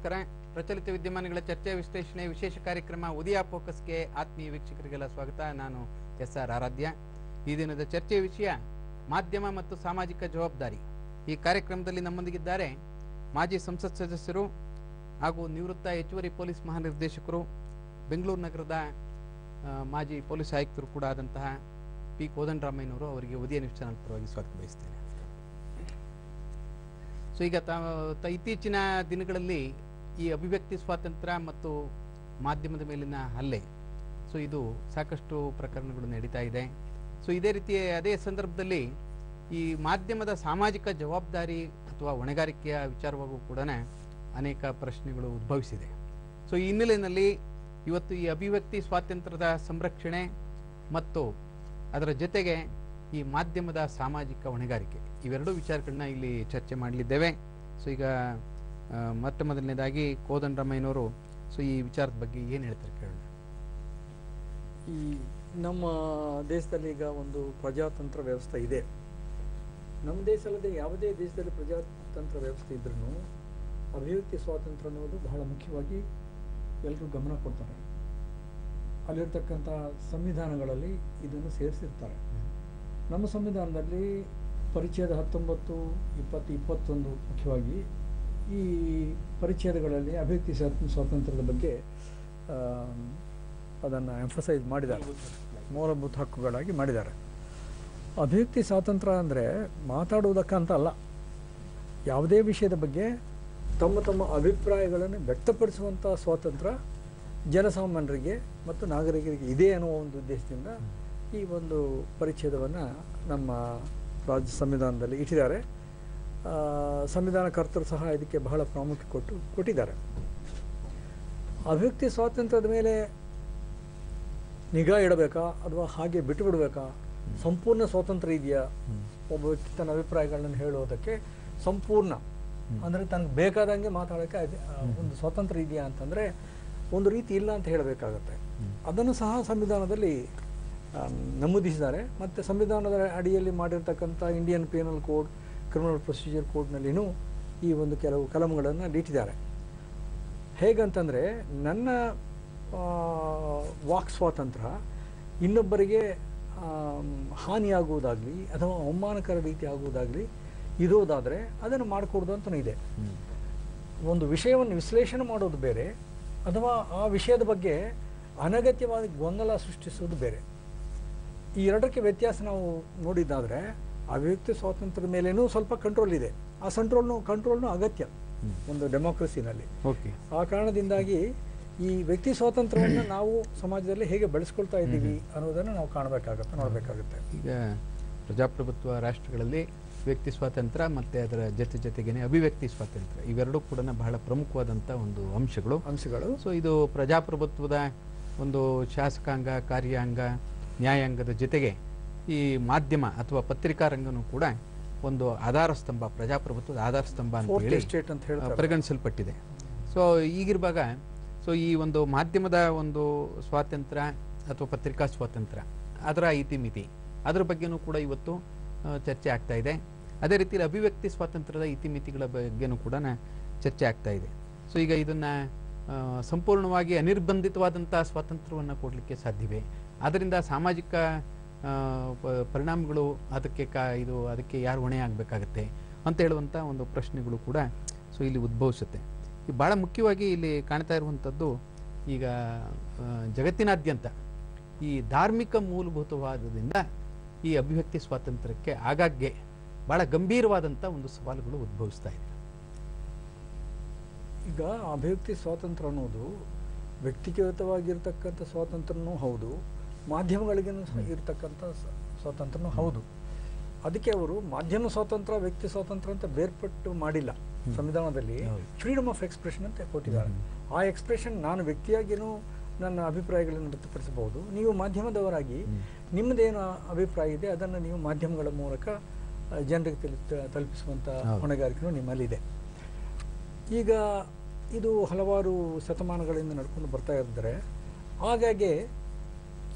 ನಮಸ್ಕಾರ. ಪ್ರಚಲಿತ ವಿದ್ಯಮಾನಗಳ ಚರ್ಚೆ ವಿಶ್ಲೇಷಣೆ ವಿಶೇಷ ಕಾರ್ಯಕ್ರಮ ಉದಯ ಫೋಕಸ್ಗೆ ಆತ್ಮೀಯ ವೀಕ್ಷಕರಿಗೆಲ್ಲ ಸ್ವಾಗತ. ನಾನು ಎಸ್.ಆರ್. ಆರಾಧ್ಯ. ಈ ದಿನದ ಚರ್ಚೆಯ ವಿಷಯ ಮಾಧ್ಯಮ ಮತ್ತು ಸಾಮಾಜಿಕ ಜವಾಬ್ದಾರಿ. ಈ ಕಾರ್ಯಕ್ರಮದಲ್ಲಿ ನಮ್ಮೊಂದಿಗಿದ್ದಾರೆ ಮಾಜಿ ಸಂಸತ್ ಸದಸ್ಯರು ಹಾಗೂ ನಿವೃತ್ತ ಹೆಚ್ಚುವರಿ ಪೊಲೀಸ್ ಮಹಾನಿರ್ದೇಶಕರು, ಬೆಂಗಳೂರು ನಗರದ ಮಾಜಿ ಪೊಲೀಸ್ ಆಯುಕ್ತರು ಕೂಡ ಆದಂತಹ ಪಿ ಕೋದಂಡರಾಮಯ್ಯನವರು. ಅವರಿಗೆ ಉದಯ ನ್ಯೂಸ್ ಚಾನಲ್ ಪರವಾಗಿ ಸ್ವಾಗತ ಬಯಸ್ತೇನೆ. ಸೊ ಈಗ ಇತ್ತೀಚಿನ ದಿನಗಳಲ್ಲಿ ಈ ಅಭಿವ್ಯಕ್ತಿ ಸ್ವಾತಂತ್ರ್ಯ ಮತ್ತು ಮಾಧ್ಯಮದ ಮೇಲಿನ ಹಲ್ಲೆ, ಸೊ ಇದು ಸಾಕಷ್ಟು ಪ್ರಕರಣಗಳು ನಡೀತಾ ಇದೆ. ಸೊ ಇದೇ ರೀತಿ ಅದೇ ಸಂದರ್ಭದಲ್ಲಿ ಈ ಮಾಧ್ಯಮದ ಸಾಮಾಜಿಕ ಜವಾಬ್ದಾರಿ ಅಥವಾ ಹೊಣೆಗಾರಿಕೆಯ ವಿಚಾರವಾಗೂ ಕೂಡ ಅನೇಕ ಪ್ರಶ್ನೆಗಳು ಉದ್ಭವಿಸಿದೆ. ಸೊ ಈ ಹಿನ್ನೆಲೆಯಲ್ಲಿ ಇವತ್ತು ಈ ಅಭಿವ್ಯಕ್ತಿ ಸ್ವಾತಂತ್ರ್ಯದ ಸಂರಕ್ಷಣೆ ಮತ್ತು ಅದರ ಜೊತೆಗೆ ಈ ಮಾಧ್ಯಮದ ಸಾಮಾಜಿಕ ಹೊಣೆಗಾರಿಕೆ, ಇವೆರಡೂ ವಿಚಾರಗಳನ್ನ ಇಲ್ಲಿ ಚರ್ಚೆ ಮಾಡಲಿದ್ದೇವೆ. ಸೊ ಈಗ ಮೊದಲನೇದಾಗಿ ಕೋದಂಡರಾಮಯ್ಯನವರು ಸೊ ಈ ವಿಚಾರದ ಬಗ್ಗೆ ಏನು ಹೇಳ್ತಾರೆ ಕೇಳೋಣ. ಈ ನಮ್ಮ ದೇಶದಲ್ಲಿ ಈಗ ಒಂದು ಪ್ರಜಾತಂತ್ರ ವ್ಯವಸ್ಥೆ ಇದೆ. ನಮ್ಮ ದೇಶ ಅಲ್ಲದೆ ಯಾವುದೇ ದೇಶದಲ್ಲಿ ಪ್ರಜಾತಂತ್ರ ವ್ಯವಸ್ಥೆ ಇದ್ರೂ ಅಭಿವ್ಯಕ್ತಿ ಸ್ವಾತಂತ್ರ್ಯ ಅನ್ನೋದು ಬಹಳ ಮುಖ್ಯವಾಗಿ ಎಲ್ಲರೂ ಗಮನ ಕೊಡ್ತಾರೆ. ಅಲ್ಲಿರ್ತಕ್ಕಂಥ ಸಂವಿಧಾನಗಳಲ್ಲಿ ಇದನ್ನು ಸೇರಿಸಿರ್ತಾರೆ. ನಮ್ಮ ಸಂವಿಧಾನದಲ್ಲಿ ಪರಿಚ್ಛೇದ 19, 20, 21 ಮುಖ್ಯವಾಗಿ ಈ ಪರಿಚ್ಛೇದಗಳಲ್ಲಿ ಅಭಿವ್ಯಕ್ತಿ ಸ್ವಾತಂತ್ರ್ಯದ ಬಗ್ಗೆ ಅದನ್ನು ಎಂಫಸೈಸ್ ಮಾಡಿದ್ದಾರೆ, ಮೂಲಭೂತ ಹಕ್ಕುಗಳಾಗಿ ಮಾಡಿದ್ದಾರೆ. ಅಭಿವ್ಯಕ್ತಿ ಸ್ವಾತಂತ್ರ್ಯ ಅಂದರೆ ಮಾತಾಡುವುದಕ್ಕಂತ ಅಲ್ಲ, ಯಾವುದೇ ವಿಷಯದ ಬಗ್ಗೆ ತಮ್ಮ ತಮ್ಮ ಅಭಿಪ್ರಾಯಗಳನ್ನು ವ್ಯಕ್ತಪಡಿಸುವಂಥ ಸ್ವಾತಂತ್ರ್ಯ ಜನಸಾಮಾನ್ಯರಿಗೆ ಮತ್ತು ನಾಗರಿಕರಿಗೆ ಇದೆ ಅನ್ನುವ ಒಂದು ಉದ್ದೇಶದಿಂದ ಈ ಒಂದು ಪರಿಚ್ಛೇದವನ್ನು ನಮ್ಮ ರಾಜ್ಯ ಸಂವಿಧಾನದಲ್ಲಿ ಇಟ್ಟಿದ್ದಾರೆ. ಸಂವಿಧಾನಕರ್ತರು ಸಹ ಇದಕ್ಕೆ ಬಹಳ ಪ್ರಾಮುಖ್ಯ ಕೊಟ್ಟಿದ್ದಾರೆ. ಅಭಿವ್ಯಕ್ತಿ ಸ್ವಾತಂತ್ರ್ಯದ ಮೇಲೆ ನಿಗಾ ಇಡಬೇಕಾ ಅಥವಾ ಹಾಗೆ ಬಿಟ್ಟು ಬಿಡಬೇಕಾ? ಸಂಪೂರ್ಣ ಸ್ವಾತಂತ್ರ್ಯ ಇದೆಯಾ? ಒಬ್ಬ ವ್ಯಕ್ತಿ ತನ್ನ ಅಭಿಪ್ರಾಯಗಳನ್ನು ಹೇಳೋದಕ್ಕೆ ಸಂಪೂರ್ಣ ಅಂದರೆ ತನಗೆ ಬೇಕಾದಂಗೆ ಮಾತಾಡೋಕ್ಕೆ ಒಂದು ಸ್ವಾತಂತ್ರ್ಯ ಇದೆಯಾ ಅಂತಂದರೆ ಒಂದು ರೀತಿ ಇಲ್ಲ ಅಂತ ಹೇಳಬೇಕಾಗತ್ತೆ. ಅದನ್ನು ಸಹ ಸಂವಿಧಾನದಲ್ಲಿ ನಮೂದಿಸಿದ್ದಾರೆ. ಮತ್ತು ಸಂವಿಧಾನದ ಅಡಿಯಲ್ಲಿ ಮಾಡಿರ್ತಕ್ಕಂಥ Indian penal code, criminal procedure ಕೋಡ್ನಲ್ಲಿನೂ ಈ ಒಂದು ಕೆಲವು ಕಲಂಗಳನ್ನು ಇಟ್ಟಿದ್ದಾರೆ. ಹೇಗಂತಂದರೆ, ನನ್ನ ವಾಕ್ ಸ್ವಾತಂತ್ರ್ಯ ಇನ್ನೊಬ್ಬರಿಗೆ ಹಾನಿಯಾಗುವುದಾಗಲಿ ಅಥವಾ ಅವಮಾನಕರ ರೀತಿ ಆಗುವುದಾಗಲಿ ಇರೋದಾದರೆ ಅದನ್ನು ಮಾಡಿಕೊಡೋದು ಅಂತಲೂ ಇದೆ. ಒಂದು ವಿಷಯವನ್ನು ವಿಶ್ಲೇಷಣೆ ಮಾಡೋದು ಬೇರೆ, ಅಥವಾ ಆ ವಿಷಯದ ಬಗ್ಗೆ ಅನಗತ್ಯವಾದ ಗೊಂದಲ ಸೃಷ್ಟಿಸೋದು ಬೇರೆ. ಈ ಎರಡಕ್ಕೆ ವ್ಯತ್ಯಾಸ ನಾವು ನೋಡಿದ್ದಾದರೆ ಅಭಿವ್ಯಕ್ತಿ ಸ್ವಾತಂತ್ರ್ಯದ ಮೇಲೇನೂ ಸ್ವಲ್ಪ ಕಂಟ್ರೋಲ್ ಇದೆ. ಆ ಕಂಟ್ರೋಲ್ನು ಅಗತ್ಯ ಒಂದು ಡೆಮೋಕ್ರಸಿನಲ್ಲಿ. ಆ ಕಾರಣದಿಂದಾಗಿ ಈ ವ್ಯಕ್ತಿ ಸ್ವಾತಂತ್ರ್ಯವನ್ನು ನಾವು ಸಮಾಜದಲ್ಲಿ ಹೇಗೆ ಬೆಳೆಸ್ಕೊಳ್ತಾ ಇದ್ದೀವಿ ಅನ್ನೋದನ್ನು ನಾವು ನೋಡಬೇಕಾಗುತ್ತೆ. ಈಗ ಪ್ರಜಾಪ್ರಭುತ್ವ ರಾಷ್ಟ್ರಗಳಲ್ಲಿ ವ್ಯಕ್ತಿ ಸ್ವಾತಂತ್ರ್ಯ ಮತ್ತು ಅದರ ಜೊತೆಗೇನೆ ಅಭಿವ್ಯಕ್ತಿ ಸ್ವಾತಂತ್ರ್ಯ ಇವೆರಡೂ ಕೂಡ ಬಹಳ ಪ್ರಮುಖವಾದಂಥ ಒಂದು ಅಂಶಗಳು. ಸೊ ಇದು ಪ್ರಜಾಪ್ರಭುತ್ವದ ಒಂದು ಶಾಸಕಾಂಗ, ಕಾರ್ಯಾಂಗ, ನ್ಯಾಯಾಂಗದ ಜೊತೆಗೆ ಈ ಮಾಧ್ಯಮ ಅಥವಾ ಪತ್ರಿಕಾ ರಂಗನೂ ಕೂಡ ಒಂದು ಆಧಾರ ಸ್ತಂಭ, ಪ್ರಜಾಪ್ರಭುತ್ವದ ಆಧಾರ ಸ್ತಂಭ ಅಂತ ಹೇಳಿ ಪರಿಗಣಿಸಲ್ಪಟ್ಟಿದೆ. ಸೊ ಈಗಿರುವಾಗ ಸೊ ಈ ಒಂದು ಮಾಧ್ಯಮದ ಒಂದು ಸ್ವಾತಂತ್ರ್ಯ ಅಥವಾ ಪತ್ರಿಕಾ ಸ್ವಾತಂತ್ರ್ಯ, ಅದರ ಇತಿಮಿತಿ, ಅದರ ಬಗ್ಗೆನೂ ಕೂಡ ಇವತ್ತು ಚರ್ಚೆ ಆಗ್ತಾ ಇದೆ. ಅದೇ ರೀತಿಯಲ್ಲಿ ಅಭಿವ್ಯಕ್ತಿ ಸ್ವಾತಂತ್ರ್ಯದ ಇತಿಮಿತಿಗಳ ಬಗ್ಗೆನೂ ಕೂಡ ಚರ್ಚೆ ಆಗ್ತಾ ಇದೆ. ಸೊ ಈಗ ಇದನ್ನು ಸಂಪೂರ್ಣವಾಗಿ ಅನಿರ್ಬಂಧಿತವಾದಂಥ ಸ್ವಾತಂತ್ರ್ಯವನ್ನು ಕೊಡಲಿಕ್ಕೆ ಸಾಧ್ಯವೇ? ಅದರಿಂದ ಸಾಮಾಜಿಕ ಪರಿಣಾಮಗಳು ಅದಕ್ಕೆ ಯಾರು ಹೊಣೆ ಆಗಬೇಕಾಗತ್ತೆ ಅಂತ ಹೇಳುವಂಥ ಒಂದು ಪ್ರಶ್ನೆಗಳು ಕೂಡ ಸೊ ಇಲ್ಲಿ ಉದ್ಭವಿಸುತ್ತೆ. ಈ ಭಾಳ ಮುಖ್ಯವಾಗಿ ಇಲ್ಲಿ ಕಾಣ್ತಾ ಇರುವಂಥದ್ದು, ಈಗ ಜಗತ್ತಿನಾದ್ಯಂತ ಈ ಧಾರ್ಮಿಕ ಮೂಲಭೂತವಾದದಿಂದ ಈ ಅಭಿವ್ಯಕ್ತಿ ಸ್ವಾತಂತ್ರ್ಯಕ್ಕೆ ಆಗಾಗ್ಗೆ ಭಾಳ ಗಂಭೀರವಾದಂಥ ಒಂದು ಸವಾಲುಗಳು ಉದ್ಭವಿಸ್ತಾ ಇದೆ. ಈಗ ಅಭಿವ್ಯಕ್ತಿ ಸ್ವಾತಂತ್ರ್ಯ ಅನ್ನೋದು ವ್ಯಕ್ತಿಗತವಾಗಿರ್ತಕ್ಕಂಥ ಸ್ವಾತಂತ್ರ್ಯನೂ ಹೌದು, ಮಾಧ್ಯಮಗಳಿಗೂ ಇರ್ತಕ್ಕಂಥ ಸ್ವಾತಂತ್ರ್ಯನೂ ಹೌದು. ಅದಕ್ಕೆ ಅವರು ಮಾಧ್ಯಮ ಸ್ವಾತಂತ್ರ್ಯ, ವ್ಯಕ್ತಿ ಸ್ವಾತಂತ್ರ್ಯ ಅಂತ ಬೇರ್ಪಟ್ಟು ಮಾಡಿಲ್ಲ. ಸಂವಿಧಾನದಲ್ಲಿ ಫ್ರೀಡಮ್ ಆಫ್ ಎಕ್ಸ್ಪ್ರೆಷನ್ ಅಂತ ಕೊಟ್ಟಿದ್ದಾರೆ. ಆ ಎಕ್ಸ್ಪ್ರೆಷನ್ ನಾನು ವ್ಯಕ್ತಿಯಾಗಿಯೂ ನನ್ನ ಅಭಿಪ್ರಾಯಗಳನ್ನು ವ್ಯಕ್ತಪಡಿಸಬಹುದು. ನೀವು ಮಾಧ್ಯಮದವರಾಗಿ ನಿಮ್ಮದೇನು ಅಭಿಪ್ರಾಯ ಇದೆ ಅದನ್ನು ನೀವು ಮಾಧ್ಯಮಗಳ ಮೂಲಕ ಜನರಿಗೆ ತಲುಪಿಸುವಂಥ ಹೊಣೆಗಾರಿಕೆಯೂ ನಿಮ್ಮಲ್ಲಿದೆ. ಈಗ ಇದು ಹಲವಾರು ಶತಮಾನಗಳಿಂದ ನಡ್ಕೊಂಡು ಬರ್ತಾ ಇದ್ದರೆ ಹಾಗಾಗಿ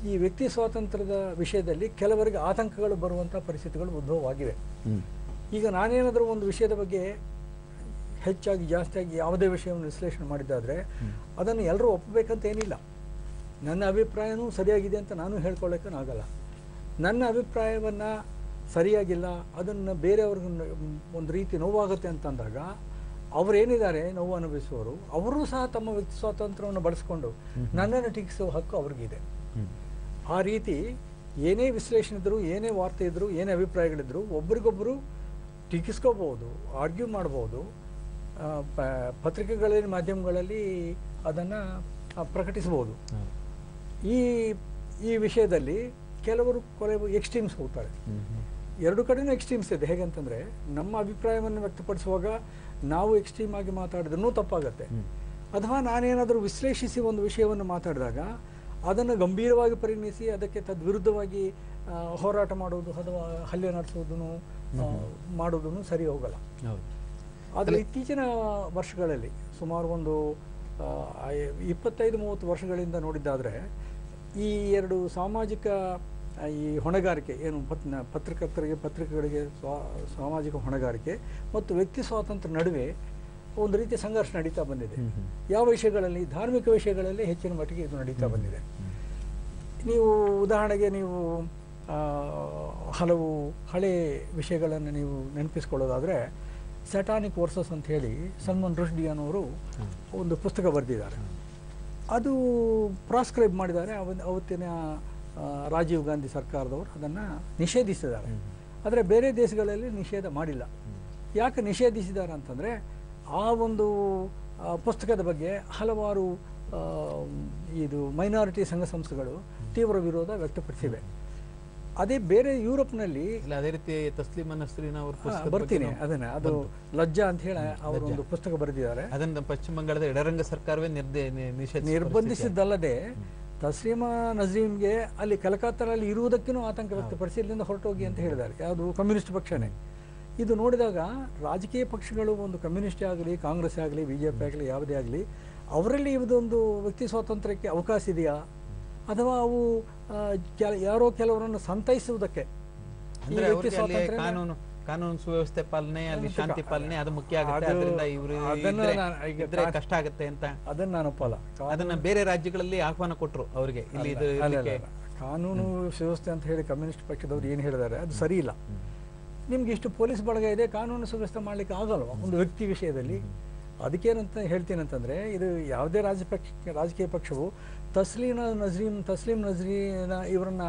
ಈ ವ್ಯಕ್ತಿ ಸ್ವಾತಂತ್ರ್ಯದ ವಿಷಯದಲ್ಲಿ ಕೆಲವರಿಗೆ ಆತಂಕಗಳು ಬರುವಂಥ ಪರಿಸ್ಥಿತಿಗಳು ಉದ್ಭವವಾಗಿವೆ. ಈಗ ನಾನೇನಾದರೂ ಒಂದು ವಿಷಯದ ಬಗ್ಗೆ ಹೆಚ್ಚಾಗಿ ಜಾಸ್ತಿಯಾಗಿ ಯಾವುದೇ ವಿಷಯವನ್ನು ವಿಶ್ಲೇಷಣೆ ಮಾಡಿದ್ದಾದರೆ ಅದನ್ನು ಎಲ್ಲರೂ ಒಪ್ಪಬೇಕಂತ ಏನಿಲ್ಲ. ನನ್ನ ಅಭಿಪ್ರಾಯನೂ ಸರಿಯಾಗಿದೆ ಅಂತ ನಾನು ಹೇಳ್ಕೊಳ್ಳೋಕ್ಕಾಗಲ್ಲ. ನನ್ನ ಅಭಿಪ್ರಾಯವನ್ನು ಸರಿಯಾಗಿಲ್ಲ, ಅದನ್ನು ಬೇರೆಯವ್ರಿಗೆ ಒಂದು ರೀತಿ ನೋವಾಗುತ್ತೆ ಅಂತಂದಾಗ ಅವರೇನಿದ್ದಾರೆ ನೋವು ಅನುಭವಿಸುವವರು, ಅವರು ಸಹ ತಮ್ಮ ವ್ಯಕ್ತಿ ಸ್ವಾತಂತ್ರ್ಯವನ್ನು ಬಳಸ್ಕೊಂಡು ನನ್ನನ್ನು ಟೀಕಿಸುವ ಹಕ್ಕು ಅವ್ರಿಗಿದೆ. ಆ ರೀತಿ ಏನೇ ವಿಶ್ಲೇಷಣೆ ಇದ್ದರೂ, ಏನೇ ವಾರ್ತೆ ಇದ್ದರೂ, ಏನೇ ಅಭಿಪ್ರಾಯಗಳಿದ್ದರೂ ಒಬ್ರಿಗೊಬ್ಬರು ಟೀಕಿಸ್ಕೋಬೋದು, ಆರ್ಗ್ಯೂ ಮಾಡ್ಬೋದು. ಪತ್ರಿಕೆಗಳಲ್ಲಿ, ಮಾಧ್ಯಮಗಳಲ್ಲಿ ಅದನ್ನು ಪ್ರಕಟಿಸ್ಬೋದು. ಈ ವಿಷಯದಲ್ಲಿ ಕೆಲವರು ಎಕ್ಸ್ಟ್ರೀಮ್ಸ್ ಹೋಗ್ತಾರೆ. ಎರಡು ಕಡೆನೂ ಎಕ್ಸ್ಟ್ರೀಮ್ಸ್ ಇದೆ. ಹೇಗಂತಂದರೆ, ನಮ್ಮ ಅಭಿಪ್ರಾಯವನ್ನು ವ್ಯಕ್ತಪಡಿಸುವಾಗ ನಾವು ಎಕ್ಸ್ಟ್ರೀಮ್ ಆಗಿ ಮಾತಾಡಿದ್ರೂ ತಪ್ಪಾಗತ್ತೆ. ಅಥವಾ ನಾನೇನಾದರೂ ವಿಶ್ಲೇಷಿಸಿ ಒಂದು ವಿಷಯವನ್ನು ಮಾತಾಡಿದಾಗ ಅದನ್ನು ಗಂಭೀರವಾಗಿ ಪರಿಗಣಿಸಿ ಅದಕ್ಕೆ ತದ್ವಿರುದ್ಧವಾಗಿ ಹೋರಾಟ ಮಾಡೋದು ಅಥವಾ ಹಲ್ಲೆ ನಡೆಸೋದನ್ನು ಮಾಡೋದನ್ನು ಸರಿ ಹೋಗಲ್ಲ. ಆದರೆ ಇತ್ತೀಚಿನ ವರ್ಷಗಳಲ್ಲಿ ಸುಮಾರು ಒಂದು 25-30 ವರ್ಷಗಳಿಂದ ನೋಡಿದ್ದಾದರೆ ಈ ಎರಡು ಸಾಮಾಜಿಕ ಈ ಹೊಣೆಗಾರಿಕೆ ಏನು ಪತ್ರಿಕೆಗಳಿಗೆ ಸಾಮಾಜಿಕ ಹೊಣೆಗಾರಿಕೆ ಮತ್ತು ವ್ಯಕ್ತಿ ಸ್ವಾತಂತ್ರ್ಯ ನಡುವೆ ಒಂದು ರೀತಿಯ ಸಂಘರ್ಷ ನಡೀತಾ ಬಂದಿದೆ. ಯಾವ ವಿಷಯಗಳಲ್ಲಿ? ಧಾರ್ಮಿಕ ವಿಷಯಗಳಲ್ಲಿ ಹೆಚ್ಚಿನ ಮಟ್ಟಿಗೆ ಇದು ನಡೀತಾ ಬಂದಿದೆ. ನೀವು ಉದಾಹರಣೆಗೆ ನೀವು ಹಲವು ಹಳೆ ವಿಷಯಗಳನ್ನು ನೀವು ನೆನಪಿಸ್ಕೊಳ್ಳೋದಾದರೆ, ಸ್ಯಾಟಾನಿಕ್ ವರ್ಸಸ್ ಅಂತ ಹೇಳಿ ಸಲ್ಮಾನ್ ರುಷ್ಡಿ ಅನ್ನೋರು ಒಂದು ಪುಸ್ತಕ ಬರೆದಿದ್ದಾರೆ. ಅದು ಪ್ರಾಸ್ಕ್ರೈಬ್ ಮಾಡಿದ್ದಾರೆ. ಅವತ್ತಿನ ರಾಜೀವ್ ಗಾಂಧಿ ಸರ್ಕಾರದವರು ಅದನ್ನು ನಿಷೇಧಿಸಿದ್ದಾರೆ. ಆದರೆ ಬೇರೆ ದೇಶಗಳಲ್ಲಿ ನಿಷೇಧ ಮಾಡಿಲ್ಲ. ಯಾಕೆ ನಿಷೇಧಿಸಿದ್ದಾರೆ ಅಂತಂದರೆ, ಆ ಒಂದು ಪುಸ್ತಕದ ಬಗ್ಗೆ ಹಲವಾರು ಇದು ಮೈನಾರಿಟಿ ಸಂಘ ಸಂಸ್ಥೆಗಳು ತೀವ್ರ ವಿರೋಧ ವ್ಯಕ್ತಪಡಿಸಿವೆ. ಅದೇ ಬೇರೆ ಯುರೋಪ್ನಲ್ಲಿ ಅದೇ ರೀತಿ ತಸ್ಲೀಮಾ ನಸ್ರೀನ್ ಅವರು ಬರ್ತೀನಿ ಅದನ್ನ ಅದು ಲಜ್ಜಾ ಅಂತ ಹೇಳಿ ಅವರು ಒಂದು ಪುಸ್ತಕ ಬರೆದಿದ್ದಾರೆ. ಅದನ್ನು ಪಶ್ಚಿಮ ಬಂಗಾಳದ ಎಡರಂಗ ಸರ್ಕಾರವೇ ನಿರ್ಬಂಧಿಸಿದ್ದಲ್ಲದೆ ತಸ್ಲೀಮಾ ನಸ್ರೀನ್ಗೆ ಅಲ್ಲಿ ಕಲಕತ್ತಾದಲ್ಲಿ ಇರುವುದಕ್ಕೂ ಆತಂಕ ವ್ಯಕ್ತಪಡಿಸಿ ಇಲ್ಲಿಂದ ಹೊರಟೋಗಿ ಅಂತ ಹೇಳಿದ್ದಾರೆ. ಯಾವುದು? ಕಮ್ಯುನಿಸ್ಟ್ ಪಕ್ಷನೇ. ಇದು ನೋಡಿದಾಗ ರಾಜಕೀಯ ಪಕ್ಷಗಳು, ಒಂದು ಕಮ್ಯುನಿಸ್ಟೇ ಆಗಲಿ, ಕಾಂಗ್ರೆಸ್ ಆಗಲಿ, BJP ಆಗಲಿ, ಯಾವುದೇ ಆಗಲಿ, ಅವರಲ್ಲಿ ಇದೊಂದು ವ್ಯಕ್ತಿ ಸ್ವಾತಂತ್ರ್ಯಕ್ಕೆ ಅವಕಾಶ ಇದೆಯಾ ಅಥವಾ ಅವು ಯಾರೋ ಕೆಲವರನ್ನು ಸಂತೈಸುವುದಕ್ಕೆ ಕಾನೂನು ಸುವ್ಯವಸ್ಥೆ ಪಾಲನೆ, ಅಲ್ಲಿ ಶಾಂತಿ ಪಾಲನೆ ಅದು ಮುಖ್ಯ ಆಗುತ್ತೆ. ಅದರಿಂದ ಇವರು ಕಷ್ಟ ಆಗುತ್ತೆ ಅಂತ ಅದನ್ನ ನಾನು ಒಪ್ಪಲ್ಲ. ಅದನ್ನ ಬೇರೆ ರಾಜ್ಯಗಳಲ್ಲಿ ಆಹ್ವಾನ ಕೊಟ್ಟರು ಅವರಿಗೆ. ಇಲ್ಲಿ ಕಾನೂನು ಸುವ್ಯವಸ್ಥೆ ಅಂತ ಹೇಳಿ ಕಮ್ಯುನಿಸ್ಟ್ ಪಕ್ಷದವ್ರು ಏನು ಹೇಳಿದ್ದಾರೆ ಅದು ಸರಿ ಇಲ್ಲ. ನಿಮ್ಗೆ ಇಷ್ಟು ಪೊಲೀಸ್ ಬಳಗ ಇದೆ, ಕಾನೂನು ಸುವ್ಯವಸ್ಥೆ ಮಾಡಲಿಕ್ಕೆ ಆಗಲ್ವ ಒಂದು ವ್ಯಕ್ತಿ ವಿಷಯದಲ್ಲಿ? ಅದಕ್ಕೇನಂತ ಹೇಳ್ತೀನಿ ಅಂತಂದರೆ, ಇದು ಯಾವುದೇ ರಾಜಕೀಯ ಪಕ್ಷವು ತಸ್ಲೀಂ ನಸ್ರೀನ್ ಇವರನ್ನ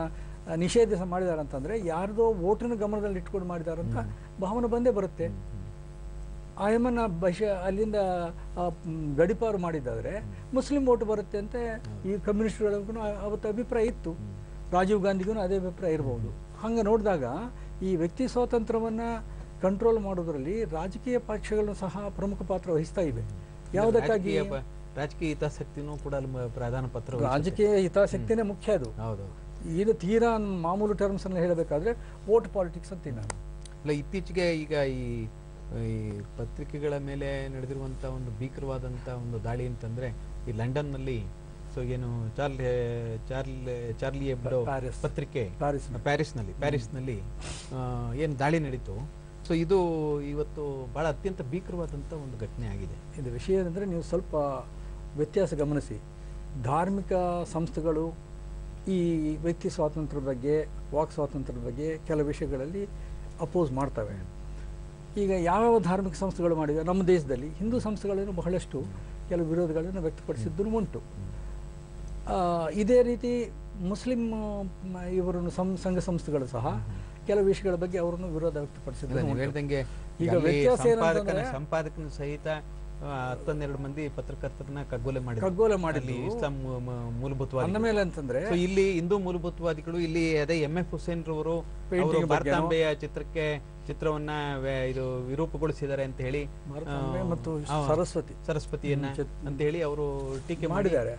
ನಿಷೇಧ ಮಾಡಿದ್ದಾರೆ ಅಂತಂದರೆ ಯಾರ್ದೋ ವೋಟನ್ನು ಗಮನದಲ್ಲಿ ಇಟ್ಕೊಂಡು ಮಾಡಿದ್ದಾರೆ ಅಂತ ಭಾವನೆ ಬಂದೇ ಬರುತ್ತೆ. ಆಯಮ್ಮನ ಅಲ್ಲಿಂದ ಗಡಿಪಾರು ಮಾಡಿದ್ದಾದರೆ ಮುಸ್ಲಿಂ ವೋಟ್ ಬರುತ್ತೆ ಅಂತ ಈ ಕಮ್ಯುನಿಸ್ಟ್ಗಳಿಗೂ ಅವತ್ತು ಅಭಿಪ್ರಾಯ ಇತ್ತು. ರಾಜೀವ್ ಗಾಂಧಿಗೂ ಅದೇ ಅಭಿಪ್ರಾಯ ಇರಬಹುದು. ಹಂಗೆ ನೋಡಿದಾಗ ಈ ವ್ಯಕ್ತಿ ಸ್ವಾತಂತ್ರ್ಯವನ್ನು ಕಂಟ್ರೋಲ್ ಮಾಡೋದ್ರಲ್ಲಿ ರಾಜಕೀಯ ಪಕ್ಷಗಳು ಸಹ ಪ್ರಮುಖ ಪಾತ್ರ ವಹಿಸ್ತಾ ಇವೆ. ಯಾವುದಕ್ಕಾಗಿ? ರಾಜಕೀಯ ಹಿತಾಸಕ್ತಿನೂ ಕೂಡ ಪ್ರಧಾನ ಪಾತ್ರ. ರಾಜಕೀಯ ಹಿತಾಸಕ್ತಿನೇ ಮುಖ್ಯ. ಅದು ಹೌದು. ಇದು ತೀರಾ ಮಾಮೂಲು ಟರ್ಮ್ಸ್ ಅನ್ನು ಹೇಳಬೇಕಾದ್ರೆ ವೋಟ್ ಪಾಲಿಟಿಕ್ಸ್ ಅಂತ ನಾನು ಅಲ್ಲ. ಇತ್ತೀಚೆಗೆ ಈಗ ಈ ಪತ್ರಿಕೆಗಳ ಮೇಲೆ ನಡೆದಿರುವಂಥ ಒಂದು ಭೀಕರವಾದಂಥ ಒಂದು ದಾಳಿ ಅಂತಂದರೆ, ಈ ಲಂಡನ್ನಲ್ಲಿ ಏನು ಚಾರ್ಲಿ ಎಬ್ಡೋ ಪತ್ರಿಕೆ ಪ್ಯಾರಿಸ್ನಲ್ಲಿ ಏನು ದಾಳಿ ನಡೀತು. ಸೊ ಇದು ಇವತ್ತು ಭಾಳ ಅತ್ಯಂತ ಭೀಕರವಾದಂಥ ಒಂದು ಘಟನೆ ಆಗಿದೆ. ಇದು ವಿಷಯ ಅಂದರೆ ನೀವು ಸ್ವಲ್ಪ ವ್ಯತ್ಯಾಸ ಗಮನಿಸಿ. ಧಾರ್ಮಿಕ ಸಂಸ್ಥೆಗಳು ಈ ವ್ಯಕ್ತಿ ಸ್ವಾತಂತ್ರ್ಯದ ಬಗ್ಗೆ, ವಾಕ್ ಸ್ವಾತಂತ್ರ್ಯದ ಬಗ್ಗೆ ಕೆಲವು ವಿಷಯಗಳಲ್ಲಿ ಅಪೋಸ್ ಮಾಡ್ತವೆ. ಈಗ ಯಾವ್ಯಾವ ಧಾರ್ಮಿಕ ಸಂಸ್ಥೆಗಳು ಮಾಡಿವೆ ನಮ್ಮ ದೇಶದಲ್ಲಿ? ಹಿಂದೂ ಸಂಸ್ಥೆಗಳನ್ನು ಬಹಳಷ್ಟು ಕೆಲವು ವಿರೋಧಗಳನ್ನು ವ್ಯಕ್ತಪಡಿಸಿದ್ದು ಉಂಟು. ಇದೇ ರೀತಿ ಮುಸ್ಲಿಂ ಇವರನ್ನು ಸಂಘ ಸಂಸ್ಥೆಗಳು ಸಹ ಕೆಲವು ವಿಷಯಗಳ ಬಗ್ಗೆ ಅವರನ್ನು ವಿರೋಧ ವ್ಯಕ್ತಪಡಿಸಿದ್ದಾರೆ. ಈಗ ವ್ಯತ್ಯಾಸ ಏನಂತಂದ್ರೆ, ಸಂಪಾದಕನ ಸಹಿತ 12 ಮಂದಿ ಪತ್ರಕರ್ತರನ್ನ ಕಗ್ಗೊಲೆ ಮಾಡಿ ಇಸ್ಲಾಂ ಮೂಲಭೂತವಾದಿ ಮೇಲೆ ಅಂತಂದ್ರೆ, ಇಲ್ಲಿ ಹಿಂದೂ ಮೂಲಭೂತವಾದಿಗಳು ಇಲ್ಲಿ ಅದೇ MF ಹುಸೇನ್ ರವರು ಭಾರತಾಂಬೆಯ ಚಿತ್ರವನ್ನ ಇದು ವಿರೂಪಗೊಳಿಸಿದ್ದಾರೆ ಅಂತ ಹೇಳಿ ಮತ್ತು ಸರಸ್ವತಿಯನ್ನ ಅಂತ ಹೇಳಿ ಅವರು ಟೀಕೆ ಮಾಡಿದ್ದಾರೆ.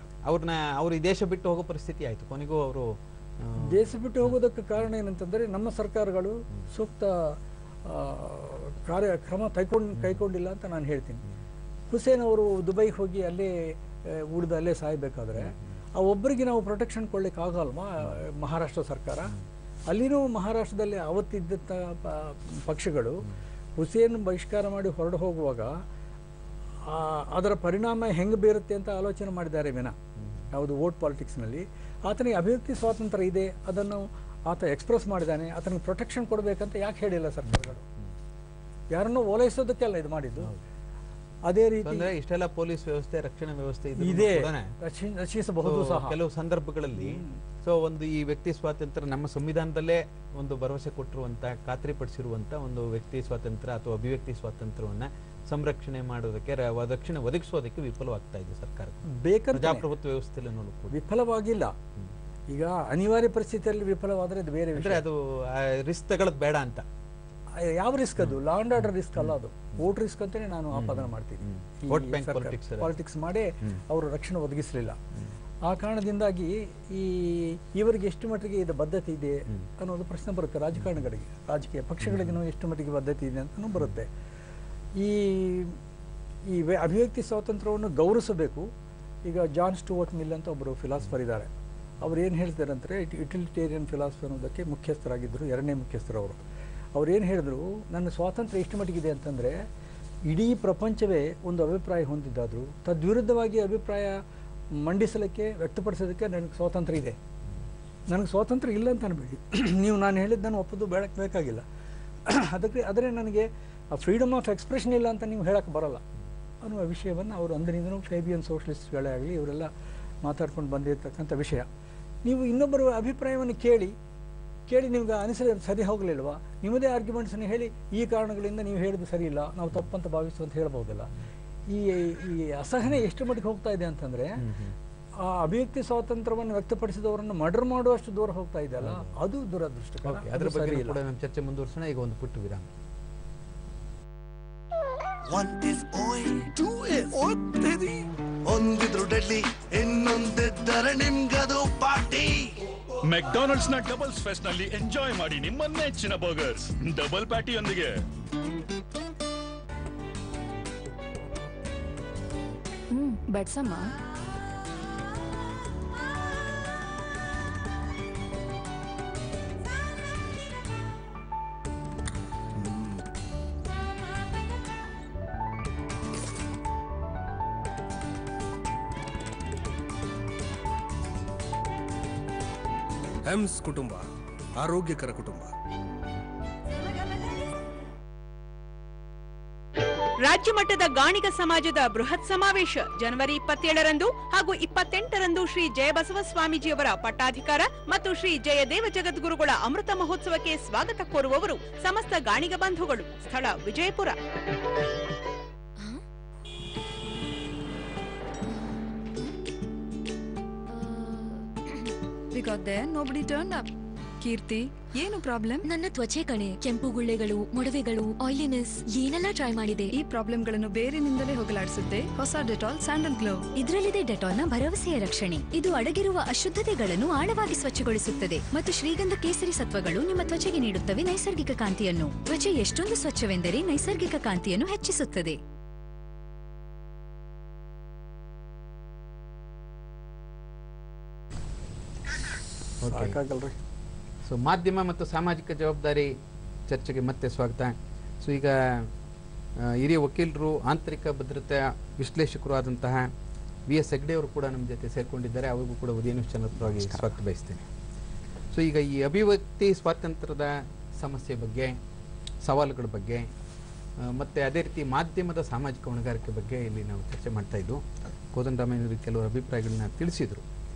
ಅವ್ರು ಈ ದೇಶ ಬಿಟ್ಟು ಹೋಗೋ ಪರಿಸ್ಥಿತಿ ಆಯ್ತು. ಕೊನೆಗೂ ಅವರು ದೇಶ ಬಿಟ್ಟು ಹೋಗೋದಕ್ಕೆ ಕಾರಣ ಏನಂತಂದ್ರೆ, ನಮ್ಮ ಸರ್ಕಾರಗಳು ಸೂಕ್ತ ಕ್ರಮ ಕೈಗೊಂಡಿಲ್ಲ ಅಂತ ನಾನು ಹೇಳ್ತೀನಿ. ಹುಸೇನ್ ಅವರು ದುಬೈಗೆ ಹೋಗಿ ಅಲ್ಲೇ ಉಳಿದು ಅಲ್ಲೇ ಸಾಯಬೇಕಾದ್ರೆ ಆ ಒಬ್ಬರಿಗೆ ನಾವು ಪ್ರೊಟೆಕ್ಷನ್ ಕೊಡ್ಲಿಕ್ಕೆ ಆಗಲ್ವಾ? ಮಹಾರಾಷ್ಟ್ರ ಸರ್ಕಾರ ಅಲ್ಲಿನೂ ಅವತ್ತಿದ್ದಂಥ ಪಕ್ಷಗಳು ಹುಸೇನ್ ಬಹಿಷ್ಕಾರ ಮಾಡಿ ಹೊರಡು ಹೋಗುವಾಗ ಅದರ ಪರಿಣಾಮ ಹೆಂಗೆ ಬೀರುತ್ತೆ ಅಂತ ಆಲೋಚನೆ ಮಾಡಿದ್ದಾರೆ ವಿನ ಯಾವುದು ವೋಟ್ ಪಾಲಿಟಿಕ್ಸ್ನಲ್ಲಿ ಆತನಿಗೆ ಅಭಿವ್ಯಕ್ತಿ ಸ್ವಾತಂತ್ರ್ಯ ಇದೆ, ಅದನ್ನು ಆತ ಎಕ್ಸ್ಪ್ರೆಸ್ ಮಾಡಿದ್ದಾನೆ, ಆತನಿಗೆ ಪ್ರೊಟೆಕ್ಷನ್ ಕೊಡಬೇಕಂತ ಯಾಕೆ ಹೇಳಿಲ್ಲ ಸರ್ಕಾರಗಳು? ಯಾರನ್ನೂ ಓಲೈಸೋದಕ್ಕೆಲ್ಲ ಇದು ಮಾಡಿದ್ದು. ಅದೇ ರೀತಿ ಇಷ್ಟೆಲ್ಲ ಪೊಲೀಸ್ ವ್ಯವಸ್ಥೆ, ರಕ್ಷಣಾ ವ್ಯವಸ್ಥೆ ಇದೆ, ರಕ್ಷಿಸಬಹುದು ಸಹ ಕೆಲವು ಸಂದರ್ಭಗಳಲ್ಲಿ. ಸೊ ಒಂದು ಈ ವ್ಯಕ್ತಿ ಸ್ವಾತಂತ್ರ್ಯ ನಮ್ಮ ಸಂವಿಧಾನದಲ್ಲೇ ಒಂದು ಭರವಸೆ ಕೊಟ್ಟಿರುವಂತ, ಖಾತ್ರಿಪಡಿಸಿರುವಂತ ಒಂದು ವ್ಯಕ್ತಿ ಸ್ವಾತಂತ್ರ್ಯ ಅಥವಾ ಅಭಿವ್ಯಕ್ತಿ ಸ್ವಾತಂತ್ರ್ಯವನ್ನ ಸಂರಕ್ಷಣೆ ಮಾಡೋದಕ್ಕೆ, ರಕ್ಷಣೆ ಒದಗಿಸೋದಕ್ಕೆ ವಿಫಲವಾಗ್ತಾ ಇದೆ ಸರ್ಕಾರ. ಪ್ರಜಾಪ್ರಭುತ್ವ ವ್ಯವಸ್ಥೆಯಲ್ಲಿ ನೋಡಬಹುದು ವಿಫಲವಾಗಿಲ್ಲ. ಈಗ ಅನಿವಾರ್ಯ ಪರಿಸ್ಥಿತಿಯಲ್ಲಿ ವಿಫಲವಾದ್ರೆ ಅದು ಬೇರೆ ವಿಷಯ. ಅದು ರಿಸ್ಕ್ ತಗೊಳ್ಳೋದು ಬೇಡ ಅಂತ. ಯಾವ ರಿಸ್ಕ್? ಅದು ಲಾ ಅಂಡ್ ಆರ್ಡರ್ ರಿಸ್ಕ್ ಅಲ್ಲ, ಅದು ವೋಟ್ ರಿಸ್ಕ್ ಅಂತಾನೆ ನಾನು ಆಪಾದನೆ ಮಾಡ್ತೀನಿ. ಪಾಲಿಟಿಕ್ಸ್ ಮಾಡಿ ಅವರು ರಕ್ಷಣೆ ಒದಗಿಸಲಿಲ್ಲ. ಆ ಕಾರಣದಿಂದಾಗಿ ಇವರಿಗೆ ಎಷ್ಟು ಮಟ್ಟಿಗೆ ಇದು ಬದ್ಧತೆ ಇದೆ ಅನ್ನೋದು ಪ್ರಶ್ನೆ ಬರುತ್ತೆ. ರಾಜಕಾರಣಿಗಳಿಗೆ, ರಾಜಕೀಯ ಪಕ್ಷಗಳಿಗೂ ಎಷ್ಟು ಮಟ್ಟಿಗೆ ಬದ್ಧತೆ ಇದೆ ಅಂತಲೂ ಬರುತ್ತೆ. ಈ ಅಭಿವ್ಯಕ್ತಿ ಸ್ವಾತಂತ್ರ್ಯವನ್ನು ಗೌರವಿಸಬೇಕು. ಈಗ ಜಾನ್ ಸ್ಟುವರ್ಟ್ ಮಿಲ್ ಅಂತ ಒಬ್ಬರು ಫಿಲಾಸಫರ್ ಇದ್ದಾರೆ. ಅವ್ರು ಏನು ಹೇಳ್ತಾರೆ ಅಂದರೆ, ಯುಟಿಲಿಟೇರಿಯನ್ ಫಿಲಾಸಫಿ ಅನ್ನೋದಕ್ಕೆ ಮುಖ್ಯಸ್ಥರಾಗಿದ್ದರು, ಎರಡನೇ ಮುಖ್ಯಸ್ಥರು ಅವರು. ಅವ್ರು ಏನು ಹೇಳಿದ್ರು, ನನ್ನ ಸ್ವಾತಂತ್ರ್ಯ ಎಷ್ಟು ಮಟ್ಟಿಗಿದೆ ಅಂತಂದರೆ, ಇಡೀ ಪ್ರಪಂಚವೇ ಒಂದು ಅಭಿಪ್ರಾಯ ಹೊಂದಿದ್ದಾದರೂ ತದ್ವಿರುದ್ಧವಾಗಿ ಅಭಿಪ್ರಾಯ ಮಂಡಿಸಲಿಕ್ಕೆ, ವ್ಯಕ್ತಪಡಿಸೋದಕ್ಕೆ ನನಗೆ ಸ್ವಾತಂತ್ರ್ಯ ಇದೆ. ನನಗೆ ಸ್ವಾತಂತ್ರ್ಯ ಇಲ್ಲ ಅಂತ ಅನ್ಬೇಡಿ, ನೀವು ನಾನು ಹೇಳಿದ್ದನ್ನು ಒಪ್ಪೋದು ಬೇಕಾಗಿಲ್ಲ. ಆದರೆ ನನಗೆ ಫ್ರೀಡಮ್ ಆಫ್ ಎಕ್ಸ್ಪ್ರೆಷನ್ ಇಲ್ಲ ಅಂತ ನೀವು ಹೇಳಕ್ಕೆ ಬರೋಲ್ಲ ಅನ್ನುವ ವಿಷಯವನ್ನು ಅವರು ಅಂದಿನಿಂದಲೂ ಫೇಬಿಯನ್ ಸೋಷಲಿಸ್ಟ್ಗಳೇ ಆಗಲಿ ಇವರೆಲ್ಲ ಮಾತಾಡ್ಕೊಂಡು ಬಂದಿರತಕ್ಕಂಥ ವಿಷಯ. ನೀವು ಇನ್ನೊಬ್ಬರ ಅಭಿಪ್ರಾಯವನ್ನು ಕೇಳಿ ನಿಮ್ಗೆ ಅನಿಸಿದ್ರೆ ಸರಿ ಹೋಗಲಿಲ್ವಾ, ನಿಮ್ಮದೇ ಆರ್ಗ್ಯುಮೆಂಟ್ಸನ್ನು ಹೇಳಿ, ಈ ಕಾರಣಗಳಿಂದ ನೀವು ಹೇಳಿದ್ದು ಸರಿ ಇಲ್ಲ, ನಾವು ತಪ್ಪಂತ ಭಾವಿಸುವಂತ ಹೇಳ್ಬೋದಲ್ಲ. ಈ ಅಸಹನೆ ಎಷ್ಟು ಮಟ್ಟಿಗೆ ಹೋಗ್ತಾ ಇದೆ ಅಂತಂದರೆ, ಆ ಅಭಿವ್ಯಕ್ತಿ ಸ್ವಾತಂತ್ರ್ಯವನ್ನು ವ್ಯಕ್ತಪಡಿಸಿದವರನ್ನು ಮರ್ಡರ್ ಮಾಡುವಷ್ಟು ದೂರ ಹೋಗ್ತಾ ಇದೆಯಲ್ಲ, ಅದು ದುರದೃಷ್ಟಕರ. ಅದರ ಬಗ್ಗೆ ಕೂಡ ನಮ್ಮ ಚರ್ಚೆ ಮುಂದುವರಿಸೋಣ. ಈಗ ಒಂದು ಪುಟ್ಟ ವಿರಾಮ. ಒಂದಿದ್ರು ಡೆಡ್ಲಿ, ಇನ್ನೊಂದಿದ್ದರೆ ನಿಮ್ಗದು ಪಾರ್ಟಿ. ಮೆಕ್ಡೊನಾಲ್ಡ್ಸ್ ನ ಡಬಲ್ಸ್ ಫೆಸ್ಟ್ ನಲ್ಲಿ ಎಂಜಾಯ್ ಮಾಡಿ ನಿಮ್ಮ ನೆಚ್ಚಿನ ಬರ್ಗರ್ಸ್ ಡಬಲ್ ಪ್ಯಾಟಿಯೊಂದಿಗೆ. ಬಡ್ಸಮ್ಮ. ಹೆಮ್ಸ್ ಕುಟುಂಬ, ಆರೋಗ್ಯಕರ ಕುಟುಂಬ. ರಾಜ್ಯ ಮಟ್ಟದ ಗಾಣಿಗ ಸಮಾಜದ ಬೃಹತ್ ಸಮಾವೇಶ ಜನವರಿ 27ರಂದು ಹಾಗೂ 28ರಂದು ಶ್ರೀ ಜಯಬಸವ ಸ್ವಾಮೀಜಿಯವರ ಪಟ್ಟಾಧಿಕಾರ ಮತ್ತು ಶ್ರೀ ಜಯದೇವ ಜಗದ್ಗುರುಗಳ ಅಮೃತ ಮಹೋತ್ಸವಕ್ಕೆ ಸ್ವಾಗತ ಕೋರುವವರು ಸಮಸ್ತ ಗಾಣಿಗ ಬಂಧುಗಳು. ಸ್ಥಳ Vijayapura. We got there, nobody turned up. ಕೀರ್ತಿ, ಏನು ಪ್ರಾಬ್ಲಮ್? ನನ್ನ ತ್ವಚೆ ಕಣೆ, ಕೆಂಪು ಗುಳ್ಳೆಗಳು, ಮೊಡವೆಗಳು, ಆಯಿಲಿನೆಸ್, ಏನೆಲ್ಲ ಟ್ರೈ ಮಾಡಿದೆ. ಈ ಪ್ರಾಬ್ಲಮ್ಗಳನ್ನು ಬೇರಿನಿಂದಲೇ ಹೋಗಲಾಡಿಸುತ್ತೆ ಹೊಸ ಡೆಟಾಲ್ ಸ್ಯಾಂಡಲ್ ಗ್ಲೋ. ಇದರಲ್ಲಿದೆ ಡೆಟಾಲ್ನ ಭರವಸೆಯ ರಕ್ಷಣೆ. ಇದು ಅಡಗಿರುವ ಅಶುದ್ಧತೆಗಳನ್ನು ಆಳವಾಗಿ ಸ್ವಚ್ಛಗೊಳಿಸುತ್ತದೆ ಮತ್ತು ಶ್ರೀಗಂಧ ಕೇಸರಿ ಸತ್ವಗಳು ನಿಮ್ಮ ತ್ವಚೆಗೆ ನೀಡುತ್ತವೆ ನೈಸರ್ಗಿಕ ಕಾಂತಿಯನ್ನು. ತ್ವಚೆ ಎಷ್ಟೊಂದು ಸ್ವಚ್ಛವೆಂದರೆ ನೈಸರ್ಗಿಕ ಕಾಂತಿಯನ್ನು ಹೆಚ್ಚಿಸುತ್ತದೆ. ಸೊ ಮಾಧ್ಯಮ ಮತ್ತು ಸಾಮಾಜಿಕ ಜವಾಬ್ದಾರಿ ಚರ್ಚೆಗೆ ಮತ್ತೆ ಸ್ವಾಗತ. ಸೊ ಈಗ ಹಿರಿಯ ವಕೀಲರು, ಆಂತರಿಕ ಭದ್ರತಾ ವಿಶ್ಲೇಷಕರು ಆದಂತಹ VS ಹೆಗ್ಡೆ ಅವರು ಕೂಡ ನಮ್ಮ ಜೊತೆ ಸೇರಿಕೊಂಡಿದ್ದಾರೆ. ಅವರಿಗೂ ಕೂಡ ಉದಯ ನ್ಯೂಸ್ ಚಾನಲ್ ಪರವಾಗಿ ಸ್ವಾಗತ ಬಯಸ್ತೇನೆ. ಸೊ ಈಗ ಈ ಅಭಿವ್ಯಕ್ತಿ ಸ್ವಾತಂತ್ರ್ಯದ ಸಮಸ್ಯೆ ಬಗ್ಗೆ, ಸವಾಲುಗಳ ಬಗ್ಗೆ ಮತ್ತು ಅದೇ ರೀತಿ ಮಾಧ್ಯಮದ ಸಾಮಾಜಿಕ ಹೊಣೆಗಾರಿಕೆ ಬಗ್ಗೆ ಇಲ್ಲಿ ನಾವು ಚರ್ಚೆ ಮಾಡ್ತಾ ಇದ್ದು, ಕೋದಂಡರಾಮಯ್ಯನವರು ಕೆಲವು ಅಭಿಪ್ರಾಯಗಳನ್ನ ತಿಳಿಸಿದರು.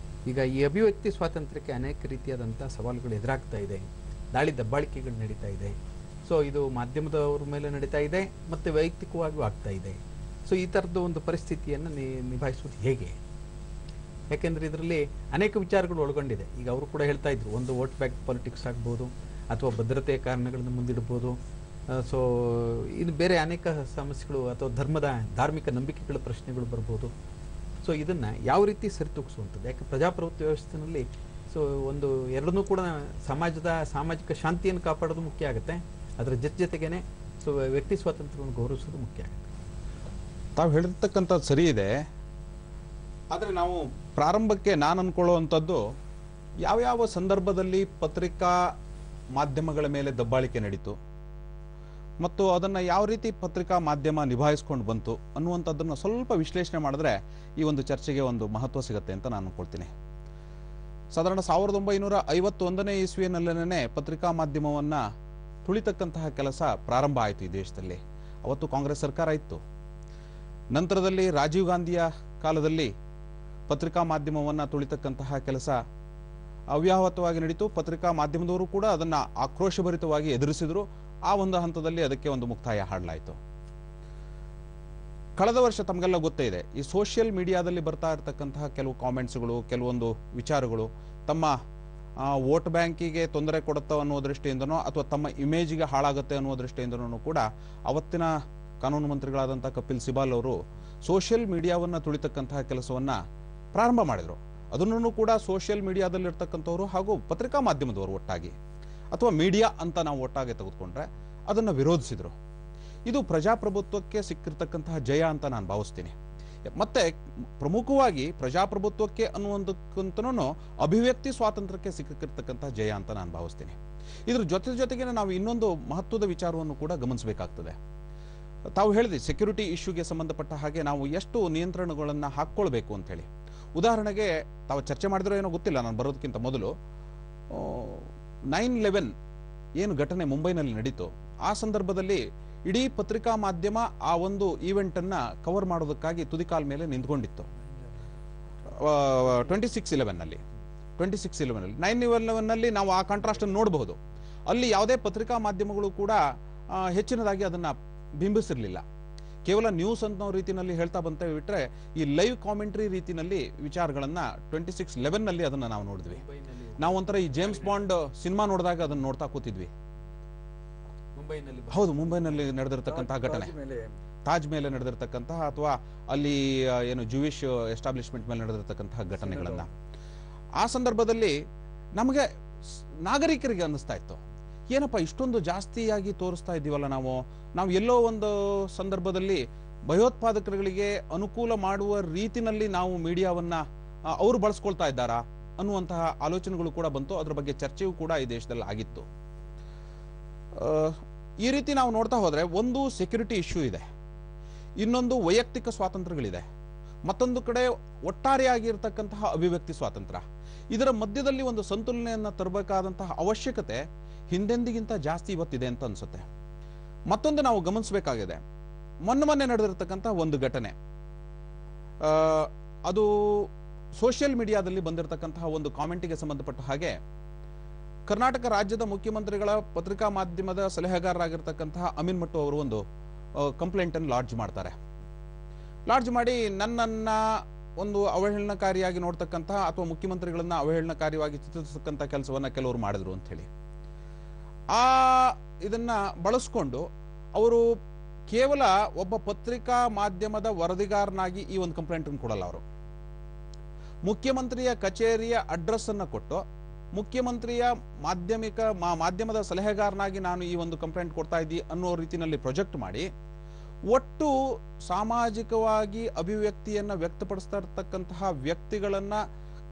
ಈಗ ಈ ಅಭಿವ್ಯಕ್ತಿ ಸ್ವಾತಂತ್ರ್ಯಕ್ಕೆ ಅನೇಕ ರೀತಿಯಾದಂಥ ಸವಾಲುಗಳು ಎದುರಾಗ್ತಾ ಇದೆ, ದಾಳಿ ದಬ್ಬಾಳಿಕೆಗಳು ನಡೀತಾ ಇದೆ. ಸೊ ಇದು ಮಾಧ್ಯಮದವ್ರ ಮೇಲೆ ನಡೀತಾ ಇದೆ ಮತ್ತು ವೈಯಕ್ತಿಕವಾಗಿಯೂ ಆಗ್ತಾ ಇದೆ. ಸೊ ಈ ಥರದ್ದು ಒಂದು ಪರಿಸ್ಥಿತಿಯನ್ನು ನಿಭಾಯಿಸೋದು ಹೇಗೆ? ಯಾಕೆಂದರೆ ಇದರಲ್ಲಿ ಅನೇಕ ವಿಚಾರಗಳು ಒಳಗೊಂಡಿದೆ. ಈಗ ಅವರು ಕೂಡ ಹೇಳ್ತಾ ಇದ್ರು, ಒಂದು ವೋಟ್ ಬ್ಯಾಂಕ್ ಪಾಲಿಟಿಕ್ಸ್ ಆಗ್ಬೋದು ಅಥವಾ ಭದ್ರತೆಯ ಕಾರಣಗಳನ್ನು ಮುಂದಿಡ್ಬೋದು. ಸೊ ಇದು ಬೇರೆ ಅನೇಕ ಸಮಸ್ಯೆಗಳು ಅಥವಾ ಧಾರ್ಮಿಕ ನಂಬಿಕೆಗಳ ಪ್ರಶ್ನೆಗಳು ಬರ್ಬೋದು. ಸೊ ಇದನ್ನು ಯಾವ ರೀತಿ ಸರಿತೂಗಿಸುವಂಥದ್ದು? ಯಾಕೆ ಪ್ರಜಾಪ್ರಭುತ್ವ ವ್ಯವಸ್ಥೆಯಲ್ಲಿ ಸೊ ಒಂದು ಎರಡನ್ನೂ ಕೂಡ ಸಮಾಜದ ಸಾಮಾಜಿಕ ಶಾಂತಿಯನ್ನು ಕಾಪಾಡೋದು ಮುಖ್ಯ ಆಗುತ್ತೆ, ಅದರ ಜೊತೆಗೇನೆ ಸೊ ವ್ಯಕ್ತಿ ಸ್ವಾತಂತ್ರ್ಯವನ್ನು ಗೌರವಿಸೋದು ಮುಖ್ಯ ಆಗುತ್ತೆ. ತಾವು ಹೇಳಿರ್ತಕ್ಕಂಥದ್ದು ಸರಿ ಇದೆ. ಆದರೆ ನಾವು ಪ್ರಾರಂಭಕ್ಕೆ ನಾನು ಅಂದ್ಕೊಳ್ಳುವಂಥದ್ದು, ಯಾವ್ಯಾವ ಸಂದರ್ಭದಲ್ಲಿ ಪತ್ರಿಕಾ ಮಾಧ್ಯಮಗಳ ಮೇಲೆ ದಬ್ಬಾಳಿಕೆ ನಡೀತು ಮತ್ತು ಅದನ್ನು ಯಾವ ರೀತಿ ಪತ್ರಿಕಾ ಮಾಧ್ಯಮ ನಿಭಾಯಿಸ್ಕೊಂಡು ಬಂತು ಅನ್ನುವಂಥದ್ದನ್ನು ಸ್ವಲ್ಪ ವಿಶ್ಲೇಷಣೆ ಮಾಡಿದ್ರೆ ಈ ಒಂದು ಚರ್ಚೆಗೆ ಒಂದು ಮಹತ್ವ ಸಿಗುತ್ತೆ ಅಂತ ನಾನು ಅನ್ಕೊಳ್ತೀನಿ. ಸಾಧಾರಣ 1951ನೇ ಇಸ್ವಿಯಲ್ಲೇ ಪತ್ರಿಕಾ ಮಾಧ್ಯಮವನ್ನು ತುಳಿತಕ್ಕಂತಹ ಕೆಲಸ ಪ್ರಾರಂಭ ಆಯಿತು ಈ ದೇಶದಲ್ಲಿ. ಅವತ್ತು ಕಾಂಗ್ರೆಸ್ ಸರ್ಕಾರ ಇತ್ತು. ನಂತರದಲ್ಲಿ ರಾಜೀವ್ ಗಾಂಧಿಯ ಕಾಲದಲ್ಲಿ ಪತ್ರಿಕಾ ಮಾಧ್ಯಮವನ್ನು ತುಳಿತಕ್ಕಂತಹ ಕೆಲಸ ಅವ್ಯಾಹತವಾಗಿ ನಡೀತು. ಪತ್ರಿಕಾ ಮಾಧ್ಯಮದವರು ಕೂಡ ಅದನ್ನು ಆಕ್ರೋಶಭರಿತವಾಗಿ ಎದುರಿಸಿದ್ರು. ಆ ಒಂದು ಹಂತದಲ್ಲಿ ಅದಕ್ಕೆ ಒಂದು ಮುಕ್ತಾಯ ಹಾಡಲಾಯಿತು. ಕಳೆದ ವರ್ಷ ತಮಗೆಲ್ಲ ಗೊತ್ತೇ ಇದೆ, ಈ ಸೋಷಿಯಲ್ ಮೀಡಿಯಾದಲ್ಲಿ ಬರ್ತಾ ಇರತಕ್ಕಂತಹ ಕೆಲವು ಕಾಮೆಂಟ್ಸ್ಗಳು, ಕೆಲವೊಂದು ವಿಚಾರಗಳು ತಮ್ಮ ವೋಟ್ ಬ್ಯಾಂಕಿಗೆ ತೊಂದರೆ ಕೊಡುತ್ತೆ ಅನ್ನೋ ದೃಷ್ಟಿಯಿಂದನೋ ಅಥವಾ ತಮ್ಮ ಇಮೇಜ್ಗೆ ಹಾಳಾಗುತ್ತೆ ಅನ್ನೋ ದೃಷ್ಟಿಯಿಂದನೂ ಕೂಡ ಅವತ್ತಿನ ಕಾನೂನು ಮಂತ್ರಿಗಳಾದಂಥ ಕಪಿಲ್ ಸಿಬಾಲ್ ಅವರು ಸೋಷಿಯಲ್ ಮೀಡಿಯಾವನ್ನು ತುಳಿತಕ್ಕಂತಹ ಕೆಲಸವನ್ನು ಪ್ರಾರಂಭ ಮಾಡಿದರು. ಅದನ್ನು ಕೂಡ ಸೋಷಿಯಲ್ ಮೀಡಿಯಾದಲ್ಲಿರ್ತಕ್ಕಂಥವ್ರು ಹಾಗೂ ಪತ್ರಿಕಾ ಮಾಧ್ಯಮದವರು ಒಟ್ಟಾಗಿ ಅಥವಾ ಮೀಡಿಯಾ ಅಂತ ನಾವು ಒಟ್ಟಾಗಿ ತೆಗೆದುಕೊಂಡ್ರೆ ಅದನ್ನು ವಿರೋಧಿಸಿದರು. ಇದು ಪ್ರಜಾಪ್ರಭುತ್ವಕ್ಕೆ ಸಿಕ್ಕಿರ್ತಕ್ಕಂತಹ ಜಯ ಅಂತ ನಾನು ಭಾವಿಸ್ತೀನಿ. ಮತ್ತೆ ಪ್ರಮುಖವಾಗಿ ಪ್ರಜಾಪ್ರಭುತ್ವಕ್ಕೆ ಅನ್ನುವಂಥಕ್ಕಂತನೂ ಅಭಿವ್ಯಕ್ತಿ ಸ್ವಾತಂತ್ರ್ಯಕ್ಕೆ ಸಿಕ್ಕಿರ್ತಕ್ಕಂತಹ ಜಯ ಅಂತ ನಾನು ಭಾವಿಸ್ತೀನಿ. ಇದ್ರ ಜೊತೆಗೆ ನಾವು ಇನ್ನೊಂದು ಮಹತ್ವದ ವಿಚಾರವನ್ನು ಕೂಡ ಗಮನಿಸಬೇಕಾಗ್ತದೆ. ತಾವು ಹೇಳಿದ್ರಿ ಸೆಕ್ಯೂರಿಟಿ ಇಶ್ಯೂಗೆ ಸಂಬಂಧಪಟ್ಟ ಹಾಗೆ ನಾವು ಎಷ್ಟು ನಿಯಂತ್ರಣಗಳನ್ನು ಹಾಕ್ಕೊಳ್ಬೇಕು ಅಂತ ಹೇಳಿ. ಉದಾಹರಣೆಗೆ ತಾವು ಚರ್ಚೆ ಮಾಡಿದ್ರೋ ಏನೋ ಗೊತ್ತಿಲ್ಲ, ನಾನು ಬರೋದಕ್ಕಿಂತ ಮೊದಲು 9/11 ಏನು ಘಟನೆ ಮುಂಬೈನಲ್ಲಿ ನಡೀತು, ಆ ಸಂದರ್ಭದಲ್ಲಿ ಇಡೀ ಪತ್ರಿಕಾ ಮಾಧ್ಯಮ ಆ ಒಂದು ಈವೆಂಟ್ ಅನ್ನ ಕವರ್ ಮಾಡೋದಕ್ಕಾಗಿ ತುದಿಕಾಲ ಮೇಲೆ ನಿಂತ್ಕೊಂಡಿತ್ತು. 26/11 9/11 ನಾವು ಆ ಕಾಂಟ್ರಾಸ್ಟ್ ಅನ್ನು ನೋಡಬಹುದು. ಅಲ್ಲಿ ಯಾವುದೇ ಪತ್ರಿಕಾ ಮಾಧ್ಯಮಗಳು ಕೂಡ ಹೆಚ್ಚಿನದಾಗಿ ಅದನ್ನ ಬಿಂಬಿಸಿರ್ಲಿಲ್ಲ. ಕೇವಲ ನ್ಯೂಸ್ ಅನ್ನೋ ರೀತಿಯಲ್ಲಿ ಹೇಳ್ತಾ ಬಂತ ಬಿಟ್ರೆ ಈ ಲೈವ್ ಕಾಮೆಂಟ್ರಿ ರೀತಿಯಲ್ಲಿ ವಿಚಾರಗಳನ್ನ 26/11 ಅದನ್ನ ನಾವು ನೋಡಿದ್ವಿ. ನಾವು ಒಂಥರ ಈ ಜೇಮ್ಸ್ ಬಾಂಡ್ ಸಿನಿಮಾ ನೋಡಿದಾಗ ಅದನ್ನ ನೋಡ್ತಾ ಕೂತಿದ್ವಿ. ಹೌದು, ಮುಂಬೈನಲ್ಲಿ ನಡೆದಿರತಕ್ಕಂತಹ ಘಟನೆ, ತಾಜ್ ಮೇಲೆ ನಡೆದಿರತಕ್ಕಂತಹ ಅಥವಾ ಅಲ್ಲಿ ಏನು ಜೂಯಿಶ್ ಎಸ್ಟಾಬ್ಲಿಷ್ಮೆಂಟ್ ಮೇಲೆ ನಡೆದಿರತಕ್ಕಂತಹ ಘಟನೆಗಳನ್ನ ಆ ಸಂದರ್ಭದಲ್ಲಿ ನಮಗೆ ನಾಗರಿಕರಿಗೆ ಅನ್ನಿಸ್ತಾ ಇತ್ತು, ಏನಪ್ಪ ಇಷ್ಟೊಂದು ಜಾಸ್ತಿಯಾಗಿ ತೋರಿಸ್ತಾ ಇದ್ದೀವಲ್ಲ ನಾವು ಎಲ್ಲೋ ಒಂದು ಸಂದರ್ಭದಲ್ಲಿ ಭಯೋತ್ಪಾದಕರುಗಳಿಗೆ ಅನುಕೂಲ ಮಾಡುವ ರೀತಿನಲ್ಲಿ ನಾವು ಮೀಡಿಯಾವನ್ನ ಅವರು ಬಳಸ್ಕೊಳ್ತಾ ಇದ್ದಾರಾ ಅನ್ನುವಂತಹ ಆಲೋಚನೆಗಳು ಕೂಡ ಬಂತು. ಅದ್ರ ಬಗ್ಗೆ ಚರ್ಚೆಯೂ ಕೂಡ ಈ ದೇಶದಲ್ಲಿ ಆಗಿತ್ತು. ಈ ರೀತಿ ನಾವು ನೋಡ್ತಾ ಹೋದ್ರೆ ಒಂದು ಸೆಕ್ಯೂರಿಟಿ ಇಶ್ಯೂ ಇದೆ, ಇನ್ನೊಂದು ವೈಯಕ್ತಿಕ ಸ್ವಾತಂತ್ರ್ಯಗಳಿದೆ, ಮತ್ತೊಂದು ಕಡೆ ಒಟ್ಟಾರೆಯಾಗಿರ್ತಕ್ಕಂತಹ ಅಭಿವ್ಯಕ್ತಿ ಸ್ವಾತಂತ್ರ್ಯ. ಇದರ ಮಧ್ಯದಲ್ಲಿ ಒಂದು ಸಂತುಲನೆಯನ್ನು ತರಬೇಕಾದಂತಹ ಅವಶ್ಯಕತೆ ಹಿಂದೆಂದಿಗಿಂತ ಜಾಸ್ತಿ ಇವತ್ತಿದೆ ಅಂತ ಅನ್ಸುತ್ತೆ. ಮತ್ತೊಂದು ನಾವು ಗಮನಿಸಬೇಕಾಗಿದೆ, ಮೊನ್ನೆ ನಡೆದಿರತಕ್ಕಂತಹ ಒಂದು ಘಟನೆ, ಅದು ಸೋಷಿಯಲ್ ಮೀಡಿಯಾದಲ್ಲಿ ಬಂದಿರತಕ್ಕಂತಹ ಒಂದು ಕಾಮೆಂಟಿಗೆ ಸಂಬಂಧಪಟ್ಟ ಹಾಗೆ ಕರ್ನಾಟಕ ರಾಜ್ಯದ ಮುಖ್ಯಮಂತ್ರಿಗಳ ಪತ್ರಿಕಾ ಮಾಧ್ಯಮದ ಸಲಹೆಗಾರರಾಗಿರ್ತಕ್ಕಂತಹ ಅಮೀನ್ ಮಟ್ಟು ಅವರು ಒಂದು ಕಂಪ್ಲೇಂಟ್ ಅನ್ನು ಲಾಡ್ಜ್ ಮಾಡ್ತಾರೆ. ಲಾಡ್ಜ್ ಮಾಡಿ ನನ್ನನ್ನ ಒಂದು ಅವಹೇಳನಕಾರಿಯಾಗಿ ನೋಡ್ತಕ್ಕಂತಹ ಅಥವಾ ಮುಖ್ಯಮಂತ್ರಿಗಳನ್ನ ಅವಹೇಳನಕಾರಿಯಾಗಿ ಚಿತ್ರಿಸತಕ್ಕಂತಹ ಕೆಲಸವನ್ನ ಕೆಲವರು ಮಾಡಿದ್ರು ಅಂತ ಹೇಳಿ ಇದನ್ನ ಬಳಸ್ಕೊಂಡು ಅವರು ಕೇವಲ ಒಬ್ಬ ಪತ್ರಿಕಾ ಮಾಧ್ಯಮದ ವರದಿಗಾರನಾಗಿ ಈ ಒಂದು ಕಂಪ್ಲೇಂಟ್ ಅನ್ನು ಕೊಡಲ್ಲ. ಅವರು ಮುಖ್ಯಮಂತ್ರಿಯ ಕಚೇರಿಯ ಅಡ್ರೆಸ್ ಅನ್ನ ಕೊಟ್ಟು ಮುಖ್ಯಮಂತ್ರಿಯ ಮಾಧ್ಯಮದ ಸಲಹೆಗಾರನಾಗಿ ನಾನು ಈ ಒಂದು ಕಂಪ್ಲೇಂಟ್ ಕೊಡ್ತಾ ಇದ್ದೀನಿ ಅನ್ನೋ ರೀತಿಯಲ್ಲಿ ಪ್ರೊಜೆಕ್ಟ್ ಮಾಡಿ ಒಟ್ಟು ಸಾಮಾಜಿಕವಾಗಿ ಅಭಿವ್ಯಕ್ತಿಯನ್ನ ವ್ಯಕ್ತಪಡಿಸ್ತಾ ಇರತಕ್ಕಂತಹ ವ್ಯಕ್ತಿಗಳನ್ನ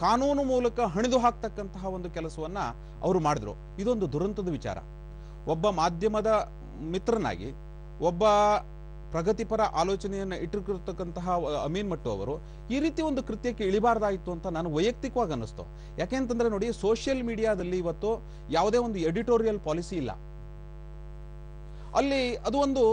ಕಾನೂನು ಮೂಲಕ ಹಣಿದು ಹಾಕ್ತಕ್ಕಂತಹ ಒಂದು ಕೆಲಸವನ್ನ ಅವರು ಮಾಡಿದ್ರು. ಇದೊಂದು ದುರಂತದ ವಿಚಾರ. ಒಬ್ಬ ಮಾಧ್ಯಮದ ಮಿತ್ರನಾಗಿ ಒಬ್ಬ ಪ್ರಗತಿಪರ ಆಲೋಚನೆಯನ್ನು ಇಟ್ಟಿರ್ತಕ್ಕಂತಹ ಅಮೀನ್ ಮಟ್ಟು ಅವರು ಈ ರೀತಿ ಒಂದು ಕೃತ್ಯಕ್ಕೆ ಇಳಿಬಾರ್ದಾಯಿತು ಅಂತ ನಾನು ವೈಯಕ್ತಿಕವಾಗಿ ಅನ್ನಿಸ್ತು. ಯಾಕೆಂತಂದ್ರೆ ನೋಡಿ, ಸೋಷಿಯಲ್ ಮೀಡಿಯಾದಲ್ಲಿ ಇವತ್ತು ಯಾವುದೇ ಒಂದು ಎಡಿಟೋರಿಯಲ್ ಪಾಲಿಸಿ ಇಲ್ಲ. ಅಲ್ಲಿ ಅದು ಒಂದು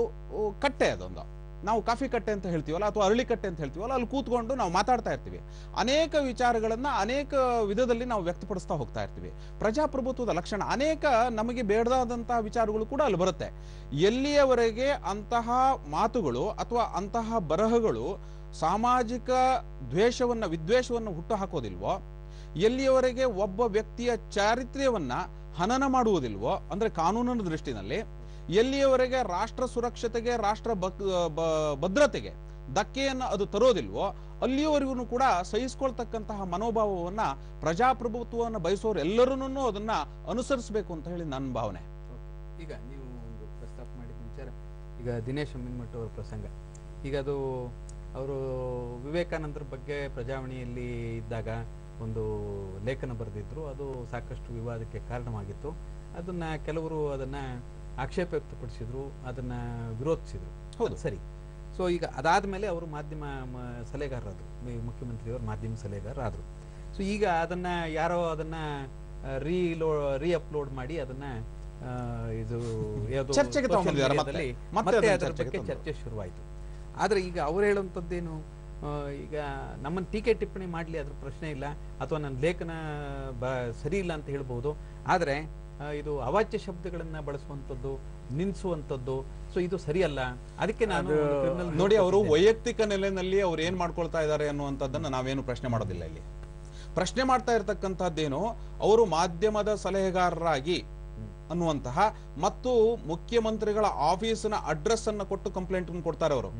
ಕಟ್ಟೆ, ಅದೊಂದು ನಾವು ಕಾಫಿ ಕಟ್ಟೆ ಅಂತ ಹೇಳ್ತೀವಲ್ಲ ಅಥವಾ ಅರಳಿ ಕಟ್ಟೆ ಅಂತ ಹೇಳ್ತೀವಲ್ಲ, ಅಲ್ಲಿ ಕೂತ್ಕೊಂಡು ನಾವು ಮಾತಾಡ್ತಾ ಇರ್ತೀವಿ. ಅನೇಕ ವಿಚಾರಗಳನ್ನ ಅನೇಕ ವಿಧದಲ್ಲಿ ನಾವು ವ್ಯಕ್ತಪಡಿಸ್ತಾ ಹೋಗ್ತಾ ಇರ್ತೀವಿ. ಪ್ರಜಾಪ್ರಭುತ್ವದ ಲಕ್ಷಣ ಅನೇಕ ನಮಗೆ ಬೇಡದಾದಂತಹ ವಿಚಾರಗಳು ಕೂಡ ಅಲ್ಲಿ ಬರುತ್ತೆ. ಎಲ್ಲಿಯವರೆಗೆ ಅಂತಹ ಮಾತುಗಳು ಅಥವಾ ಅಂತಹ ಬರಹಗಳು ಸಾಮಾಜಿಕ ವಿದ್ವೇಷವನ್ನು ಹುಟ್ಟು ಹಾಕೋದಿಲ್ವೋ, ಎಲ್ಲಿಯವರೆಗೆ ಒಬ್ಬ ವ್ಯಕ್ತಿಯ ಚಾರಿತ್ರ್ಯವನ್ನ ಹನನ ಮಾಡುವುದಿಲ್ವೋ, ಅಂದ್ರೆ ಕಾನೂನಿನ ದೃಷ್ಟಿನಲ್ಲಿ ಎಲ್ಲಿಯವರೆಗೆ ರಾಷ್ಟ್ರ ಸುರಕ್ಷತೆಗೆ ರಾಷ್ಟ್ರ ಭದ್ರತೆಗೆ ಧಕ್ಕೆಯನ್ನು ಅದು ತರೋದಿಲ್ವೋ ಅಲ್ಲಿಯವರೆಗೂ ಕೂಡ ಸಹಿಸಿಕೊಳ್ತಕ್ಕಂತಹ ಮನೋಭಾವವನ್ನ ಪ್ರಜಾಪ್ರಭುತ್ವವನ್ನು ಬಯಸೋರು ಎಲ್ಲರನ್ನೂ ಅದನ್ನ ಅನುಸರಿಸಬೇಕು ಅಂತ ಹೇಳಿ ನನ್ನ ಭಾವನೆ. ಈಗ ನೀವು ಒಂದು ಪ್ರಸ್ತಾಪ ಮಾಡಿದ ವಿಚಾರ, ಈಗ ದಿನೇಶ್ ಅಮೀನ್ ಮಟ್ಟು ಅವರ ಪ್ರಸಂಗ, ಈಗ ಅದು ಅವರು ವಿವೇಕಾನಂದರ ಬಗ್ಗೆ ಪ್ರಜಾವಾಣಿಯಲ್ಲಿ ಇದ್ದಾಗ ಒಂದು ಲೇಖನ ಬರೆದಿದ್ರು. ಅದು ಸಾಕಷ್ಟು ವಿವಾದಕ್ಕೆ ಕಾರಣವಾಗಿತ್ತು. ಅದನ್ನ ಕೆಲವರು ಅದನ್ನ ಆಕ್ಷೇಪ ವ್ಯಕ್ತಪಡಿಸಿದ್ರು, ಅದನ್ನ ವಿರೋಧಿಸಿದ್ರು. ಹೌದು, ಸರಿ. ಸೊ ಈಗ ಅದಾದ ಮೇಲೆ ಅವರು ಮಾಧ್ಯಮ ಸಲಹೆಗಾರರಾದರು, ಮುಖ್ಯಮಂತ್ರಿಯವರು ಮಾಧ್ಯಮ ಸಲಹೆಗಾರರಾದರು. ಸೊ ಈಗ ಅದನ್ನ ಯಾರೋ ಅದನ್ನ ರೀ ಅಪ್ಲೋಡ್ ಮಾಡಿ ಅದನ್ನ ಇದು ಚರ್ಚೆಗೆ ತಗೊಂಡಿದ್ದಾರೆ, ಮತ್ತೆ ಅದರ ಬಗ್ಗೆ ಚರ್ಚೆ ಶುರುವಾಯಿತು. ಆದ್ರೆ ಈಗ ಅವ್ರು ಹೇಳುವಂಥದ್ದೇನು, ಈಗ ನಮ್ಮನ್ನು ಟೀಕೆ ಟಿಪ್ಪಣಿ ಮಾಡಲಿ, ಅದ್ರ ಪ್ರಶ್ನೆ ಇಲ್ಲ, ಅಥವಾ ನನ್ನ ಲೇಖನ ಸರಿ ಇಲ್ಲ ಅಂತ ಹೇಳ್ಬೋದು. ಆದರೆ ಇದು ಅವಾಚ್ಯ ಶಬ್ದಗಳನ್ನ ಬಳಸುವಂಥದ್ದು, ನಿಲ್ಲಿಸುವಂಥದ್ದು, ಸೊ ಇದು ಸರಿಯಲ್ಲ. ಅದಕ್ಕೆ ನಾನು ನೋಡಿ, ಅವರು ವೈಯಕ್ತಿಕ ನೆಲೆಯಲ್ಲಿ ಅವ್ರು ಏನ್ ಮಾಡ್ಕೊಳ್ತಾ ಇದ್ದಾರೆ ಅನ್ನುವಂಥದ್ದನ್ನ ನಾವೇನು ಪ್ರಶ್ನೆ ಮಾಡೋದಿಲ್ಲ. ಇಲ್ಲಿ ಪ್ರಶ್ನೆ ಮಾಡ್ತಾ ಇರ್ತಕ್ಕಂಥದ್ದೇನು, ಅವರು ಮಾಧ್ಯಮದ ಸಲಹೆಗಾರರಾಗಿ ಅನ್ನುವಂತಹ ಮತ್ತು ಮುಖ್ಯಮಂತ್ರಿಗಳ ಆಫೀಸಿನ ಅಡ್ರೆಸ್ ಅನ್ನ ಕೊಟ್ಟು ಕಂಪ್ಲೇಂಟ್ ಕೊಡ್ತಾರೆ ಅವರು.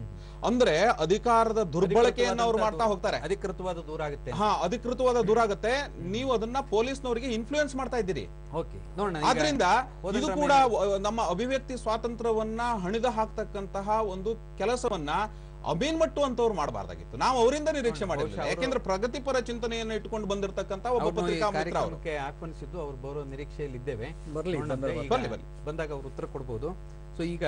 ಅಂದ್ರೆ ಅಧಿಕಾರದ ದುರ್ಬಳಕೆಯನ್ನು ಅವರು ಮಾಡ್ತಾ ಹೋಗ್ತಾರೆ. ಅಧಿಕೃತವಾದ ದೂರ ಆಗುತ್ತೆ. ಅಧಿಕೃತವಾದ ದೂರ ಆಗುತ್ತೆ. ನೀವು ಅದನ್ನ ಪೊಲೀಸ್ನವರಿಗೆ ಇನ್ಫ್ಲೂಯೆನ್ಸ್ ಮಾಡ್ತಾ ಇದ್ದೀರಿ. ಆದ್ರಿಂದ ಇದು ಕೂಡ ನಮ್ಮ ಅಭಿವ್ಯಕ್ತಿ ಸ್ವಾತಂತ್ರ್ಯವನ್ನ ಹಣಿದ ಹಾಕ್ತಕ್ಕಂತಹ ಒಂದು ಕೆಲಸವನ್ನ ಅಮೀನ್ಮಟ್ಟು ಅಂತವ್ರು ಮಾಡಬಾರ್ದಾಗಿತ್ತು. ನಾವು ಅವರಿಂದ ನಿರೀಕ್ಷೆ ಮಾಡಿಲ್ಲ. ಯಾಕೆಂದ್ರೆ ಪ್ರಗತಿಪರ ಚಿಂತನೆಯನ್ನು ಇಟ್ಕೊಂಡು ಬಂದಿರತಕ್ಕಂತ ಒಬ್ಬ ಪತ್ರಿಕಾ ಮಿತ್ರ ಅವರಿಗೆ ಆಹ್ವಾನಿಸಿದ್ದು, ಅವ್ರು ಬರೋ ನಿರೀಕ್ಷೆಯಲ್ಲಿ ಇದ್ದೇವೆ. ಬಂದಾಗ ಅವ್ರು ಉತ್ತರ ಕೊಡ್ಬೋದು. ಸೊ ಈಗ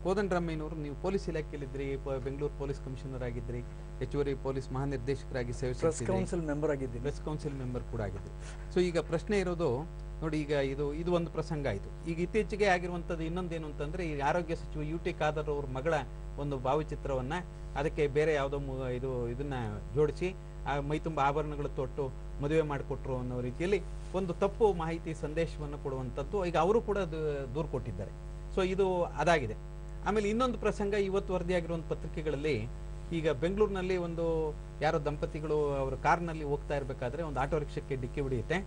ಕೋದಂಡರಾಮಯ್ಯನವರು, ನೀವು ಪೊಲೀಸ್ ಇಲಾಖೆಯಲ್ಲಿದ್ರಿ, ಬೆಂಗಳೂರು ಪೊಲೀಸ್ ಕಮಿಷನರ್ ಆಗಿದ್ರಿ, ಹೆಚ್ಚುವರಿ ಪೊಲೀಸ್ ಮಹಾನಿರ್ದೇಶಕರಾಗಿ ಸೇವೆ ಪ್ರೆಸ್ ಕೌನ್ಸಿಲ್ ಮೆಂಬರ್ ಆಗಿದ್ರಿ, ಪ್ರೆಸ್ ಕೌನ್ಸಿಲ್ ಮೆಂಬರ್ ಕೂಡ ಆಗಿದ್ರಿ. ಸೊ ಈಗ ಪ್ರಶ್ನೆ ಇರೋದು ನೋಡಿ, ಈಗ ಇದು ಒಂದು ಪ್ರಸಂಗ ಆಯಿತು. ಈಗ ಇತ್ತೀಚೆಗೆ ಆಗಿರುವಂಥದ್ದು ಇನ್ನೊಂದೇನು ಅಂತಂದ್ರೆ, ಈ ಆರೋಗ್ಯ ಸಚಿವ UT ಖಾದರ್ ಅವ್ರ ಮಗಳ ಒಂದು ಭಾವಚಿತ್ರವನ್ನ ಅದಕ್ಕೆ ಬೇರೆ ಯಾವುದೋ ಇದನ್ನ ಜೋಡಿಸಿ ಮೈ ತುಂಬ ಆಭರಣಗಳು ತೊಟ್ಟು ಮದುವೆ ಮಾಡಿಕೊಟ್ರು ಅನ್ನೋ ರೀತಿಯಲ್ಲಿ ಒಂದು ತಪ್ಪು ಮಾಹಿತಿ ಸಂದೇಶವನ್ನು ಕೊಡುವಂಥದ್ದು ಈಗ ಅವರು ಕೂಡ ದೂರು ಕೊಟ್ಟಿದ್ದಾರೆ. ಸೊ ಇದು ಅದಾಗಿದೆ. ಆಮೇಲೆ ಇನ್ನೊಂದು ಪ್ರಸಂಗ ಇವತ್ತು ವರದಿಯಾಗಿರುವಂಥ ಪತ್ರಿಕೆಗಳಲ್ಲಿ, ಈಗ ಬೆಂಗಳೂರಿನಲ್ಲಿ ಒಂದು ಯಾರೋ ದಂಪತಿಗಳು ಅವರ ಕಾರ್ನಲ್ಲಿ ಹೋಗ್ತಾ ಇರಬೇಕಾದ್ರೆ ಒಂದು ಆಟೋ ರಿಕ್ಷಕ್ಕೆ ಡಿಕ್ಕಿ ಹೊಡೆಯುತ್ತೆ.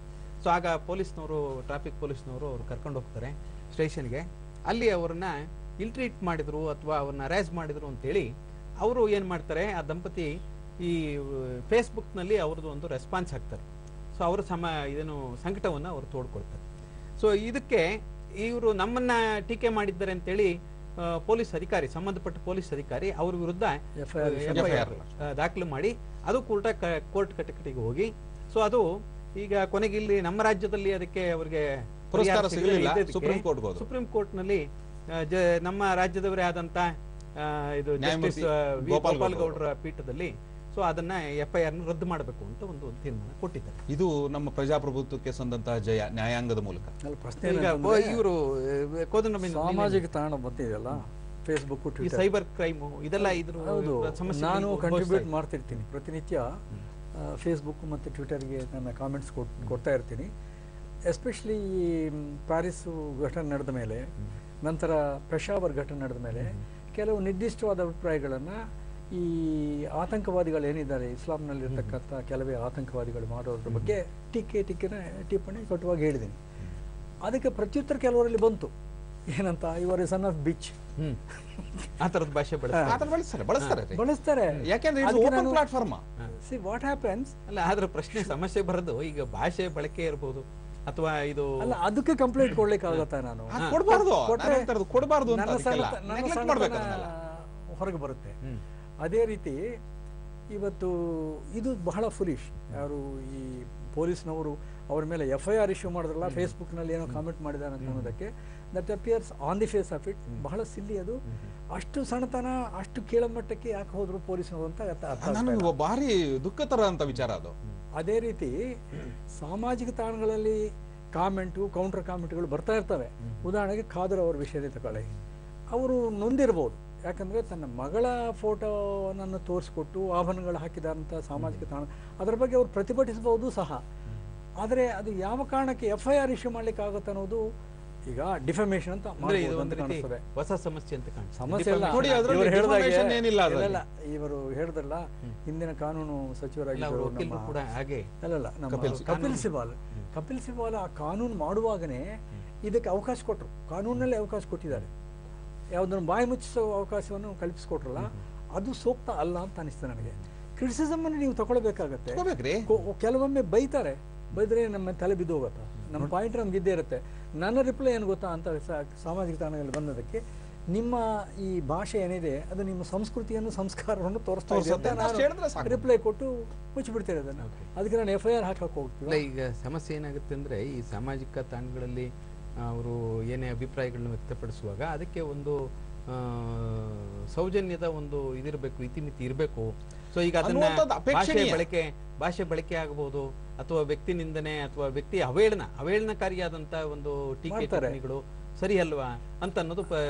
ಸೊ ಆಗ ಪೊಲೀಸ್ನವರು, ಟ್ರಾಫಿಕ್ ಪೊಲೀಸ್ನವರು ಅವ್ರು ಕರ್ಕೊಂಡು ಹೋಗ್ತಾರೆ ಸ್ಟೇಷನ್ಗೆ. ಅಲ್ಲಿ ಅವ್ರನ್ನ ಇಲ್ಟ್ರೀಟ್ ಮಾಡಿದ್ರು ಅಥವಾ ಅವ್ರನ್ನ ಅರೇಸ್ ಮಾಡಿದ್ರು ಅಂತೇಳಿ ಅವರು ಏನು ಮಾಡ್ತಾರೆ, ಆ ದಂಪತಿ ಈ ಫೇಸ್ಬುಕ್ನಲ್ಲಿ ಅವ್ರದ್ದು ಒಂದು ರೆಸ್ಪಾನ್ಸ್ ಹಾಕ್ತಾರೆ. ಸೊ ಅವರು ಇದೇನು ಸಂಕಟವನ್ನು ಅವರು ತೋಡ್ಕೊಳ್ತಾರೆ. ಸೊ ಇದಕ್ಕೆ ಇವರು ನಮ್ಮನ್ನ ಟೀಕೆ ಮಾಡಿದ್ದಾರೆ ಅಂತೇಳಿ ಪೊಲೀಸ್ ಅಧಿಕಾರಿ, ಸಂಬಂಧಪಟ್ಟ ಪೊಲೀಸ್ ಅಧಿಕಾರಿ ಅವ್ರ ವಿರುದ್ಧ FIR ದಾಖಲು ಮಾಡಿ ಅದು ಕೋರ್ಟ್ ಕಟಕಟಿಗೆ ಹೋಗಿ, ಸೊ ಅದು ಈಗ ಕೊನೆಗೆ ಇಲ್ಲಿ ನಮ್ಮ ರಾಜ್ಯದಲ್ಲಿ ಅದಕ್ಕೆ ಅವರಿಗೆ ಸುಪ್ರೀಂ ಕೋರ್ಟ್ ನಲ್ಲಿ ನಮ್ಮ ರಾಜ್ಯದವರೇ ಆದಂತ ಇದು ಜಸ್ಟಿಸ್ ಗೋಪಾಲ್ ಗೌಡ್ರ ಪೀಠದಲ್ಲಿ ಸೊ ಅದನ್ನ FIR ರದ್ದು ಮಾಡಬೇಕು ಅಂತ ಒಂದು ತೀರ್ಮಾನ ಕೊಟ್ಟಿದ್ದಾರೆ. ಇದು ನಮ್ಮ ಪ್ರಜಾಪ್ರಭುತ್ವಕ್ಕೆ ಸಂದಂತಹ ಜಯ, ನ್ಯಾಯಾಂಗದ ಮೂಲಕ. ಇವರು ಸಾಮಾಜಿಕ ತಾಣ ಬಂದಿದೆಯಲ್ಲ, ಫೇಸ್ಬುಕ್, ಸೈಬರ್ ಕ್ರೈಮ್, ಇದೆಲ್ಲ ಇದ್ರ ನಾನು ಕಂಟ್ರಿಬ್ಯೂಟ್ ಮಾಡ್ತಿರ್ತೀನಿ ಪ್ರತಿನಿತ್ಯ. ಫೇಸ್ಬುಕ್ ಮತ್ತು ಟ್ವಿಟರ್ಗೆ ನನ್ನ ಕಾಮೆಂಟ್ಸ್ ಕೊಡ್ತಾ ಇರ್ತೀನಿ. ಎಸ್ಪೆಷಲಿ ಈ ಪ್ಯಾರಿಸ್ ಘಟನೆ ನಡೆದ ಮೇಲೆ, ನಂತರ ಪೆಶಾವರ್ ಘಟನೆ ನಡೆದ ಮೇಲೆ ಕೆಲವು ನಿರ್ದಿಷ್ಟವಾದ ಅಭಿಪ್ರಾಯಗಳನ್ನು ಈ ಆತಂಕವಾದಿಗಳು ಏನಿದ್ದಾರೆ, ಇಸ್ಲಾಂನಲ್ಲಿರ್ತಕ್ಕಂಥ ಕೆಲವೇ ಆತಂಕವಾದಿಗಳು ಮಾಡೋದ್ರ ಬಗ್ಗೆ ಟಿಪ್ಪಣಿ ಕಟ್ಟುವಾಗಿ ಹೇಳಿದ್ದೀನಿ. ಅದಕ್ಕೆ ಪ್ರತ್ಯುತ್ತರ ಕೆಲವರಲ್ಲಿ ಬಂತು, ಏನಂತ, ಇವರ್ ಇಸ್ ಸನ್ ಆಫ್ ಬಿಚ್, ಆ ಥರದ ಭಾಷೆ ಬಳಸ್ತಾರೆ. ಯಾಕೆಂದ್ರೆ ಸಿ ವಾಟ್ ಹ್ಯಾಪನ್ಸ್ ಅಲ್ಲ, ಆದ್ರೆ ಪ್ರಶ್ನೆ ಸಮಸ್ಯೆ ಬರೋದು ಈಗ ಭಾಷೆ ಬಳಕೆ ಇರಬಹುದು ಅಥವಾ ಇದು ಅಲ್ಲ, ಅದಕ್ಕೆ ಕಂಪ್ಲೇಂಟ್ ಕೊಡ್ಲಿಕ್ಕೆ ಆಗುತ್ತಾ? ನಾನು ಕೊಡಬಾರ್ದು, ಹೊರಗೆ ಬರುತ್ತೆ. ಅದೇ ರೀತಿ ಇವತ್ತು ಇದು ಬಹಳ ಫುಲಿಶ್. ಯಾರು ಈ ಪೊಲೀಸ್ನವರು ಅವ್ರ ಮೇಲೆ FIR ಇಶ್ಯೂ ಮಾಡಿದ್ರಲ್ಲ, ಫೇಸ್ಬುಕ್ನಲ್ಲಿ ಏನೋ ಕಾಮೆಂಟ್ ಮಾಡಿದಾರೆ ಅಂತ ಅನ್ನೋದಕ್ಕೆ, that appears on the face of it ಬಹಳ ಸಿಲ್ಲಿ. ಅದು ಅಷ್ಟು ಸಣ್ಣತನ, ಅಷ್ಟು ಕೀಳಮಟ್ಟಕ್ಕೆ ಯಾಕೆ ಹೋದ್ರು ಪೊಲೀಸ್ನವರು ಅಂತ ಭಾರಿ ದುಃಖತರ ಅಂತ ವಿಚಾರ ಅದು. ಅದೇ ರೀತಿ ಸಾಮಾಜಿಕ ತಾಣಗಳಲ್ಲಿ ಕೌಂಟರ್ ಕಾಮೆಂಟ್ಗಳು ಬರ್ತಾ ಇರ್ತವೆ. ಉದಾಹರಣೆಗೆ ಖಾದರ್ ಅವರ ವಿಷಯದ ತಗೊಳ್ಳಿ, ಅವರು ನೊಂದಿರ್ಬೋದು. ಯಾಕಂದರೆ ತನ್ನ ಮಗಳ ಫೋಟೋನನ್ನು ತೋರಿಸ್ಕೊಟ್ಟು ಆಭರಣಗಳು ಹಾಕಿದಂಥ ಸಾಮಾಜಿಕ ತಾಣ, ಅದರ ಬಗ್ಗೆ ಅವರು ಪ್ರತಿಭಟಿಸಬಹುದು ಸಹ. ಆದರೆ ಅದು ಯಾವ ಕಾರಣಕ್ಕೆ FIR ಇಶ್ಯೂ ಮಾಡ್ಲಿಕ್ಕೆ ಆಗುತ್ತೆ ಅನ್ನೋದು ಈಗ ಡಿಫಮೇಷನ್ ಅಂತ ಹೊಸ ಸಮಸ್ಯೆ ಅಂತ ಸಮಸ್ಯೆ ಇಲ್ಲ. ಇವರು ಹೇಳಿದ್ರಲ್ಲ, ಹಿಂದಿನ ಕಾನೂನು ಸಚಿವರಾಗಿದ್ದರು ಕಪಿಲ್ ಸಿಬಾಲ್ ಆ ಕಾನೂನು ಮಾಡುವಾಗನೇ ಇದಕ್ಕೆ ಅವಕಾಶ ಕೊಟ್ಟರು, ಕಾನೂನಲ್ಲಿ ಅವಕಾಶ ಕೊಟ್ಟಿದ್ದಾರೆ. ಯಾವುದನ್ನು ಬಾಯಿ ಮುಚ್ಚಿಸೋ ಅವಕಾಶವನ್ನು ಕಲ್ಪಿಸ್ಕೊಟ್ರಲ್ಲ, ಅದು ಸೂಕ್ತ ಅಲ್ಲ ಅಂತ ಅನಿಸ್ತು ನನಗೆ. ಕ್ರಿಟಿಸಿಸಮ್ ಅನ್ನು ನೀವು ತಗೊಳ್ಬೇಕಾಗತ್ತೆ. ಕೆಲವೊಮ್ಮೆ ಬೈದ್ರೆ ನಮ್ಮ ತಲೆ ಬಿದ್ದು ಹೋಗುತ್ತಾ, ನಮ್ಮ ಪಾಯಿಂಟ್ ನಮ್ಗೆ ಇದ್ದೇ ಇರುತ್ತೆ. ನನ್ನ ರಿಪ್ಲೈ ಏನು ಗೊತ್ತಾ ಅಂತ ಸಾಮಾಜಿಕ ತಾಣಗಳಲ್ಲಿ ಬಂದದಕ್ಕೆ, ನಿಮ್ಮ ಈ ಭಾಷೆ ಏನಿದೆ ಅದು ನಿಮ್ಮ ಸಂಸ್ಕೃತಿಯನ್ನು, ಸಂಸ್ಕಾರವನ್ನು ತೋರಿಸ್ತಾ ಇದೆ, ರಿಪ್ಲೈ ಕೊಟ್ಟು ಮುಚ್ಚಿಬಿಡ್ತಾರೆ ಅದನ್ನು. ಅದಕ್ಕೆ ನಾನು FIR ಹಾಕಕ್ಕೆ ಹೋಗ್ತೀವಿ. ಈಗ ಸಮಸ್ಯೆ ಏನಾಗುತ್ತೆ ಅಂದ್ರೆ, ಈ ಸಾಮಾಜಿಕ ತಾಣಗಳಲ್ಲಿ ಅವರು ಏನೇ ಅಭಿಪ್ರಾಯಗಳನ್ನ ವ್ಯಕ್ತಪಡಿಸುವಾಗ ಅದಕ್ಕೆ ಒಂದು ಸೌಜನ್ಯದ ಒಂದು ಇದಿರಬೇಕು, ಇತಿಮಿತಿ ಇರಬೇಕು. ಸೊ ಈಗ ಅದನ್ನ ಭಾಷೆ ಬಳಕೆ ಆಗಬಹುದು, ಅಥವಾ ವ್ಯಕ್ತಿ ನಿಂದನೆ ಅಥವಾ ವ್ಯಕ್ತಿ ಅವೇಳನಕಾರಿಯಾದಂತ ಒಂದು ಟೀಕೆ ಟಿಪ್ಪಣಿಗಳು ಸರಿ ಅಲ್ವಾ ಅಂತ ಅನ್ನೋದು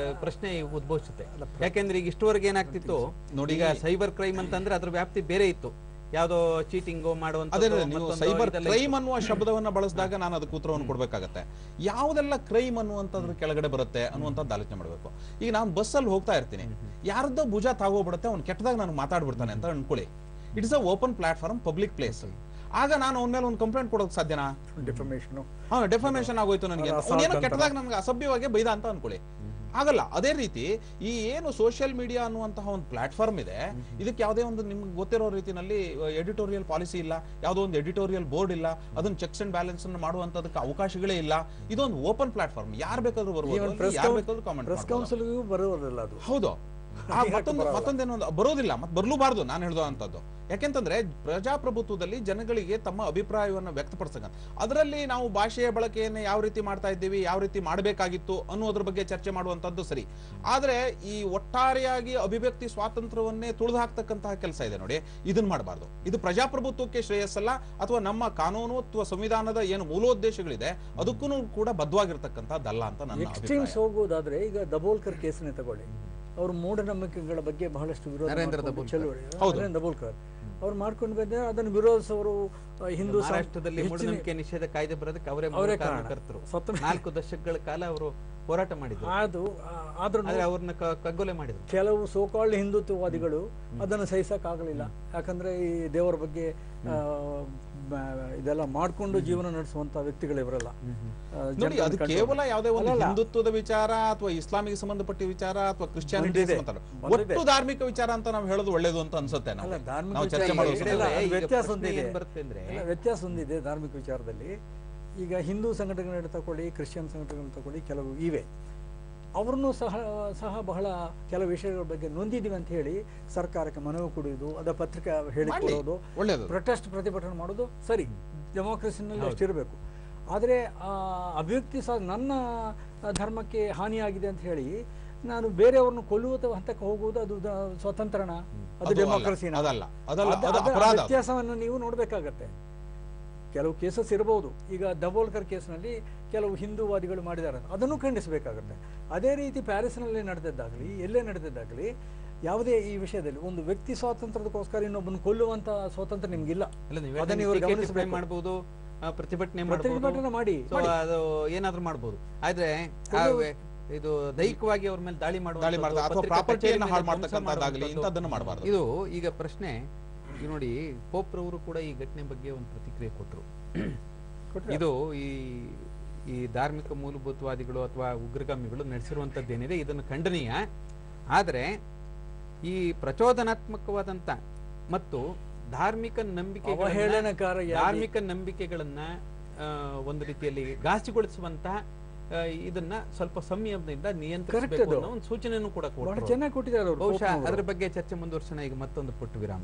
ಪ್ರಶ್ನೆ ಉದ್ಭವಿಸುತ್ತೆ. ಯಾಕೆಂದ್ರೆ ಈಗ ಇಷ್ಟವರೆಗೆ ಏನಾಗ್ತಿತ್ತು ನೋಡಿ, ಈಗ ಸೈಬರ್ ಕ್ರೈಮ್ ಅಂತಂದ್ರೆ ಅದ್ರ ವ್ಯಾಪ್ತಿ ಬೇರೆ ಇತ್ತು. ಯಾವ್ದೋ ಚೀಟಿಂಗ್ ಮಾಡುವಂತ ಸೈಬರ್ ಕ್ರೈಮ್ ಅನ್ನುವ ಶಬ್ದವನ್ನ ಬಳಸಿದಾಗ ನಾನು ಅದಕ್ಕೆ ಉತ್ತರವನ್ನು ಕೊಡ್ಬೇಕಾಗತ್ತೆ. ಯಾವ್ದೆಲ್ಲ ಕ್ರೈಮ್ ಅನ್ನುವಂಥದ್ರ ಕೆಳಗಡೆ ಬರುತ್ತೆ ಅನ್ನುವಂಥದ್ದು ಆಲೋಚನೆ ಮಾಡ್ಬೇಕು. ಈಗ ನಾನು ಬಸ್ಸಲ್ಲಿ ಹೋಗ್ತಾ ಇರ್ತೀನಿ, ಯಾರ್ದೋ ಭುಜ ತಾಗೋಗ್ಬಿಡುತ್ತೆ, ಅವ್ನು ಕೆಟ್ಟದಾಗ ನಾನು ಮಾತಾಡ್ಬಿಡ್ತಾನೆ ಅಂತ ಅನ್ಕೊಳ್ಳಿ. It is a open platform, public place. ಆಗ ನಾನು ಅವನ ಮೇಲೆ ಒಂದು ಕಂಪ್ಲೇಂಟ್ ಕೊಡೋಕೆ ಸಾಧ್ಯನಾ? ಡೆಫಮೇಷನ್ ಆಗೋಯ್ತು ನನಗೆ, ಅವನೇನೋ ಕೆಟ್ಟದಾಗ ನನ್ಗೆ ಅಸಭ್ಯವಾಗಿ ಬೈದ ಅಂತ ಅನ್ಕೊಳ್ಳಿ. ಆಗಲ್ಲ. ಅದೇ ರೀತಿ ಈ ಏನು ಸೋಷಿಯಲ್ ಮೀಡಿಯಾ ಅನ್ನುವಂತಹ ಒಂದು ಪ್ಲಾಟ್ಫಾರ್ಮ್ ಇದೆ, ಇದಕ್ಕೆ ಯಾವುದೇ ಒಂದು ನಿಮ್ಗೆ ಗೊತ್ತಿರೋ ರೀತಿಯಲ್ಲಿ ಎಡಿಟೋರಿಯಲ್ ಪಾಲಿಸಿ ಇಲ್ಲ, ಯಾವುದೋ ಒಂದು ಎಡಿಟೋರಿಯಲ್ ಬೋರ್ಡ್ ಇಲ್ಲ, ಅದನ್ನ ಚೆಕ್ಸ್ ಅಂಡ್ ಬ್ಯಾಲೆನ್ಸ್ ಅನ್ನು ಮಾಡುವಂತದಕ್ಕೆ ಅವಕಾಶಗಳೇ ಇಲ್ಲ. ಇದೊಂದು ಓಪನ್ ಪ್ಲಾಟ್ಫಾರ್ಮ್, ಯಾರು ಬೇಕಾದ್ರೂ ಬರ್ಬೋದು, ಯಾರು ಬೇಕಾದ್ರೂ ಕಾಮೆಂಟ್ ಬರೋದಿಲ್ಲ. ಹೌದು, ಮತ್ತೊಂದೇನು ಬರೋದಿಲ್ಲ, ಮತ್ತೆ ಬರ್ಲೂಬಾರ್ದು ನಾನು ಹೇಳ್ದೋ ಅಂತದ್ದು. ಯಾಕೆಂತಂದ್ರೆ ಪ್ರಜಾಪ್ರಭುತ್ವದಲ್ಲಿ ಜನಗಳಿಗೆ ತಮ್ಮ ಅಭಿಪ್ರಾಯವನ್ನು ವ್ಯಕ್ತಪಡಿಸಕ, ಅದರಲ್ಲಿ ನಾವು ಭಾಷೆಯ ಬಳಕೆಯನ್ನು ಯಾವ ರೀತಿ ಮಾಡ್ತಾ ಇದ್ದೀವಿ, ಯಾವ ರೀತಿ ಮಾಡಬೇಕಾಗಿತ್ತು ಅನ್ನೋದ್ರ ಬಗ್ಗೆ ಚರ್ಚೆ ಮಾಡುವಂತದ್ದು ಸರಿ. ಆದ್ರೆ ಈ ಒಟ್ಟಾರೆಯಾಗಿ ಅಭಿವ್ಯಕ್ತಿ ಸ್ವಾತಂತ್ರ್ಯವನ್ನೇ ತುಳಿದು ಹಾಕ್ತಕ್ಕಂತಹ ಕೆಲಸ ಇದೆ ನೋಡಿ, ಇದನ್ನ ಮಾಡಬಾರ್ದು. ಇದು ಪ್ರಜಾಪ್ರಭುತ್ವಕ್ಕೆ ಶ್ರೇಯಸ್ಸಲ್ಲ, ಅಥವಾ ನಮ್ಮ ಕಾನೂನು ಅಥವಾ ಸಂವಿಧಾನದ ಏನು ಮೂಲೋದ್ದೇಶಗಳಿದೆ ಅದಕ್ಕೂ ಕೂಡ ಬದ್ಧವಾಗಿರ್ತಕ್ಕಂಥದ್ದಲ್ಲ ಅಂತ ನನ್ನ ಅಭಿಪ್ರಾಯ. ಹೋಗೋದಾದ್ರೆ ಈಗ ದಬೋಲ್ಕರ್ ಕೇಸನ್ನೇ ತಗೊಳ್ಳಿ. ಅವರು ಮೂಢನಂಬಿಕೆಗಳ ಬಗ್ಗೆ ಬಹಳಷ್ಟು ವಿರೋಧ, ನರೇಂದ್ರ ದಬೋಲ್ಕರ್ ಅವ್ರು ಮಾಡ್ಕೊಂಡು ಬಂದ್ರೆ ಅದನ್ನು ವಿರೋಧಿಸೋರು ಹಿಂದೂ ರಾಷ್ಟ್ರದಲ್ಲಿ ಮೂಢನಂಬಿಕೆ ನಿಷೇಧ ಕಾಯ್ದೆ ಬರೋದಕ್ಕೆ ಅವರೇ ಕಾರಣಕರ್ತರು. 4 ದಶಕಗಳ ಕಾಲ ಅವರು ಹೋರಾಟ ಮಾಡಿದ್ರು, ಅವ್ರನ್ನ ಕಗ್ಗೊಲೆ ಮಾಡಿದ್ರು. ಕೆಲವು ಸೋಕಾಲ್ಡ್ ಹಿಂದುತ್ವವಾದಿಗಳು ಅದನ್ನು ಸಹಿಸಕ್ಕಾಗಲಿಲ್ಲ. ಯಾಕಂದ್ರೆ ಈ ದೇವರ ಬಗ್ಗೆ ಇದೆಲ್ಲ ಮಾಡ್ಕೊಂಡು ಜೀವನ ನಡೆಸುವಂತ ವ್ಯಕ್ತಿಗಳು ಇವರಲ್ಲ. ಅದು ಕೇವಲ ಯಾವುದೇ ಒಂದು ಹಿಂದುತ್ವದ ವಿಚಾರ ಅಥವಾ ಇಸ್ಲಾಮಿಗೆ ಸಂಬಂಧಪಟ್ಟ ವಿಚಾರ ಅಥವಾ ಕ್ರಿಶ್ಚಿಯಾನಿಟಿ ಒಟ್ಟು ಧಾರ್ಮಿಕ ವಿಚಾರ ಅಂತ ನಾವು ಹೇಳೋದು ಒಳ್ಳೇದು ಅಂತ ಅನ್ಸುತ್ತೆ. ವ್ಯತ್ಯಾಸ ಒಂದಿದೆ ಧಾರ್ಮಿಕ ವಿಚಾರದಲ್ಲಿ. ಈಗ ಹಿಂದೂ ಸಂಘಟನೆಗಳನ್ನ ತಗೊಳ್ಳಿ, ಕ್ರಿಶ್ಚಿಯನ್ ಸಂಘಟನೆಗಳನ್ನ ತಗೊಳ್ಳಿ, ಕೆಲವು ಇವೆ. ಅವ್ರನ್ನೂ ಸಹ ಬಹಳ ಕೆಲವು ವಿಷಯಗಳ ಬಗ್ಗೆ ನೊಂದಿದ್ದೀವಿ ಅಂತ ಹೇಳಿ ಸರ್ಕಾರಕ್ಕೆ ಮನವಿ ಕೊಡುವುದು, ಅದ ಪತ್ರಿಕೆ ಹೇಳಿಕೊಡೋದು, ಪ್ರೊಟೆಸ್ಟ್ ಪ್ರತಿಭಟನೆ ಮಾಡೋದು ಸರಿ, ಡೆಮೋಕ್ರಸಿನಲ್ಲಿ ಅಷ್ಟಿರಬೇಕು. ಆದರೆ ಅಭಿವ್ಯಕ್ತಿ ಸಹ ನನ್ನ ಧರ್ಮಕ್ಕೆ ಹಾನಿಯಾಗಿದೆ ಅಂತ ಹೇಳಿ ನಾನು ಬೇರೆಯವ್ರನ್ನ ಕೊಲ್ಲುವ ಹಂತಕ್ಕೆ ಹೋಗುವುದು ಅದು ಸ್ವತಂತ್ರನ? ಅದು ಡೆಮೋಕ್ರಸಿನ? ವ್ಯತ್ಯಾಸವನ್ನು ನೀವು ನೋಡ್ಬೇಕಾಗತ್ತೆ. ಕೆಲವು ಕೇಸಸ್ ಇರಬಹುದು. ಈಗ ದಬೋಲ್ಕರ್ ಕೇಸ್ನಲ್ಲಿ ಕೆಲವು ಹಿಂದೂವಾದಿಗಳು ಮಾಡಿದ್ದಾರೆ, ಅದನ್ನು ಖಂಡಿಸಬೇಕಾಗುತ್ತೆ. ಅದೇ ರೀತಿ ಪ್ಯಾರಿಸ್ನಲ್ಲಿ ನಡೆದಿದ್ದಾಗಲಿ, ಎಲ್ಲೇ ನಡೆದಿದ್ದಾಗಲಿ, ಯಾವುದೇ ಈ ವಿಷಯದಲ್ಲಿ ಒಂದು ವ್ಯಕ್ತಿ ಸ್ವಾತಂತ್ರ್ಯಕ್ಕೋಸ್ಕರ ಇನ್ನೊಬ್ಬನ ಕೊಲ್ಲುವಂತ ಸ್ವಾತಂತ್ರ್ಯ ನಿಮ್ಗಿಲ್ಲ. ಮಾಡಬಹುದು, ಪ್ರತಿಭಟನೆ ಮಾಡಿ, ಅದು ಏನಾದ್ರೂ ಮಾಡಬಹುದು. ಆದ್ರೆ ಇದು ದೈಹಿಕವಾಗಿ ಅವ್ರ ಮೇಲೆ ದಾಳಿ ಮಾಡಬಾರ್ದು. ಇದು ಈಗ ಪ್ರಶ್ನೆ ನೋಡಿ, ಪೋಪ್ರವರು ಕೂಡ ಈ ಘಟನೆ ಬಗ್ಗೆ ಒಂದು ಪ್ರತಿಕ್ರಿಯೆ ಕೊಟ್ಟರು. ಇದು ಈ ಧಾರ್ಮಿಕ ಮೂಲಭೂತವಾದಿಗಳು ಅಥವಾ ಉಗ್ರಗಾಮಿಗಳು ನಡೆಸಿರುವಂತದ್ದೇನಿದೆ ಇದನ್ನು ಖಂಡನೀಯ. ಆದರೆ ಈ ಪ್ರಚೋದನಾತ್ಮಕವಾದಂತ ಮತ್ತು ಧಾರ್ಮಿಕ ನಂಬಿಕೆಗಳನ್ನ ಒಂದು ರೀತಿಯಲ್ಲಿ ಘಾಸಿಗೊಳಿಸುವಂತಹ ಇದನ್ನ ಸ್ವಲ್ಪ ಸಂಯಮದಿಂದ ನಿಯಂತ್ರಿಸಬೇಕು ಅನ್ನೋ ಒಂದು ಸೂಚನೆಯನ್ನು ಕೂಡ ಕೊಟ್ಟಿದ್ದಾರೆ. ಬಹುಶಃ ಅದರ ಬಗ್ಗೆ ಚರ್ಚೆ ಮುಂದುವರ್ಸೋಣ. ಈಗ ಮತ್ತೊಂದು ಪುಟ್ಟ ವಿರಾಮ.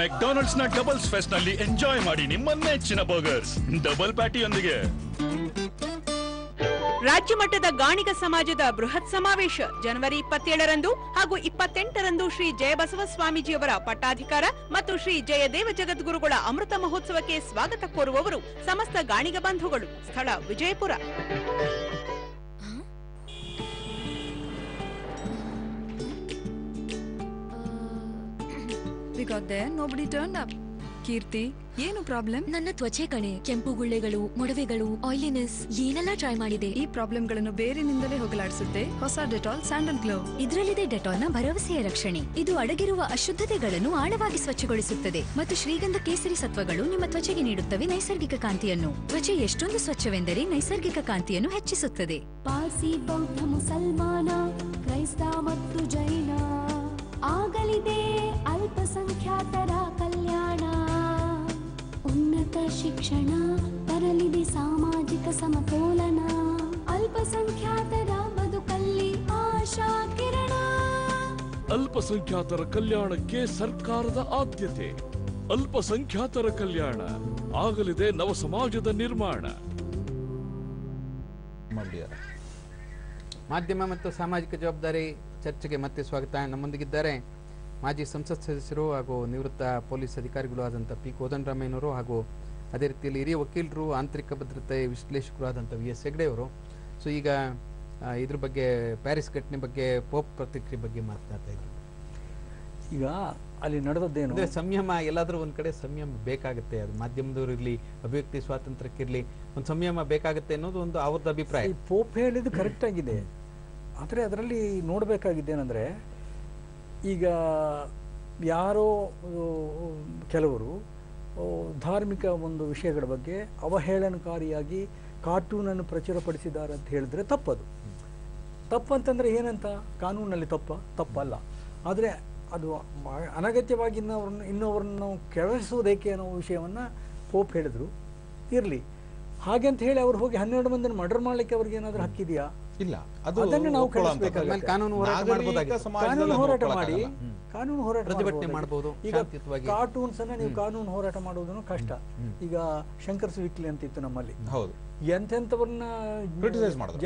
ಮೆಕ್ಡೊನಾಲ್ಡ್ಸ್ ನ ಡಬಲ್ಸ್ ಫೆಸ್ಟ್ ನಲ್ಲಿ ಎಂಜಾಯ್ ಮಾಡಿ ನಿಮ್ಮ ನೆಚ್ಚಿನ ಬರ್ಗರ್ಸ್ ಡಬಲ್ ಪ್ಯಾಟಿಯೊಂದಿಗೆ. ರಾಜ್ಯ ಮಟ್ಟದ ಗಾಣಿಗ ಸಮಾಜದ ಬೃಹತ್ ಸಮಾವೇಶ ಜನವರಿ 27ರಂದು ಹಾಗೂ 28ರಂದು ಶ್ರೀ ಜಯಬಸವ ಸ್ವಾಮೀಜಿಯವರ ಪಟ್ಟಾಧಿಕಾರ ಮತ್ತು ಶ್ರೀ ಜಯದೇವ ಜಗದ್ಗುರುಗಳ ಅಮೃತ ಮಹೋತ್ಸವಕ್ಕೆ ಸ್ವಾಗತ ಕೋರುವವರು ಸಮಸ್ತ ಗಾಣಿಗ ಬಂಧುಗಳು. ಸ್ಥಳ Vijayapura. We got there, nobody turned up. ಕೀರ್ತಿ, ಏನು ಪ್ರಾಬ್ಲಮ್? ನನ್ನ ತ್ವಚೆ ಕಣೆ, ಕೆಂಪು ಗುಳ್ಳೆಗಳು, ಮೊಡವೆಗಳು, ಆಯಿಲಿನೆಸ್ ಏನೆಲ್ಲ ಟ್ರೈ ಮಾಡಿದೆ. ಈ ಪ್ರಾಬ್ಲಮ್ಗಳನ್ನು ಬೇರಿನಿಂದಲೇ ಹೋಗಲಾಡಿಸುತ್ತೆ ಹೊಸ ಡೆಟಾಲ್ ಸ್ಯಾಂಡಲ್ ಗ್ಲೋ. ಇದರಲ್ಲಿದೆ ಡೆಟಾಲ್ನ ಭರವಸೆಯ ರಕ್ಷಣೆ. ಇದು ಅಡಗಿರುವ ಅಶುದ್ಧತೆಗಳನ್ನು ಆಳವಾಗಿ ಸ್ವಚ್ಛಗೊಳಿಸುತ್ತದೆ ಮತ್ತು ಶ್ರೀಗಂಧ ಕೇಸರಿ ಸತ್ವಗಳು ನಿಮ್ಮ ತ್ವಚೆಗೆ ನೀಡುತ್ತವೆ ನೈಸರ್ಗಿಕ ಕಾಂತಿಯನ್ನು. ತ್ವಚೆ ಎಷ್ಟೊಂದು ಸ್ವಚ್ಛವೆಂದರೆ ನೈಸರ್ಗಿಕ ಕಾಂತಿಯನ್ನು ಹೆಚ್ಚಿಸುತ್ತದೆ. ಪಾರ್ಸಿ, ಬೌದ್ಧ, ಮುಸಲ್ಮಾನ, ಕ್ರೈಸ್ತ ಮತ್ತು ಜೈನ ಆಗಲಿದೆ ಅಲ್ಪಸಂಖ್ಯಾತರ ಕಲ್ಯಾಣ. ಉನ್ನತ ಶಿಕ್ಷಣ ತರಲಿದೆ ಸಾಮಾಜಿಕ ಸಮತೋಲನ. ಅಲ್ಪಸಂಖ್ಯಾತರ ಬದುಕಲ್ಲಿ ಆಶಾ ಅಲ್ಪಸಂಖ್ಯಾತರ ಕಲ್ಯಾಣಕ್ಕೆ ಸರ್ಕಾರದ ಆದ್ಯತೆ. ಅಲ್ಪಸಂಖ್ಯಾತರ ಕಲ್ಯಾಣ ಆಗಲಿದೆ ನವ ಸಮಾಜದ ನಿರ್ಮಾಣ. ಮಾಧ್ಯಮ ಮತ್ತು ಸಾಮಾಜಿಕ ಜವಾಬ್ದಾರಿ ಚರ್ಚೆಗೆ ಮತ್ತೆ ಸ್ವಾಗತ. ನಮ್ಮೊಂದಿಗಿದ್ದಾರೆ ಮಾಜಿ ಸಂಸತ್ ಸದಸ್ಯರು ಹಾಗೂ ನಿವೃತ್ತ ಪೊಲೀಸ್ ಅಧಿಕಾರಿಗಳು ಆದಂಥ ಪಿ ಕೋದಂಡರಾಮಯ್ಯನವರು ಹಾಗೂ ಅದೇ ರೀತಿಯಲ್ಲಿ ಹಿರಿಯ ವಕೀಲರು, ಆಂತರಿಕ ಭದ್ರತೆ ವಿಶ್ಲೇಷಕರು ಆದಂಥ ವಿ ಎಸ್ ಹೆಗ್ಡೆ ಅವರು. ಸೊ ಈಗ ಇದ್ರ ಬಗ್ಗೆ ಪ್ಯಾರಿಸ್ ಘಟನೆ ಬಗ್ಗೆ ಪೋಪ್ ಪ್ರತಿಕ್ರಿಯೆ ಬಗ್ಗೆ ಮಾತನಾಡ್ತಾ ಇದ್ರು. ಈಗ ಅಲ್ಲಿ ನಡೆದದ್ದೇನು ಅಂದರೆ ಸಂಯಮ, ಎಲ್ಲಾದರೂ ಒಂದು ಕಡೆ ಸಂಯಮ ಬೇಕಾಗುತ್ತೆ. ಅದು ಮಾಧ್ಯಮದವ್ರು ಇರಲಿ, ಅಭಿವ್ಯಕ್ತಿ ಸ್ವಾತಂತ್ರ್ಯಕ್ಕಿರಲಿ ಒಂದು ಸಂಯಮ ಬೇಕಾಗುತ್ತೆ ಅನ್ನೋದು ಒಂದು ಅವ್ರದ್ದು ಅಭಿಪ್ರಾಯ. ಈ ಪೋಪ್ ಹೇಳಿದ್ದು ಕರೆಕ್ಟ್ ಆಗಿದೆ. ಆದರೆ ಅದರಲ್ಲಿ ನೋಡಬೇಕಾಗಿದ್ದೇನೆಂದರೆ, ಈಗ ಯಾರೋ ಕೆಲವರು ಧಾರ್ಮಿಕ ಒಂದು ವಿಷಯಗಳ ಬಗ್ಗೆ ಅವಹೇಳನಕಾರಿಯಾಗಿ ಕಾರ್ಟೂನನ್ನು ಪ್ರಚುರಪಡಿಸಿದ್ದಾರೆ ಅಂತ ಹೇಳಿದ್ರೆ ತಪ್ಪದು. ತಪ್ಪಂತಂದರೆ ಏನಂತ, ಕಾನೂನಲ್ಲಿ ತಪ್ಪಲ್ಲ. ಆದರೆ ಅದು ಅನಗತ್ಯವಾಗಿ ಇನ್ನೊಬ್ಬರನ್ನು ಕೆರಳಿಸುವುದೇಕೆ ಅನ್ನೋ ವಿಷಯವನ್ನು ಪೋಪ್ ಹೇಳಿದರು. ಇರಲಿ ಹಾಗೆ ಅಂತ ಹೇಳಿ ಅವ್ರು ಹೋಗಿ 12 ಮಂದಿನ ಮರ್ಡರ್ ಮಾಡಲಿಕ್ಕೆ ಅವ್ರಿಗೆ ಏನಾದರೂ ಹಕ್ಕಿದೆಯಾ? ಇಲ್ಲ. ಅದನ್ನು ನಾವು ಕಳಿಸಬೇಕಾಗುತ್ತೆ. ಕಾನೂನು ಹೋರಾಟ ಮಾಡಿ ಕಾನೂನು ಹೋರಾಟ ಪ್ರತಿಭಟನೆ ಮಾಡಬಹುದು. ಈಗ ಕಾರ್ಟೂನ್ಸ್ ಅನ್ನ ನೀವು ಕಾನೂನು ಹೋರಾಟ ಮಾಡೋದನ್ನು ಕಷ್ಟ. ಈಗ ಶಂಕರ್ ವಿಕ್ಲಿ ಅಂತ ಇತ್ತು ನಮ್ಮಲ್ಲಿ, ಎಂತೆಂಥವ್ರನ್ನ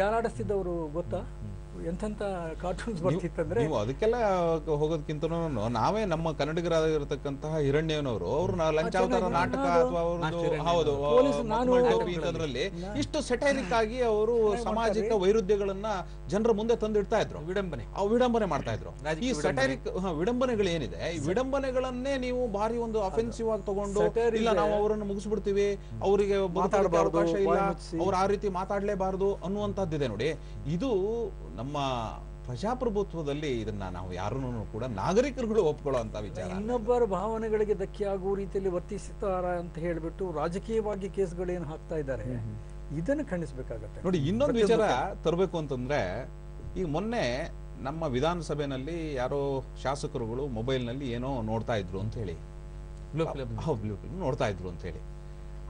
ಜಾಲಾಡಿಸ್ತಿದ್ದವರು ಗೊತ್ತಾ? ಎಂತೆಂಥ ಕಾರ್ಟೂನ್ಸ್ ಬರ್ತಿತ್ತಂದ್ರೆ ಅದಕ್ಕೆಲ್ಲ ಹೋಗೋದಕ್ಕಿಂತ ನಾವೇ ನಮ್ಮ ಕನ್ನಡಿಗರಾಗಿರತಕ್ಕಂತಹ ಹಿರಣ್ಯನವರು ಅವ್ರನ್ನ ಲಂಚಾವತಾರ ನಾಟಕ ಅಥವಾ ಅವರದ್ರಲ್ಲಿ ಇಷ್ಟು ಸೆಟೈರಿಕ್ ಆಗಿ ಅವರು ಸಾಮಾಜಿಕ ವೈರುಧ್ಯಗಳನ್ನ ಜನರ ಮುಂದೆ ತಂದಿಡ್ತಾ ಇದ್ರು. ವಿಡಂಬನೆ ಮಾಡ್ತಾ ಇದ್ರು. ಈ ಸೆಟೈರಿಕ್ ವಿಡಂಬನೆಗಳು ಏನಿದೆ, ಈ ವಿಡಂಬನೆಗಳನ್ನೇ ನೀವು ಭಾರಿ ಒಂದು ಅಫೆನ್ಸಿವ್ ಆಗಿ ತಗೊಂಡು ಇಲ್ಲ ನಾವು ಅವರನ್ನು ಮುಗಿಸ್ಬಿಡ್ತೀವಿ, ಅವರಿಗೆ ಅವಕಾಶ ಇಲ್ಲ, ಅವ್ರು ಆ ರೀತಿ ಮಾತಾಡ್ಲೇಬಾರದು ಅನ್ನುವಂತಹದ್ದಿದೆ ನೋಡಿ. ಇದು ನಮ್ಮ ಪ್ರಜಾಪ್ರಭುತ್ವದಲ್ಲಿ ಇದನ್ನ ನಾವು ಯಾರನ್ನು ಕೂಡ ನಾಗರಿಕರುಗಳು ಒಪ್ಕೊಳ್ಳುವಂತ ವಿಚಾರ. ಇನ್ನೊಬ್ಬರ ಭಾವನೆಗಳಿಗೆ ಧಕ್ಕೆ ಆಗುವ ರೀತಿಯಲ್ಲಿ ವರ್ತಿಸುತ್ತಾರ ಅಂತ ಹೇಳ್ಬಿಟ್ಟು ರಾಜಕೀಯವಾಗಿ ಕೇಸ್ಗಳೇನು ಹಾಕ್ತಾ ಇದ್ದಾರೆ, ಇದನ್ನು ಖಂಡಿಸಬೇಕಾಗತ್ತೆ ನೋಡಿ. ಇನ್ನೊಂದು ವಿಚಾರ ತರಬೇಕು ಅಂತಂದ್ರೆ, ಈಗ ಮೊನ್ನೆ ನಮ್ಮ ವಿಧಾನಸಭೆಯಲ್ಲಿ ಯಾರೋ ಶಾಸಕರುಗಳು ಮೊಬೈಲ್ನಲ್ಲಿ ಏನೋ ನೋಡ್ತಾ ಇದ್ರು ಅಂತ ಹೇಳಿ, ನೋಡ್ತಾ ಇದ್ರು ಅಂತ ಹೇಳಿ,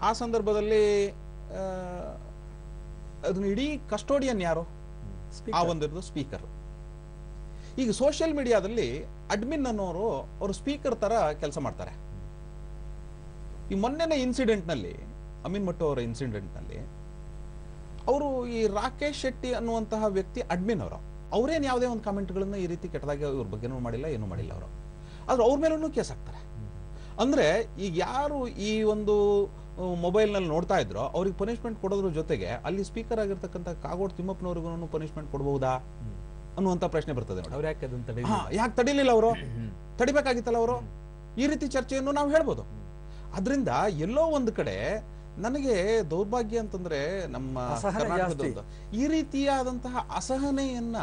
ಆ ಸಂದರ್ಭದಲ್ಲಿ ಅದನ್ನ ಇಡೀ ಕಸ್ಟೋಡಿಯನ್ ಯಾರು, ಆ ಒಂದಿರೋದು ಸ್ಪೀಕರ್. ಈಗ ಸೋಷಿಯಲ್ ಮೀಡಿಯಾದಲ್ಲಿ ಅಡ್ಮಿನ್ ಅನ್ನೋರು ಅವರು ಸ್ಪೀಕರ್ ತರ ಕೆಲಸ ಮಾಡ್ತಾರೆ. ಈ ಮೊನ್ನೆನ ಇನ್ಸಿಡೆಂಟ್ ನಲ್ಲಿ, ಅಮೀನ್ ಮಟ್ಟು ಅವರ ಇನ್ಸಿಡೆಂಟ್ ನಲ್ಲಿ ಅವರು ಈ ರಾಕೇಶ್ ಶೆಟ್ಟಿ ಅನ್ನುವಂತಹ ವ್ಯಕ್ತಿ ಅಡ್ಮಿನ್ ಅವರು, ಅವ್ರೇನ್ ಯಾವುದೇ ಒಂದು ಕಾಮೆಂಟ್ಗಳನ್ನ ಈ ರೀತಿ ಕೆಟ್ಟದಾಗಿ ಇವ್ರ ಬಗ್ಗೆನೂ ಮಾಡಿಲ್ಲ, ಏನೂ ಮಾಡಿಲ್ಲ ಅವರು. ಆದ್ರೆ ಅವ್ರ ಮೇಲೂ ಕೇಸ್ ಹಾಕ್ತಾರೆ. ಅಂದ್ರೆ ಈಗ ಯಾರು ಈ ಒಂದು ಮೊಬೈಲ್ ನಲ್ಲಿ ನೋಡ್ತಾ ಇದ್ರು ಅವ್ರಿಗೆ ಪನಿಷ್ಮೆಂಟ್ ಕೊಡೋದ್ರ ಜೊತೆಗೆ ಅಲ್ಲಿ ಸ್ಪೀಕರ್ ಆಗಿರ್ತಕ್ಕಂಥ ಕಾಗೋಡು ತಿಮ್ಮಪ್ಪನವ್ರಿಗೂ ಪನಿಷ್ಮೆಂಟ್ ಕೊಡಬಹುದಾ ಅನ್ನುವಂತ ಪ್ರಶ್ನೆ ಬರ್ತದೆ. ಯಾಕೆ ತಡಿಲಿಲ್ಲ ಅವರು? ತಡಿಬೇಕಾಗಿತ್ತಲ್ಲ ಅವರು. ಈ ರೀತಿ ಚರ್ಚೆಯನ್ನು ನಾವು ಹೇಳ್ಬೋದು. ಅದರಿಂದ ಎಲ್ಲೋ ಒಂದು ಕಡೆ ನನಗೆ ದೌರ್ಭಾಗ್ಯ ಅಂತಂದ್ರೆ ನಮ್ಮ ಕರ್ನಾಟಕದ ಈ ರೀತಿಯಾದಂತಹ ಅಸಹನೆಯನ್ನ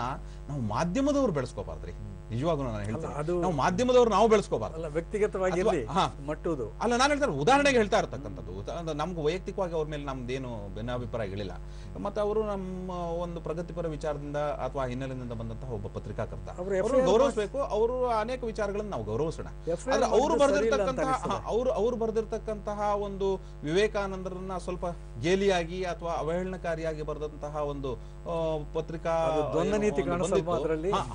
ನಾವು ಮಾಧ್ಯಮದವ್ರು ಬೆಳೆಸ್ಕೋಬಾರ್ದ್ರಿ. ನಿಜವಾಗ್ಲೂ ನಾನು ಹೇಳ್ತೇನೆ, ನಾವು ಮಾಧ್ಯಮದವ್ರು ನಾವು ಬೆಳೆಸ್ಕೋಬಾರ್ದು. ವ್ಯಕ್ತಿಗತವಾಗಿ ಮಟ್ಟುದು ಅಲ್ಲ, ನಾನು ಹೇಳ್ತಾರೆ ಉದಾಹರಣೆಗೆ ಹೇಳ್ತಾ ಇರ್ತಕ್ಕಂಥದ್ದು. ನಮ್ಗೆ ವೈಯಕ್ತಿಕವಾಗಿ ಅವ್ರ ಮೇಲೆ ನಮ್ದೇನು ಭಿನ್ನಾಭಿಪ್ರಾಯಗಳಿಲ್ಲ. ಮತ್ತೆ ಅವರು ನಮ್ಮ ಒಂದು ಪ್ರಗತಿಪರ ವಿಚಾರದಿಂದ ಅಥವಾ ಹಿನ್ನೆಲೆಯಿಂದ ಬಂದಂತಹ ಒಬ್ಬ ಪತ್ರಿಕಾಕರ್ತ, ಅವರು ಗೌರವಿಸಬೇಕು. ಅವರು ಅನೇಕ ವಿಚಾರಗಳನ್ನು ನಾವು ಗೌರವಿಸೋಣ. ಆದ್ರೆ ಅವರು ಬರೆದಿರ್ತಕ್ಕಂತಹ ಒಂದು ವಿವೇಕಾನಂದರನ್ನ ಸ್ವಲ್ಪ ಗೇಲಿಯಾಗಿ ಅಥವಾ ಅವಹೇಳನಕಾರಿಯಾಗಿ ಬರೆದಂತಹ ಒಂದು ಪತ್ರಿಕಾ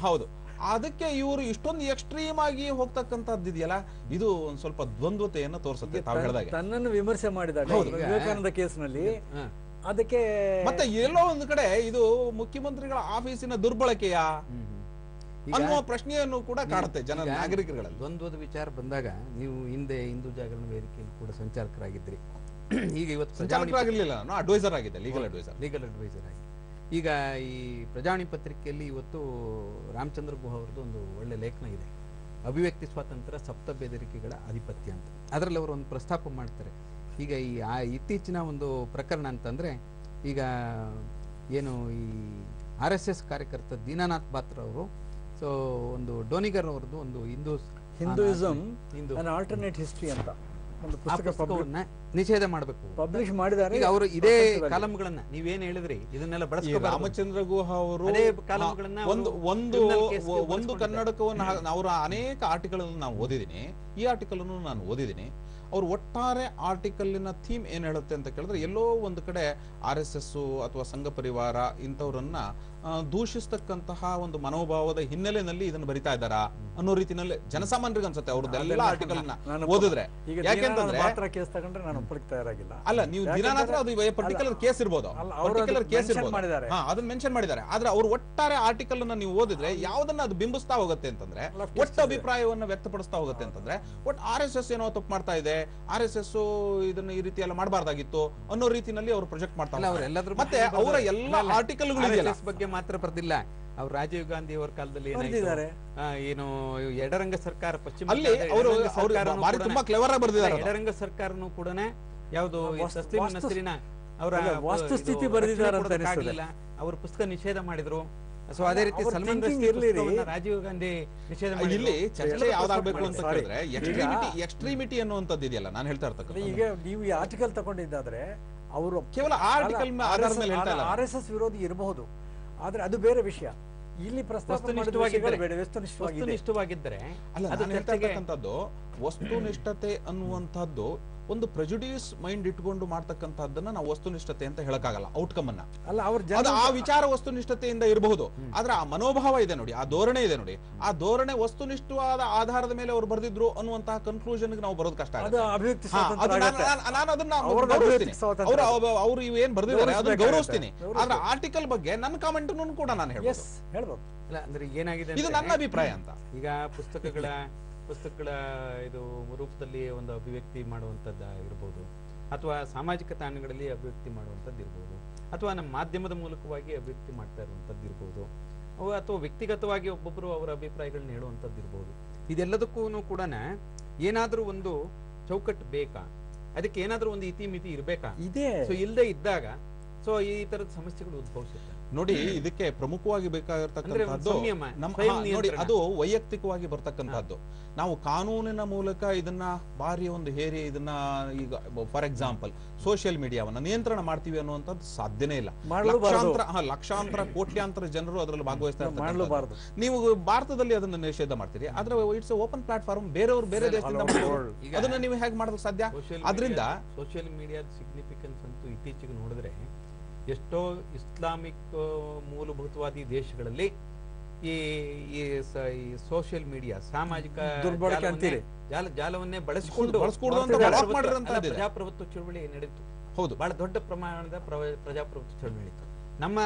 ಹೌದು, ಅದಕ್ಕೆ ಇವರು ಇಷ್ಟೊಂದು ಎಕ್ಸ್ಟ್ರೀಮ್ ಆಗಿ ಹೋಗ್ತಕ್ಕಂಥದ್ದು ಇದೆಯಲ್ಲ, ಇದು ಒಂದ್ ಸ್ವಲ್ಪ ದ್ವಂದ್ವತೆಯನ್ನು ತೋರಿಸುತ್ತೆ. ತಾವು ಹೇಳಿದಾಗ ತನ್ನನ್ನು ವಿಮರ್ಶೆ ಮಾಡಿದಾಗ ವಿವೇಕಾನಂದ ಕೇಸ್ನಲ್ಲಿ ಅದಕ್ಕೆ ಮತ್ತೆ ಎಲ್ಲೋ ಒಂದು ಕಡೆ ಇದು ಮುಖ್ಯಮಂತ್ರಿಗಳ ಆಫೀಸಿನ ದುರ್ಬಳಕೆಯ ಅನ್ನುವ ಪ್ರಶ್ನೆಯನ್ನು ಕೂಡ ಕಾಡುತ್ತೆ ಜನ ನಾಗರಿಕರಲ್ಲಿ. ದ್ವಂದ್ವದ ವಿಚಾರ ಬಂದಾಗ ನೀವು ಹಿಂದೆ ಹಿಂದೂ ಜಾಗರಣ ವೇದಿಕೆಯಲ್ಲಿ ಕೂಡ ಸಂಚಾಲಕರಾಗಿದ್ರಿ. ಈಗ ಇವತ್ತು ಸಂಚಾಲಕರಾಗಿರ್ಲಿಲ್ಲ, ನಾನು ಅಡ್ವೈಸರ್ ಆಗಿದ್ದೆ, ಲೀಗಲ್ ಅಡ್ವೈಸರ್ ಆಗಿ. ಈಗ ಈ ಪ್ರಜಾವಾಣಿ ಪತ್ರಿಕೆಯಲ್ಲಿ ಇವತ್ತು ರಾಮಚಂದ್ರ ಗುಹಾ ಅವರದ್ದು ಒಂದು ಒಳ್ಳೆ ಲೇಖನ ಇದೆ, ಅಭಿವ್ಯಕ್ತಿ ಸ್ವಾತಂತ್ರ್ಯ ಸಪ್ತ ಬೆದರಿಕೆಗಳ ಆಧಿಪತ್ಯ ಅಂತ. ಅದರಲ್ಲಿ ಅವರು ಒಂದು ಪ್ರಸ್ತಾಪ ಮಾಡ್ತಾರೆ. ಈಗ ಈ ಇತ್ತೀಚಿನ ಒಂದು ಪ್ರಕರಣ ಅಂತಂದ್ರೆ, ಈಗ ಏನು ಈ RSS ಕಾರ್ಯಕರ್ತ ದೀನಾನಾಥ್ ಬಾತ್ರ ಅವರು, ಸೊ ಒಂದು ಡೋನಿಗರ್ ಅವರದ್ದು ಒಂದು ಹಿಂದೂಯಿಸಂ ಆಲ್ಟರ್ನೇಟ್ ಹಿಸ್ಟ್ರಿ ಅಂತ ಒಂದು ಪುಸ್ತಕವನ್ನ ನಿಷೇಧ ಮಾಡಬೇಕು ಪಬ್ಲಿಷ್ ಮಾಡಿದ್ದಾರೆ. ಈಗ ಅವರು ಇದೇ ಕಾಲಂಗಳನ್ನ ನೀವೇನ್ ಹೇಳಿದ್ರಿ ಇದನ್ನೆಲ್ಲ ಬಳಸ್ಕೋಬಾರದು. ರಾಮಚಂದ್ರ ಗುಹಾ ಅವರು ಒಂದು ಕನ್ನಡಕವನ್ನು ಅವರ ಅನೇಕ ಆರ್ಟಿಕಲ್ ನಾವು ಓದಿದ್ದೀನಿ, ಈ ಆರ್ಟಿಕಲ್ ಅನ್ನು ನಾನು ಓದಿದ್ದೀನಿ. ಅವ್ರು ಒಟ್ಟಾರೆ ಆರ್ಟಿಕಲ್ನ ಥೀಮ್ ಏನ್ ಹೇಳುತ್ತೆ ಅಂತ ಕೇಳಿದ್ರೆ ಎಲ್ಲೋ ಒಂದು ಕಡೆ RSS ಅಥವಾ ಸಂಘ ಪರಿವಾರ ಇಂಥವ್ರನ್ನ ದೂಷಿಸ್ತಕ್ಕಂತಹ ಒಂದು ಮನೋಭಾವದ ಹಿನ್ನೆಲೆಯಲ್ಲಿ ಇದನ್ನು ಬರಿತಾ ಇದ್ದಾರಾ ಅನ್ನೋ ರೀತಿಯಲ್ಲಿ ಜನಸಾಮಾನ್ಯರಿಗೆ ಅನ್ಸುತ್ತೆ ಅವ್ರದ್ದೆಲ್ಲ ಆರ್ಟಿಕಲ್ ಓದಿದ್ರೆ. ಯಾಕೆಂತಂದ್ರೆ ಕೇಸ್ ತಗೊಂಡ್ರೆ ನಾನು ಒಪ್ಪಲಿಕ್ಕೆ ತಯಾರಾಗಿಲ್ಲ. ಅಲ್ಲ, ನೀವು ದಿನಾನಾತ್ರ ಅದು ಪರ್ಟಿಕ್ಯುಲರ್ ಕೇಸ್ ಇರ್ಬೋದು, ಪರ್ಟಿಕ್ಯುಲರ್ ಕೇಸ್ ಇರ್ಬೋದು, ಅದನ್ನ ಮೆನ್ಷನ್ ಮಾಡಿದ್ದಾರೆ. ಆದ್ರೆ ಅವ್ರು ಒಟ್ಟಾರೆ ಆರ್ಟಿಕಲ್ ಅನ್ನ ನೀವು ಓದಿದ್ರೆ ಯಾವ್ದನ್ನ ಅದು ಬಿಂಬಿಸ್ತಾ ಹೋಗುತ್ತೆ ಅಂತಂದ್ರೆ, ಒಟ್ಟು ಅಭಿಪ್ರಾಯವನ್ನ ವ್ಯಕ್ತಪಡಿಸ್ತಾ ಹೋಗುತ್ತೆ ಅಂತಂದ್ರೆ, ಒಟ್ಟು RSS ಏನೋ ತಪ್ಪು ಮಾಡ್ತಾ ಇದೆ, RSS ಇದನ್ನ ಈ ರೀತಿ ಎಲ್ಲ ಮಾಡಬಾರ್ದಾಗಿತ್ತು ಅನ್ನೋ ರೀತಿಯಲ್ಲಿ ಅವರು ಪ್ರೊಜೆಕ್ಟ್ ಮಾಡ್ತಾರೆ. ಮತ್ತೆ ಅವರ ಎಲ್ಲ ಆರ್ಟಿಕಲ್ಗಳು ಬಗ್ಗೆ ಮಾತ್ರ ಬರ್ದಿಲ್ಲ. ಅವ್ರು ರಾಜೀವ್ ಗಾಂಧಿ ಅವರ ಕಾಲದಲ್ಲಿ ಏನು ಎಡರಂಗ ಸರ್ಕಾರ, ಪಶ್ಚಿಮ ತುಂಬಾ ಕ್ಲೆವರ್ ಆಗಿ ಬರ್ದಿದ್ದಾರೆ. ಎಡರಂಗ ಸರ್ಕಾರನು ಕೂಡ ಯಾವುದು ತಸ್ಲೀಂ ನಸ್ರಿನ ಅವರ ವಸ್ತುಸ್ಥಿತಿ ಬರೆದಿದ್ದಾರೆ ಅಂತ ಅನಿಸುತ್ತದೆ. ಅವ್ರ ಪುಸ್ತಕ ನಿಷೇಧ ಮಾಡಿದ್ರು. ಸೊ ಅದೇ ರೀತಿ ಸಲ್ಮಾನ್ ರಾಜೀವ್ ಗಾಂಧಿ ನಿಷೇಧ ಮಾಡಿ. ಇಲ್ಲಿ ಚರ್ಚೆ ಯಾವ್ದಾಗಬೇಕು ಅಂತ ಹೇಳಿದ್ರೆ ಎಕ್ಸ್ಟ್ರೀಮಿಟಿ ಅನ್ನುವಂಥದ್ದು ಇದೆಯಲ್ಲ ನಾನು ಹೇಳ್ತಾ ಇರ್ತಕ್ಕಂಥ. ಈಗ ನೀವು ಈ ಆರ್ಟಿಕಲ್ ತಗೊಂಡಿದ್ದಾದ್ರೆ ಅವರು ಕೇವಲ ಆರ್ಟಿಕಲ್ ಆಧಾರದ ಮೇಲೆ ಹೇಳ್ತಾ ಇಲ್ಲ. RSS ವಿರೋಧಿ ಇರಬಹುದು, ಆದ್ರೆ ಅದು ಬೇರೆ ವಿಷಯ. ಇಲ್ಲಿ ವಸ್ತುನಿಷ್ಠವಾಗಿದ್ದರೆ ಅಲ್ಲ, ನಾನು ಹೇಳ್ತಾ ಇರ್ತಕ್ಕಂಥದ್ದು ವಸ್ತುನಿಷ್ಠತೆ ಅನ್ನುವಂಥದ್ದು ಒಂದು ಪ್ರೆಜುಡಿಯೂಸ್ ಮೈಂಡ್ ಇಟ್ಕೊಂಡು ಮಾಡ್ತಕ್ಕಂಥದ್ದನ್ನ ನಾವು ವಸ್ತುನಿಷ್ಠತೆ ಅಂತ ಹೇಳಕ್ಕಾಗಲ್ಲ. ಔಟ್ಕಮ್ ಅನ್ನ ಅಲ್ಲ, ಆ ವಿಚಾರ ವಸ್ತುನಿಷ್ಠತೆಯಿಂದ ಇರಬಹುದು, ಆದ್ರೆ ಆ ಮನೋಭಾವ ಇದೆ ನೋಡಿ, ಆ ಧೋರಣೆ ಇದೆ ನೋಡಿ, ಆ ಧೋರಣೆ ವಸ್ತುನಿಷ್ಠವಾದ ಆಧಾರದ ಮೇಲೆ ಅವ್ರು ಬರ್ದಿದ್ರು ಅನ್ನುವಂತಹ ಕನ್ಕ್ಲೂಷನ್ ನಾವು ಬರೋದು ಕಷ್ಟ. ನಾನು ಅದನ್ನ ಅವ್ರು ಇವೇನ್ ಬರ್ದಿದ್ದಾರೆ ಅದನ್ನ ಗೌರವಿಸ್ತೀನಿ, ಆದ್ರೆ ಆರ್ಟಿಕಲ್ ಬಗ್ಗೆ ನನ್ನ ಕಾಮೆಂಟ್ ಕೂಡ ನಾನು ಹೇಳ್ಬೋದು. ಅಲ್ಲ, ಅಂದ್ರೆ ಏನಾಗಿದೆ, ಇದು ನನ್ನ ಅಭಿಪ್ರಾಯ ಅಂತ. ಈಗ ಪುಸ್ತಕಗಳ ಇದು ರೂಪದಲ್ಲಿ ಒಂದು ಅಭಿವ್ಯಕ್ತಿ ಮಾಡುವಂಥದ್ದು ಇರ್ಬೋದು, ಅಥವಾ ಸಾಮಾಜಿಕ ತಾಣಗಳಲ್ಲಿ ಅಭಿವ್ಯಕ್ತಿ ಮಾಡುವಂಥದ್ದು ಇರ್ಬೋದು, ಅಥವಾ ನಮ್ಮ ಮಾಧ್ಯಮದ ಮೂಲಕವಾಗಿ ಅಭಿವ್ಯಕ್ತಿ ಮಾಡ್ತಾ ಇರುವಂಥದ್ದು ಇರ್ಬೋದು, ಅಥವಾ ವ್ಯಕ್ತಿಗತವಾಗಿ ಒಬ್ಬೊಬ್ಬರು ಅವರ ಅಭಿಪ್ರಾಯಗಳನ್ನ ಹೇಳುವಂಥದ್ದು ಇರ್ಬೋದು. ಇದೆಲ್ಲದಕ್ಕೂ ಕೂಡ ಏನಾದ್ರೂ ಒಂದು ಚೌಕಟ್ಟು ಬೇಕಾ, ಅದಕ್ಕೆ ಏನಾದ್ರೂ ಒಂದು ಇತಿಮಿತಿ ಇರ್ಬೇಕಾ? ಸೊ ಇಲ್ಲದೆ ಇದ್ದಾಗ ಸೊ ಈ ತರದ ಸಮಸ್ಯೆಗಳು ಉದ್ಭವಿಸುತ್ತೆ. ನೋಡಿ, ಇದಕ್ಕೆ ಪ್ರಮುಖವಾಗಿ ಬೇಕಾಗಿರ್ತಕ್ಕಂಥದ್ದು ನೋಡಿ, ಅದು ವೈಯಕ್ತಿಕವಾಗಿ ಬರ್ತಕ್ಕಂಥದ್ದು. ನಾವು ಕಾನೂನಿನ ಮೂಲಕ ಇದನ್ನ ಬಾರಿ ಒಂದು ಹೇರಿ ಇದನ್ನ ಈಗ ಫಾರ್ ಎಕ್ಸಾಂಪಲ್ ಸೋಷಿಯಲ್ ಮೀಡಿಯಾವನ್ನ ನಿಯಂತ್ರಣ ಮಾಡ್ತೀವಿ ಅನ್ನುವಂಥದ್ದು ಸಾಧ್ಯನೇ ಇಲ್ಲ. ಲಕ್ಷಾಂತರ ಕೋಟ್ಯಾಂತರ ಜನರು ಅದರಲ್ಲಿ ಭಾಗವಹಿಸ್ತಾ ಇರ್ತಾರೆ. ನೀವು ಭಾರತದಲ್ಲಿ ಅದನ್ನ ನಿಷೇಧ ಮಾಡ್ತೀರಿ, ಆದ್ರೆ ಇಟ್ಸ್ ಓಪನ್ ಪ್ಲಾಟ್ಫಾರ್ಮ್, ಬೇರೆಯವರು ಬೇರೆ ದೇಶದಿಂದ ಅದನ್ನ ನೀವು ಹೇಗೆ ಮಾಡೋದು ಸಾಧ್ಯ? ಅದರಿಂದ ಸೋಷಿಯಲ್ ಮೀಡಿಯಾದ ಸಿಗ್ನಿಫಿಕೆನ್ಸ್ ಅಂತೂ ಇತ್ತೀಚೆಗೆ ನೋಡಿದ್ರೆ ಎಷ್ಟೋ ಇಸ್ಲಾಮಿಕ್ ಮೂಲಭೂತವಾದಿ ದೇಶಗಳಲ್ಲಿ ಈ ಸೋಷಿಯಲ್ ಮೀಡಿಯಾ ಸಾಮಾಜಿಕ ಜಾಲವನ್ನೇ ಬಳಸಿಕೊಂಡು ಪ್ರಜಾಪ್ರಭುತ್ವ ಚಳುವಳಿ ನಡೆಯಿತು. ಹೌದು, ಬಹಳ ದೊಡ್ಡ ಪ್ರಮಾಣದ ಪ್ರಜಾಪ್ರಭುತ್ವ ಚಳುವಳಿ ನಡೆಯಿತು. ನಮ್ಮ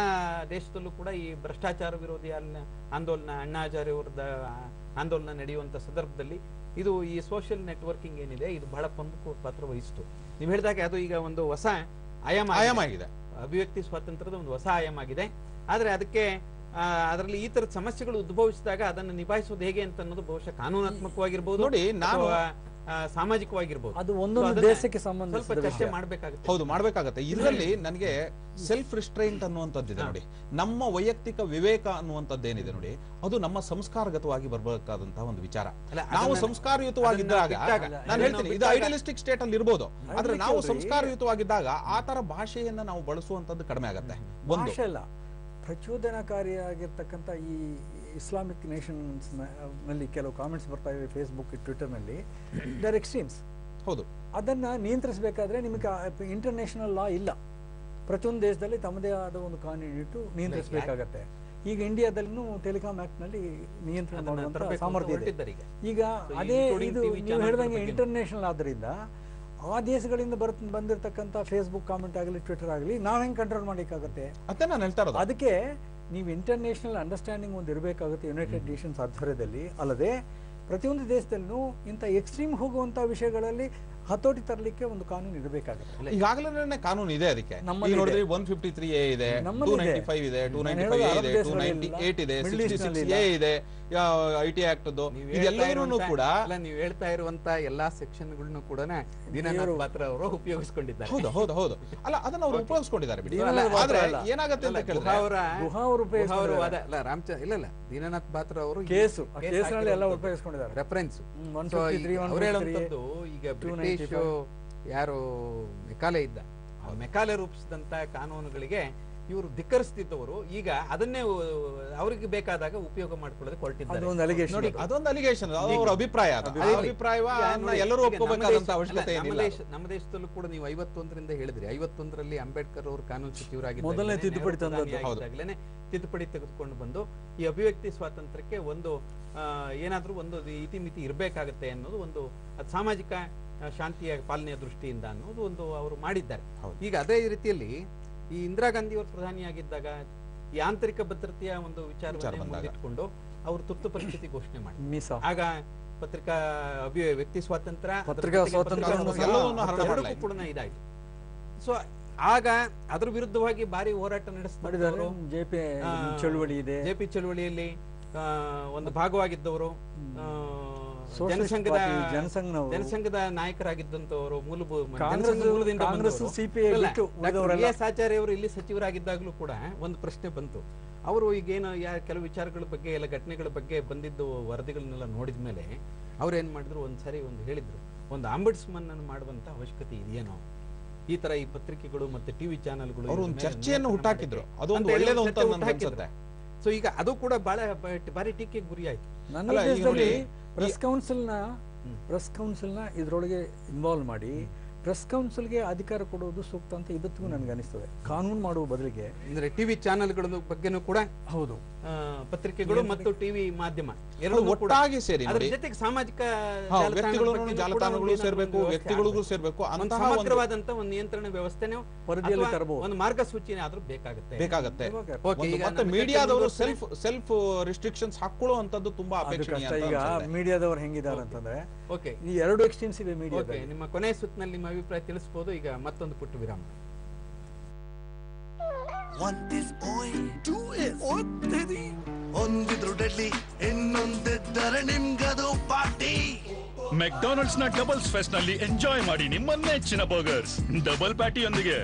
ದೇಶದಲ್ಲೂ ಕೂಡ ಈ ಭ್ರಷ್ಟಾಚಾರ ವಿರೋಧಿ ಆಂದೋಲನ, ಅಣ್ಣಾ ಹಜಾರೆ ಅವರದ ಆಂದೋಲನ ನಡೆಯುವಂತ ಸಂದರ್ಭದಲ್ಲಿ ಇದು ಈ ಸೋಷಿಯಲ್ ನೆಟ್ವರ್ಕಿಂಗ್ ಏನಿದೆ ಇದು ಬಹಳ ಪ್ರಮುಖ ಪಾತ್ರ ವಹಿಸಿತು. ನೀವು ಹೇಳಿದಾಗ ಅದು ಈಗ ಒಂದು ಹೊಸ ಆಯಾಮ ಆಗಿದೆ, ಅಭಿವ್ಯಕ್ತಿ ಸ್ವಾತಂತ್ರ್ಯದ ಒಂದು ಹೊಸ ಆಯಾಮ ಆಗಿದೆ. ಆದ್ರೆ ಅದಕ್ಕೆ ಅದರಲ್ಲಿ ಈ ತರದ ಸಮಸ್ಯೆಗಳು ಉದ್ಭವಿಸಿದಾಗ ಅದನ್ನು ನಿಭಾಯಿಸೋದು ಹೇಗೆ ಅಂತ ಅನ್ನೋದು ಬಹುಶಃ ಕಾನೂನಾತ್ಮಕವಾಗಿರ್ಬೋದು, ನೋಡಿ ನಾನು ಸಾಮಾಜಿಕವಾಗಿರ್ಬೋದು, ಅದು ಒಂದೊಂದು ದೇಶಕ್ಕೆ ಸಂಬಂಧ ಸ್ವಲ್ಪ ಚರ್ಚೆ ಮಾಡ್ಬೇಕಾಗುತ್ತೆ. ಹೌದು, ಮಾಡ್ಬೇಕಾಗತ್ತೆ. ಇದರಲ್ಲಿ ನನಗೆ ಸೆಲ್ಫ್ ರಿಸ್ಟ್ರೈಂಟ್ ಅನ್ನುವಂಥದ್ದಿದೆ ನೋಡಿ, ನಮ್ಮ ವೈಯಕ್ತಿಕ ವಿವೇಕ ಅನ್ನುವಂಥದ್ದೇನಿದೆ ನೋಡಿ, ಅದು ನಮ್ಮ ಸಂಸ್ಕಾರಗತವಾಗಿ ಬರಬೇಕಾದಂತಹ ಒಂದು ವಿಚಾರ. ನಾವು ಸಂಸ್ಕಾರಯುತವಾಗಿದ್ದಾಗ, ನಾನು ಹೇಳ್ತೀನಿ ಇದು ಐಡಿಯಲಿಸ್ಟಿಕ್ ಸ್ಟೇಟ್ ಅಲ್ಲಿ ಇರ್ಬೋದು, ಆದ್ರೆ ನಾವು ಸಂಸ್ಕಾರಯುತವಾಗಿದ್ದಾಗ ಆ ತರ ಭಾಷೆಯನ್ನ ನಾವು ಬಳಸುವಂತದ್ದು ಕಡಿಮೆ ಆಗತ್ತೆ. ಒಂದು ಪ್ರಚೋದನಕಾರಿಯಾಗಿರ್ತಕ್ಕಂಥ ಈ ಇಸ್ಲಾಮಿಕ್ ನೇಷನ್ಸ್ ನಲ್ಲಿ ಕೆಲವು ಕಾಮೆಂಟ್ಸ್ ಬರ್ತಾ ಇವೆ ಫೇಸ್ಬುಕ್, ಟ್ವಿಟರ್ನಲ್ಲಿ, ದರ್ ಎಕ್ಸ್ಟ್ರೀಮ್ಸ್. ಹೌದು, ಅದನ್ನ ನಿಯಂತ್ರಿಸಬೇಕಾದ್ರೆ ನಿಮಗೆ ಇಂಟರ್ನ್ಯಾಷನಲ್ ಲಾ ಇಲ್ಲ. ಪ್ರತಿಯೊಂದು ದೇಶದಲ್ಲಿ ತಮ್ಮದೇ ಆದ ಒಂದು ಕಾನೂನು ಇಟ್ಟು ನಿಯಂತ್ರಿಸಬೇಕಾಗತ್ತೆ. ಈಗ ಇಂಡಿಯಾದಲ್ಲೂ ಟೆಲಿಕಾಂ ಆಕ್ಟ್ ನಲ್ಲಿ ನಿಯಂತ್ರಣ ಮಾಡುವಂತ ಸಾಮರ್ಥ್ಯ ಇದೆ. ಈಗ ಅದೇ ಇದು ನೀವು ಹೇಳಿದಂಗೆ ಇಂಟರ್ನ್ಯಾಷನಲ್ ಆದ್ರಿಂದ ಆ ದೇಶಗಳಿಂದ ಬಂದಿರತಕ್ಕಂಥ ಫೇಸ್ಬುಕ್ ಕಾಮೆಂಟ್ ಆಗಲಿ, ಟ್ವಿಟರ್ ಆಗಲಿ, ನಾವು ಹೆಂಗೆ ಕಂಟ್ರೋಲ್ ಮಾಡಲಿಕ್ಕಾಗತ್ತೆ? ಅದಕ್ಕೆ ನೀವು ಇಂಟರ್ನ್ಯಾಷನಲ್ ಅಂಡರ್ಸ್ಟ್ಯಾಂಡಿಂಗ್ ಒಂದು ಇರಬೇಕಾಗುತ್ತೆ ಯುನೈಟೆಡ್ ನೇಷನ್ಸ್ ಆಧ್ವರ್ಯದಲ್ಲಿ. ಅಲ್ಲದೆ ಪ್ರತಿಯೊಂದು ದೇಶದಲ್ಲೂ ಇಂಥ ಎಕ್ಸ್ಟ್ರೀಮ್ ಹೋಗುವಂತ ವಿಷಯಗಳಲ್ಲಿ ಹತೋಟಿ ತರಲಿಕ್ಕೆ ಒಂದು ಕಾನೂನು ಇರಬೇಕಾಗುತ್ತೆ. ಈಗಾಗಲೇ ಕಾನೂನು ಇದೆ. ಅದಕ್ಕೆ ನೋಡಿದ್ರೆ 153A ಇದೆ, 295 ಇದೆ, 295A ಇದೆ, 298 ಇದೆ, 66A ಇದೆ, ಐಟಿ ಆಕ್ಟ್. ಇದೆಲ್ಲವನ್ನೂ ಕೂಡ ನೀವು ಹೇಳ್ತಾ ಇರುವಂತ ಎಲ್ಲಾ ಸೆಕ್ಷನ್ಗಳನ್ನು ಕೂಡ ದೀನನಾಥ್ ಪಾತ್ರ ಅವರು ಉಪಯೋಗಿಸಿಕೊಂಡಿದ್ದಾರೆ. ಹೌದು ಹೌದು ಹೌದು, ಅಲ್ಲ ಅದನ್ನ ಅವರು ಉಪಯೋಗಿಸಿಕೊಂಡಿದ್ದಾರೆ ಬಿಡಿ. ಆದ್ರೆ ಏನಾಗುತ್ತೆ ಅಂತ ಕೇಳಿದ್ರೆ ಇಲ್ಲ ದೀನನಾಥ್ ಪಾತ್ರ ಅವರು ಎಲ್ಲ ಉಪಯೋಗಿಸಿಕೊಂಡಿದ್ದಾರೆ. ರೆಫರೆನ್ಸ್ ಅವರು ಹೇಳುವಂತದ್ದು ಈಗ ಬ್ರಿಟಿಷ್ ಯಾರು ಮೆಕಾಲೆ ಇದ್ದ, ಮೆಕಾಲೆ ರೂಪಿಸಿದಂತ ಕಾನೂನುಗಳಿಗೆ ಇವರು ಧಿಕ್ಕರಿಸ್ತಿದ್ದವರು ಈಗ ಅದನ್ನೇ ಅವರಿಗೆ ಬೇಕಾದಾಗ ಉಪಯೋಗ ಮಾಡ್ಕೊಳ್ಳೋದು ಹೊರಟಿದ್ದಾರೆ. ನೋಡಿ, ಅದೊಂದು ಅಲಿಗೇಷನ್, ಅವರ ಅಭಿಪ್ರಾಯ. ಎಲ್ಲರೂ ಒಪ್ಕೋಬೇಕಾದಂತ ಅವಶ್ಯಕತೆ ಏನಿಲ್ಲ. ನಮ್ಮ ದೇಶದಲ್ಲೂ ಕೂಡ ನೀವು 51ರಿಂದ ಹೇಳಿದ್ರಿ, 51ರಲ್ಲಿ ಅಂಬೇಡ್ಕರ್ ಅವರು ಕಾನೂನು ಮೊದಲನೇ ತಿದ್ದುಪಡಿ ಸಚಿವರಾಗಿದ್ದಾಗಲೇ ತಿದ್ದುಪಡಿ ತೆಗೆದುಕೊಂಡು ಬಂದು ಈ ಅಭಿವ್ಯಕ್ತಿ ಸ್ವಾತಂತ್ರ್ಯಕ್ಕೆ ಒಂದು ಏನಾದ್ರೂ ಒಂದು ಇತಿಮಿತಿ ಇರಬೇಕಾಗತ್ತೆ ಅನ್ನೋದು ಒಂದು ಸಾಮಾಜಿಕ ಶಾಂತಿಯ ಪಾಲನೆಯ ದೃಷ್ಟಿಯಿಂದ ಅನ್ನೋದು ಒಂದು ಅವರು ಮಾಡಿದ್ದಾರೆ. ಈಗ ಅದೇ ರೀತಿಯಲ್ಲಿ ಈ ಇಂದಿರಾ ಗಾಂಧಿ ಅವರು ಪ್ರಧಾನಿಯಾಗಿದ್ದಾಗ ಈ ಆಂತರಿಕ ಭದ್ರತೆಯ ಒಂದು ವಿಚಾರವನ್ನು ಮುಂದಿಟ್ಕೊಂಡು ಅವರು ತುರ್ತು ಪರಿಸ್ಥಿತಿ ಘೋಷಣೆ ಮಾಡಿ ಆಗ ಪತ್ರಿಕಾ ವ್ಯಕ್ತಿ ಸ್ವಾತಂತ್ರ್ಯ ಎಲ್ಲವನ್ನೂ ಕೂಡ ಇದಾಯ್ತು. ಸೊ ಆಗ ಅದ್ರ ವಿರುದ್ಧವಾಗಿ ಭಾರಿ ಹೋರಾಟ ನಡೆಸಿದವರು ಜೆಪಿ ಚಳುವಳಿಯಲ್ಲಿ ಒಂದು ಭಾಗವಾಗಿದ್ದವರು, ಜನಸಂಘದ ನಾಯಕರಾಗಿದ್ದಂತವರು, ಆಚಾರ್ಯ ಅವರು ಇಲ್ಲಿ ಸಚಿವರಾಗಿದ್ದಾಗಲೂ ಕೂಡ ಒಂದು ಪ್ರಶ್ನೆ ಬಂತು. ಅವರು ಈಗೇನು ಕೆಲವು ವಿಚಾರಗಳ ಬಗ್ಗೆ ಎಲ್ಲ ಘಟನೆಗಳ ಬಗ್ಗೆ ಬಂದಿದ್ದು ವರದಿಗಳನ್ನೆಲ್ಲ ನೋಡಿದ ಮೇಲೆ ಅವ್ರು ಏನ್ ಮಾಡಿದ್ರು, ಒಂದ್ಸರಿ ಹೇಳಿದ್ರು, ಒಂದು ಆಂಬುಡ್ಸ್ಮನ್ ಅನ್ನು ಮಾಡುವಂತ ಅವಶ್ಯಕತೆ ಇದೆಯೇನೋ, ಈ ತರ ಈ ಪತ್ರಿಕೆಗಳು ಮತ್ತೆ ಟಿವಿ ಚಾನೆಲ್ಗಳು ಚರ್ಚೆಯನ್ನು ಹುಟ್ಟಾಕಿದ್ರು. ಅದೊಂದು ಒಳ್ಳೆಯದು ಅಂತ ಅನ್ಸುತ್ತೆ. ಸೊ ಈಗ ಅದು ಕೂಡ ಬಾರಿ ಟೀಕೆಗೆ ಗುರಿ ಆಯ್ತು. ಪ್ರೆಸ್ ಕೌನ್ಸಿಲ್ನ ಇದ್ರೊಳಗೆ ಇನ್ವಾಲ್ವ್ ಮಾಡಿ ಪ್ರೆಸ್ ಕೌನ್ಸಿಲ್ಗೆ ಅಧಿಕಾರ ಕೊಡುವುದು ಸೂಕ್ತ ಅಂತ ಇವತ್ತಿಗೂ ನನಗೆ ಅನಿಸ್ತದೆ. ಕಾನೂನು ಮಾಡುವ ಬದಲಿಗೆ ಅಂದ್ರೆ ಟಿವಿ ಚಾನೆಲ್ಗಳ ಬಗ್ಗೆನೂ ಕೂಡ ಹೌದು, ಪತ್ರಿಕೆಗಳು ಮತ್ತು ಟಿವಿ ಮಾಧ್ಯಮ ಒಟ್ಟಾಗಿ ಸೇರಿ ಅದರ ಜೊತೆಗೆ ಸಾಮಾಜಿಕ ಜಾಲತಾಣಗಳು ಸೇರ್ಬೇಕು, ವ್ಯಕ್ತಿಗಳಿಗೂ ಸೇರ್ಬೇಕು. ಸಮಗ್ರವಾದಂತ ಒಂದು ನಿಯಂತ್ರಣ ವ್ಯವಸ್ಥೆನೇ ಪರಿಧಿಯಲ್ಲಿ ತರಬಹುದು, ಒಂದು ಮಾರ್ಗಸೂಚಿನೇ ಆದ್ರೂ ಬೇಕಾಗುತ್ತೆ. ಮತ್ತೆ ಮೀಡಿಯಾದವರು ಸೆಲ್ಫ್ ರಿಸ್ಟ್ರಿಕ್ಷನ್ಸ್ ಹಾಕೊಳ್ಳುವಂತದ್ದು ತುಂಬಾ ಅಪೇಕ್ಷಣೀಯ. ಈಗ ಮೀಡಿಯಾದವರು ಹೆಂಗಿದ್ದಾರೆ ಅಂತಂದ್ರೆ ಈ ಎರಡು ಎಕ್ಸ್ಟೆನ್ಸಿವ್ ಮೀಡಿಯಾ. ನಿಮ್ಮ ಕೊನೆಯ ಸುತ್ತಿನಲ್ಲಿ ನಿಮ್ಮ ಅಭಿಪ್ರಾಯ ತಿಳಿಸಬಹುದು. ಈಗ ಮತ್ತೊಂದು ಪುಟ್ಟ ವಿರಾಮ. ಒಂದಿದ್ರು ಡೆಡ್ಲಿ, ಇನ್ನೊಂದಿದ್ದರೆ ನಿಮ್ಗದು ಪಾರ್ಟಿ. ಮೆಕ್ಡೊನಾಲ್ಡ್ಸ್ ನ ಡಬಲ್ಸ್ ಫೆಸ್ಟ್ ನಲ್ಲಿ ಎಂಜಾಯ್ ಮಾಡಿ ನಿಮ್ಮ ನೆಚ್ಚಿನ ಬರ್ಗರ್ಸ್ ಡಬಲ್ ಪ್ಯಾಟಿಯೊಂದಿಗೆ.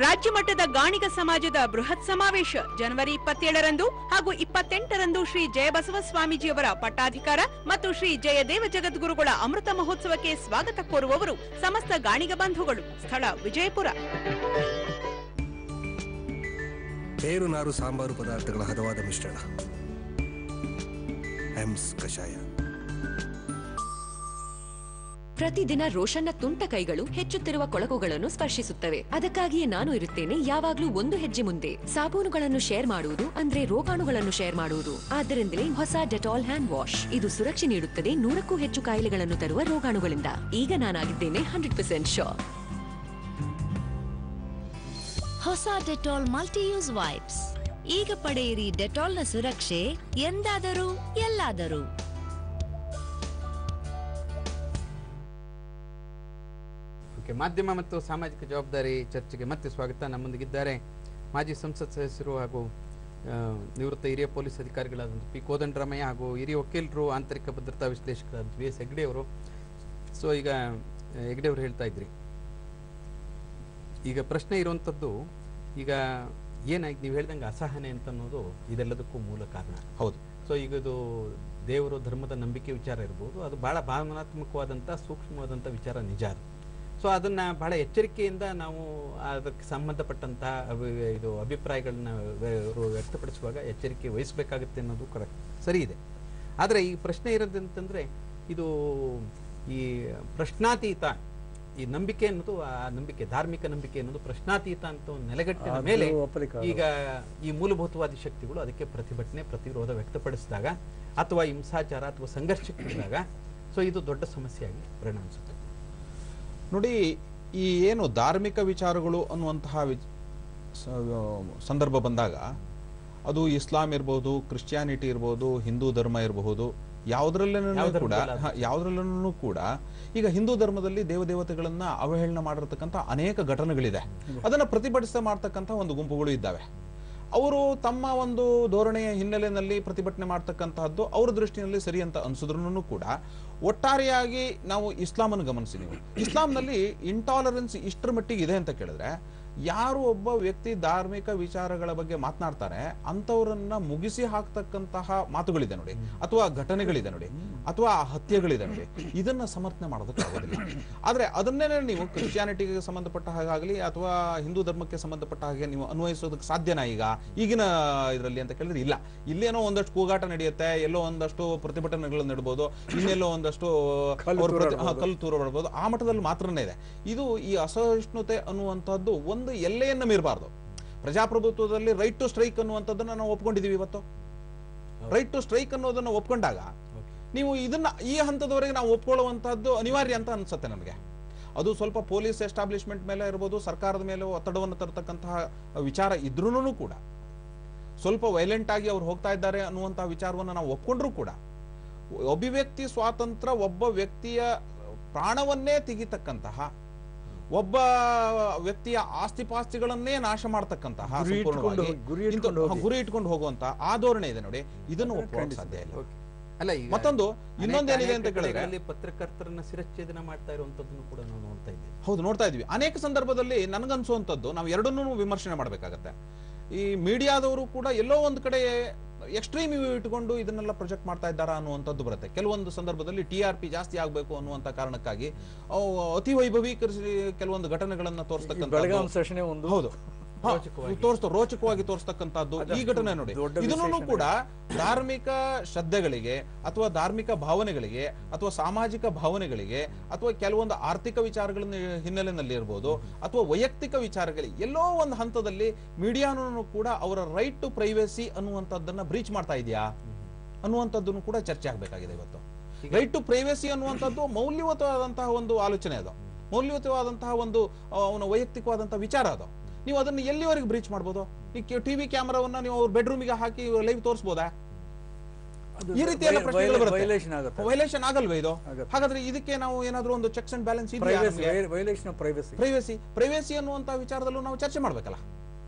ರಾಜ್ಯ ಮಟ್ಟದ ಗಾಣಿಗ ಸಮಾಜದ ಬೃಹತ್ ಸಮಾವೇಶ ಜನವರಿ 27ರಂದು ಹಾಗೂ 28ರಂದು ಶ್ರೀ ಜಯಬಸವ ಸ್ವಾಮೀಜಿಯವರ ಪಟ್ಟಾಧಿಕಾರ ಮತ್ತು ಶ್ರೀ ಜಯದೇವ ಜಗದ್ಗುರುಗಳ ಅಮೃತ ಮಹೋತ್ಸವಕ್ಕೆ ಸ್ವಾಗತ ಕೋರುವವರು ಸಮಸ್ತ ಗಾಣಿಗ ಬಂಧುಗಳು. ಸ್ಥಳ ವಿಜಯಪುರ. ಬೇರು ನಾರು ಸಾಂಬಾರು ಪದಾರ್ಥಗಳ ಹದವಾದ ಮಿಶ್ರಣ ಎಮ್ಸ್ ಕಷಾಯ. ಪ್ರತಿದಿನ ರೋಷನ್ನ ತುಂಟ ಕೈಗಳು ಹೆಚ್ಚುತ್ತಿರುವ ಕೊಳಕುಗಳನ್ನು ಸ್ಪರ್ಶಿಸುತ್ತವೆ. ಅದಕ್ಕಾಗಿಯೇ ನಾನು ಇರುತ್ತೇನೆ ಯಾವಾಗ್ಲೂ ಒಂದು ಹೆಜ್ಜೆ ಮುಂದೆ. ಸಾಬೂನುಗಳನ್ನು ಶೇರ್ ಮಾಡುವುದು ಅಂದ್ರೆ ರೋಗಾಣುಗಳನ್ನು ಶೇರ್ ಮಾಡುವುದು. ಆದ್ದರಿಂದಲೇ ಹೊಸ ಡೆಟಾಲ್ ಹ್ಯಾಂಡ್ ವಾಶ್. ಇದು ಸುರಕ್ಷೆ ನೀಡುತ್ತದೆ 100ಕ್ಕೂ ಹೆಚ್ಚು ಕಾಯಿಲೆಗಳನ್ನು ತರುವ ರೋಗಾಣುಗಳಿಂದ. ಈಗ ನಾನಾಗಿದ್ದೇನೆ 100% ಶೋರ್. ಹೊಸ ಡೆಟಾಲ್ ಮಲ್ಟಿಯೂಸ್ ವೈಪ್ಸ್. ಈಗ ಪಡೆಯಿರಿ ಡೆಟಾಲ್ನ ಸುರಕ್ಷೆ ಎಂದಾದರೂ ಎಲ್ಲಾದರೂ. ಮಾಧ್ಯಮ ಮತ್ತು ಸಾಮಾಜಿಕ ಜವಾಬ್ದಾರಿ ಚರ್ಚೆಗೆ ಮತ್ತೆ ಸ್ವಾಗತ. ನಮ್ಮೊಂದಿಗಿದ್ದಾರೆ ಮಾಜಿ ಸಂಸತ್ ಸದಸ್ಯರು ಹಾಗೂ ನಿವೃತ್ತ ಹಿರಿಯ ಪೊಲೀಸ್ ಅಧಿಕಾರಿಗಳಾದಂಥ ಪಿ ಕೋದಂಡರಾಮಯ್ಯ ಹಾಗೂ ಹಿರಿಯ ವಕೀಲರು, ಆಂತರಿಕ ಭದ್ರತಾ ವಿಶ್ಲೇಷಕರಾದಂಥ ವಿ.ಎಸ್. ಹೆಗ್ಡೆ ಅವರು. ಸೊ ಈಗ ಹೆಗ್ಡೆ ಅವರು ಹೇಳ್ತಾ ಇದ್ರಿ, ಈಗ ಪ್ರಶ್ನೆ ಇರುವಂಥದ್ದು, ಈಗ ಏನಾಗಿ ನೀವು ಹೇಳ್ದಂಗೆ ಅಸಹನೆ ಅಂತ ಅನ್ನೋದು ಇದೆಲ್ಲದಕ್ಕೂ ಮೂಲ ಕಾರಣ. ಹೌದು. ಸೊ ಈಗ ಇದು ದೇವರು ಧರ್ಮದ ನಂಬಿಕೆ ವಿಚಾರ ಇರ್ಬೋದು, ಅದು ಬಹಳ ಭಾವನಾತ್ಮಕವಾದಂಥ ಸೂಕ್ಷ್ಮವಾದಂಥ ವಿಚಾರ ನಿಜ. ಅದು ಸೊ ಅದನ್ನ ಬಹಳ ಎಚ್ಚರಿಕೆಯಿಂದ ನಾವು ಅದಕ್ಕೆ ಸಂಬಂಧಪಟ್ಟಂತ ಇದು ಅಭಿಪ್ರಾಯಗಳನ್ನ ವ್ಯಕ್ತಪಡಿಸುವಾಗ ಎಚ್ಚರಿಕೆ ವಹಿಸಬೇಕಾಗುತ್ತೆ ಅನ್ನೋದು ಕರೆಕ್ಟ್, ಸರಿ ಇದೆ. ಆದರೆ ಈ ಪ್ರಶ್ನೆ ಇರೋದಂತಂದ್ರೆ, ಇದು ಈ ಪ್ರಶ್ನಾತೀತ ಈ ನಂಬಿಕೆ ಅನ್ನೋದು, ಆ ನಂಬಿಕೆ ಧಾರ್ಮಿಕ ನಂಬಿಕೆ ಅನ್ನೋದು ಪ್ರಶ್ನಾತೀತ ಅಂತ ಒಂದು ನೆಲೆಗಟ್ಟಿನ ಮೇಲೆ ಈಗ ಈ ಮೂಲಭೂತವಾದಿ ಶಕ್ತಿಗಳು ಅದಕ್ಕೆ ಪ್ರತಿಭಟನೆ ಪ್ರತಿರೋಧ ವ್ಯಕ್ತಪಡಿಸಿದಾಗ ಅಥವಾ ಹಿಂಸಾಚಾರ ಅಥವಾ ಸಂಘರ್ಷಕ್ಕಿದ್ದಾಗ ಸೊ ಇದು ದೊಡ್ಡ ಸಮಸ್ಯೆಯಾಗಿ ಪರಿಣಮಿಸುತ್ತೆ. ನೋಡಿ, ಈ ಏನು ಧಾರ್ಮಿಕ ವಿಚಾರಗಳು ಅನ್ನುವಂತಹ ಸಂದರ್ಭ ಬಂದಾಗ ಅದು ಇಸ್ಲಾಂ ಇರ್ಬೋದು, ಕ್ರಿಶ್ಚಿಯಾನಿಟಿ ಇರ್ಬೋದು, ಹಿಂದೂ ಧರ್ಮ ಇರಬಹುದು, ಯಾವುದ್ರಲ್ಲೂ ಕೂಡ ಈಗ ಹಿಂದೂ ಧರ್ಮದಲ್ಲಿ ದೇವದೇವತೆಗಳನ್ನ ಅವಹೇಳನ ಮಾಡಿರ್ತಕ್ಕಂಥ ಅನೇಕ ಘಟನೆಗಳಿದೆ. ಅದನ್ನ ಪ್ರತಿಭಟಿಸ ಮಾಡ್ತಕ್ಕಂಥ ಒಂದು ಗುಂಪುಗಳು ಇದ್ದಾವೆ. ಅವರು ತಮ್ಮ ಒಂದು ಧೋರಣೆಯ ಹಿನ್ನೆಲೆಯಲ್ಲಿ ಪ್ರತಿಭಟನೆ ಮಾಡ್ತಕ್ಕಂತಹದ್ದು ಅವ್ರ ದೃಷ್ಟಿಯಲ್ಲಿ ಸರಿ ಅಂತ ಅನ್ಸಿದ್ರು ಕೂಡ ಒಟ್ಟಾರೆಯಾಗಿ ನಾವು ಇಸ್ಲಾಮನ್ನು ಗಮನಿಸಿ, ನೀವು ಇಸ್ಲಾಂನಲ್ಲಿ ಇಂಟಾಲರೆನ್ಸ್ ಇಷ್ಟರ ಮಟ್ಟಿಗೆ ಇದೆ ಅಂತ ಕೇಳಿದ್ರೆ ಯಾರು ಒಬ್ಬ ವ್ಯಕ್ತಿ ಧಾರ್ಮಿಕ ವಿಚಾರಗಳ ಬಗ್ಗೆ ಮಾತನಾಡ್ತಾರೆ ಅಂಥವ್ರನ್ನ ಮುಗಿಸಿ ಹಾಕ್ತಕ್ಕಂತಹ ಮಾತುಗಳಿದೆ ನೋಡಿ, ಅಥವಾ ಘಟನೆಗಳಿದೆ ನೋಡಿ, ಅಥವಾ ಹತ್ಯೆಗಳಿದೆ ನೋಡಿ, ಇದನ್ನ ಸಮರ್ಥನೆ ಮಾಡೋದಕ್ಕಾಗೋದಿಲ್ಲ. ಆದ್ರೆ ಅದನ್ನೇ ನೀವು ಕ್ರಿಶ್ಚಿಯಾನಿಟಿಗೆ ಸಂಬಂಧಪಟ್ಟ ಹಾಗಾಗಲಿ ಅಥವಾ ಹಿಂದೂ ಧರ್ಮಕ್ಕೆ ಸಂಬಂಧಪಟ್ಟ ಹಾಗೆ ನೀವು ಅನ್ವಯಿಸೋದಕ್ಕೆ ಸಾಧ್ಯನಾ ಈಗಿನ ಇದರಲ್ಲಿ ಅಂತ ಕೇಳಿದ್ರೆ ಇಲ್ಲ. ಇಲ್ಲೇನೋ ಒಂದಷ್ಟು ಕೂಗಾಟ ನಡೆಯುತ್ತೆ, ಎಲ್ಲೋ ಒಂದಷ್ಟು ಪ್ರತಿಭಟನೆಗಳು ನಡಬಹುದು, ಇನ್ನೆಲ್ಲೋ ಒಂದಷ್ಟು ಕಲ್ಲು ತೂರ ಬರಬಹುದು, ಆ ಮಟ್ಟದಲ್ಲಿ ಮಾತ್ರನೇ ಇದೆ. ಇದು ಈ ಅಸಹಿಷ್ಣುತೆ ಅನ್ನುವಂಥದ್ದು ಒಂದು ಎಲ್ಲೆಯನ್ನ ಮೀರಬಾರ್ದು. ಪ್ರಜಾಪ್ರಭುತ್ವದಲ್ಲಿ ರೈಟ್ ಟು ಸ್ಟ್ರೈಕ್ ಅನ್ನುವಂಥದ್ದನ್ನ ನಾವು ಒಪ್ಕೊಂಡಿದೀವಿ. ಇವತ್ತು ರೈಟ್ ಟು ಸ್ಟ್ರೈಕ್ ಅನ್ನೋದನ್ನ ಒಪ್ಕೊಂಡಾಗ ನೀವು ಇದನ್ನ ಈ ಹಂತದವರೆಗೆ ನಾವು ಒಪ್ಕೊಳ್ಳುವಂತಹದ್ದು ಅನಿವಾರ್ಯ ಅಂತ ಅನ್ಸುತ್ತೆ ನನಗೆ. ಅದು ಸ್ವಲ್ಪ ಪೊಲೀಸ್ ಎಸ್ಟಾಬ್ಲಿಷ್ಮೆಂಟ್ ಮೇಲೆ ಇರ್ಬೋದು, ಸರ್ಕಾರದ ಮೇಲೆ ಒತ್ತಡವನ್ನು ತರತಕ್ಕಂತಹ ವಿಚಾರ ಇದ್ರೂ ಕೂಡ, ಸ್ವಲ್ಪ ವೈಲೆಂಟ್ ಆಗಿ ಅವ್ರು ಹೋಗ್ತಾ ಇದ್ದಾರೆ ಅನ್ನುವಂತಹ ವಿಚಾರವನ್ನು ನಾವು ಒಪ್ಕೊಂಡ್ರೂ ಕೂಡ, ಅಭಿವ್ಯಕ್ತಿ ಸ್ವಾತಂತ್ರ್ಯ ಒಬ್ಬ ವ್ಯಕ್ತಿಯ ಪ್ರಾಣವನ್ನೇ ತೆಗಿತಕ್ಕಂತಹ, ಒಬ್ಬ ವ್ಯಕ್ತಿಯ ಆಸ್ತಿಪಾಸ್ತಿಗಳನ್ನೇ ನಾಶ ಮಾಡತಕ್ಕಂತಹ, ಗುರಿ ಇಟ್ಕೊಂಡು ಹೋಗುವಂತ ಆ ಧೋರಣೆ ಇದೆ ನೋಡಿ, ಇದನ್ನು ಒಪ್ಕೊಳ್ಳೋಕೆ ಸಾಧ್ಯ ಇಲ್ಲ. ಅಲ್ಲ, ಮತ್ತೊಂದು ಇನ್ನೊಂದೇನಿದೆ ಅಂತ ಕೇಳಿದ್ರೆ ಪತ್ರಕರ್ತರನ್ನ ಶಿರಚ್ಛೇದನ ಮಾಡ್ತಾ ಇರುವಂತದ್ದನ್ನು ಕೂಡ ನಾವು ನೋಡ್ತಾ ಇದ್ದೀವಿ. ಹೌದು, ನೋಡ್ತಾ ಇದೀವಿ. ಅನೇಕ ಸಂದರ್ಭದಲ್ಲಿ ನನಗನ್ಸುವಂಥದ್ದು, ನಾವು ಎರಡನ್ನೂ ವಿಮರ್ಶನೆ ಮಾಡಬೇಕಾಗತ್ತೆ. ಈ ಮೀಡಿಯಾದವರು ಕೂಡ ಎಲ್ಲೋ ಒಂದು ಕಡೆ ಎಕ್ಸ್ಟ್ರೀಮ್ ಇಟ್ಕೊಂಡು ಇದನ್ನೆಲ್ಲ ಪ್ರೊಜೆಕ್ಟ್ ಮಾಡ್ತಾ ಇದ್ದಾರಾ ಅನ್ನುವಂಥದ್ದು ಬರುತ್ತೆ. ಕೆಲವೊಂದು ಸಂದರ್ಭದಲ್ಲಿ TRP ಜಾಸ್ತಿ ಆಗಬೇಕು ಅನ್ನುವಂಥ ಕಾರಣಕ್ಕಾಗಿ ಅತಿ ವೈಭವೀಕರಿಸಿ ಕೆಲವೊಂದು ಘಟನೆಗಳನ್ನ ತೋರಿಸ್ತಕ್ಕಂಥ, ಹೌದು, ರೋಚಕವಾಗಿ ತೋರಿಸ್ತಕ್ಕಂಥದ್ದು ಈ ಘಟನೆ ನೋಡಿ. ಇದನ್ನು ಕೂಡ ಧಾರ್ಮಿಕ ಶ್ರದ್ಧೆಗಳಿಗೆ ಅಥವಾ ಧಾರ್ಮಿಕ ಭಾವನೆಗಳಿಗೆ ಅಥವಾ ಸಾಮಾಜಿಕ ಭಾವನೆಗಳಿಗೆ ಅಥವಾ ಕೆಲವೊಂದು ಆರ್ಥಿಕ ವಿಚಾರಗಳ ಹಿನ್ನೆಲೆಯಲ್ಲಿ ಇರ್ಬೋದು ಅಥವಾ ವೈಯಕ್ತಿಕ ವಿಚಾರಗಳಿಗೆ ಎಲ್ಲೋ ಒಂದು ಹಂತದಲ್ಲಿ ಮೀಡಿಯಾನು ಕೂಡ ಅವರ ರೈಟ್ ಟು ಪ್ರೈವೇಸಿ ಅನ್ನುವಂಥದ್ದನ್ನ ಬ್ರೀಚ್ ಮಾಡ್ತಾ ಇದೆಯಾ ಅನ್ನುವಂಥದ್ದನ್ನು ಕೂಡ ಚರ್ಚೆ ಆಗಬೇಕಾಗಿದೆ. ಇವತ್ತು ರೈಟ್ ಟು ಪ್ರೈವೇಸಿ ಅನ್ನುವಂಥದ್ದು ಮೌಲ್ಯಯುತವಾದಂತಹ ಒಂದು ಆಲೋಚನೆ, ಅದು ಮೌಲ್ಯಯುತವಾದಂತಹ ಒಂದು ಅವನ ವೈಯಕ್ತಿಕವಾದಂತಹ ವಿಚಾರ. ಅದು ನೀವು ಅದನ್ನ ಎಲ್ಲಿವರೆಗೆ ಬ್ರೀಚ್ ಮಾಡ್ಬೋದು? ಟಿವಿ ಕ್ಯಾಮರಾವನ್ನ ನೀವು ಅವ್ರ ಬೆಡ್ರೂಮಿಗೆ ಹಾಕಿ ಲೈವ್ ತೋರಿಸಬಹುದಾ? ಈ ರೀತಿ ಎಲ್ಲ ಪ್ರಶ್ನೆಗಳು ಬರುತ್ತೆ. ವೈಲೇಷನ್ ಆಗಲ್ವೇ ಇದು? ಹಾಗಾದ್ರೆ ಇದಕ್ಕೆ ನಾವು ಏನಾದ್ರೂ ಒಂದು ಚೆಕ್ಸ್ ಅಂಡ್ ಬ್ಯಾಲೆನ್ಸ್ ಇದೆಯಾ? ಪ್ರೈವೇಸಿ ಅನ್ನುವಂತ ವಿಚಾರದಲ್ಲೂ ನಾವು ಚರ್ಚೆ ಮಾಡ್ಬೇಕಲ್ಲ.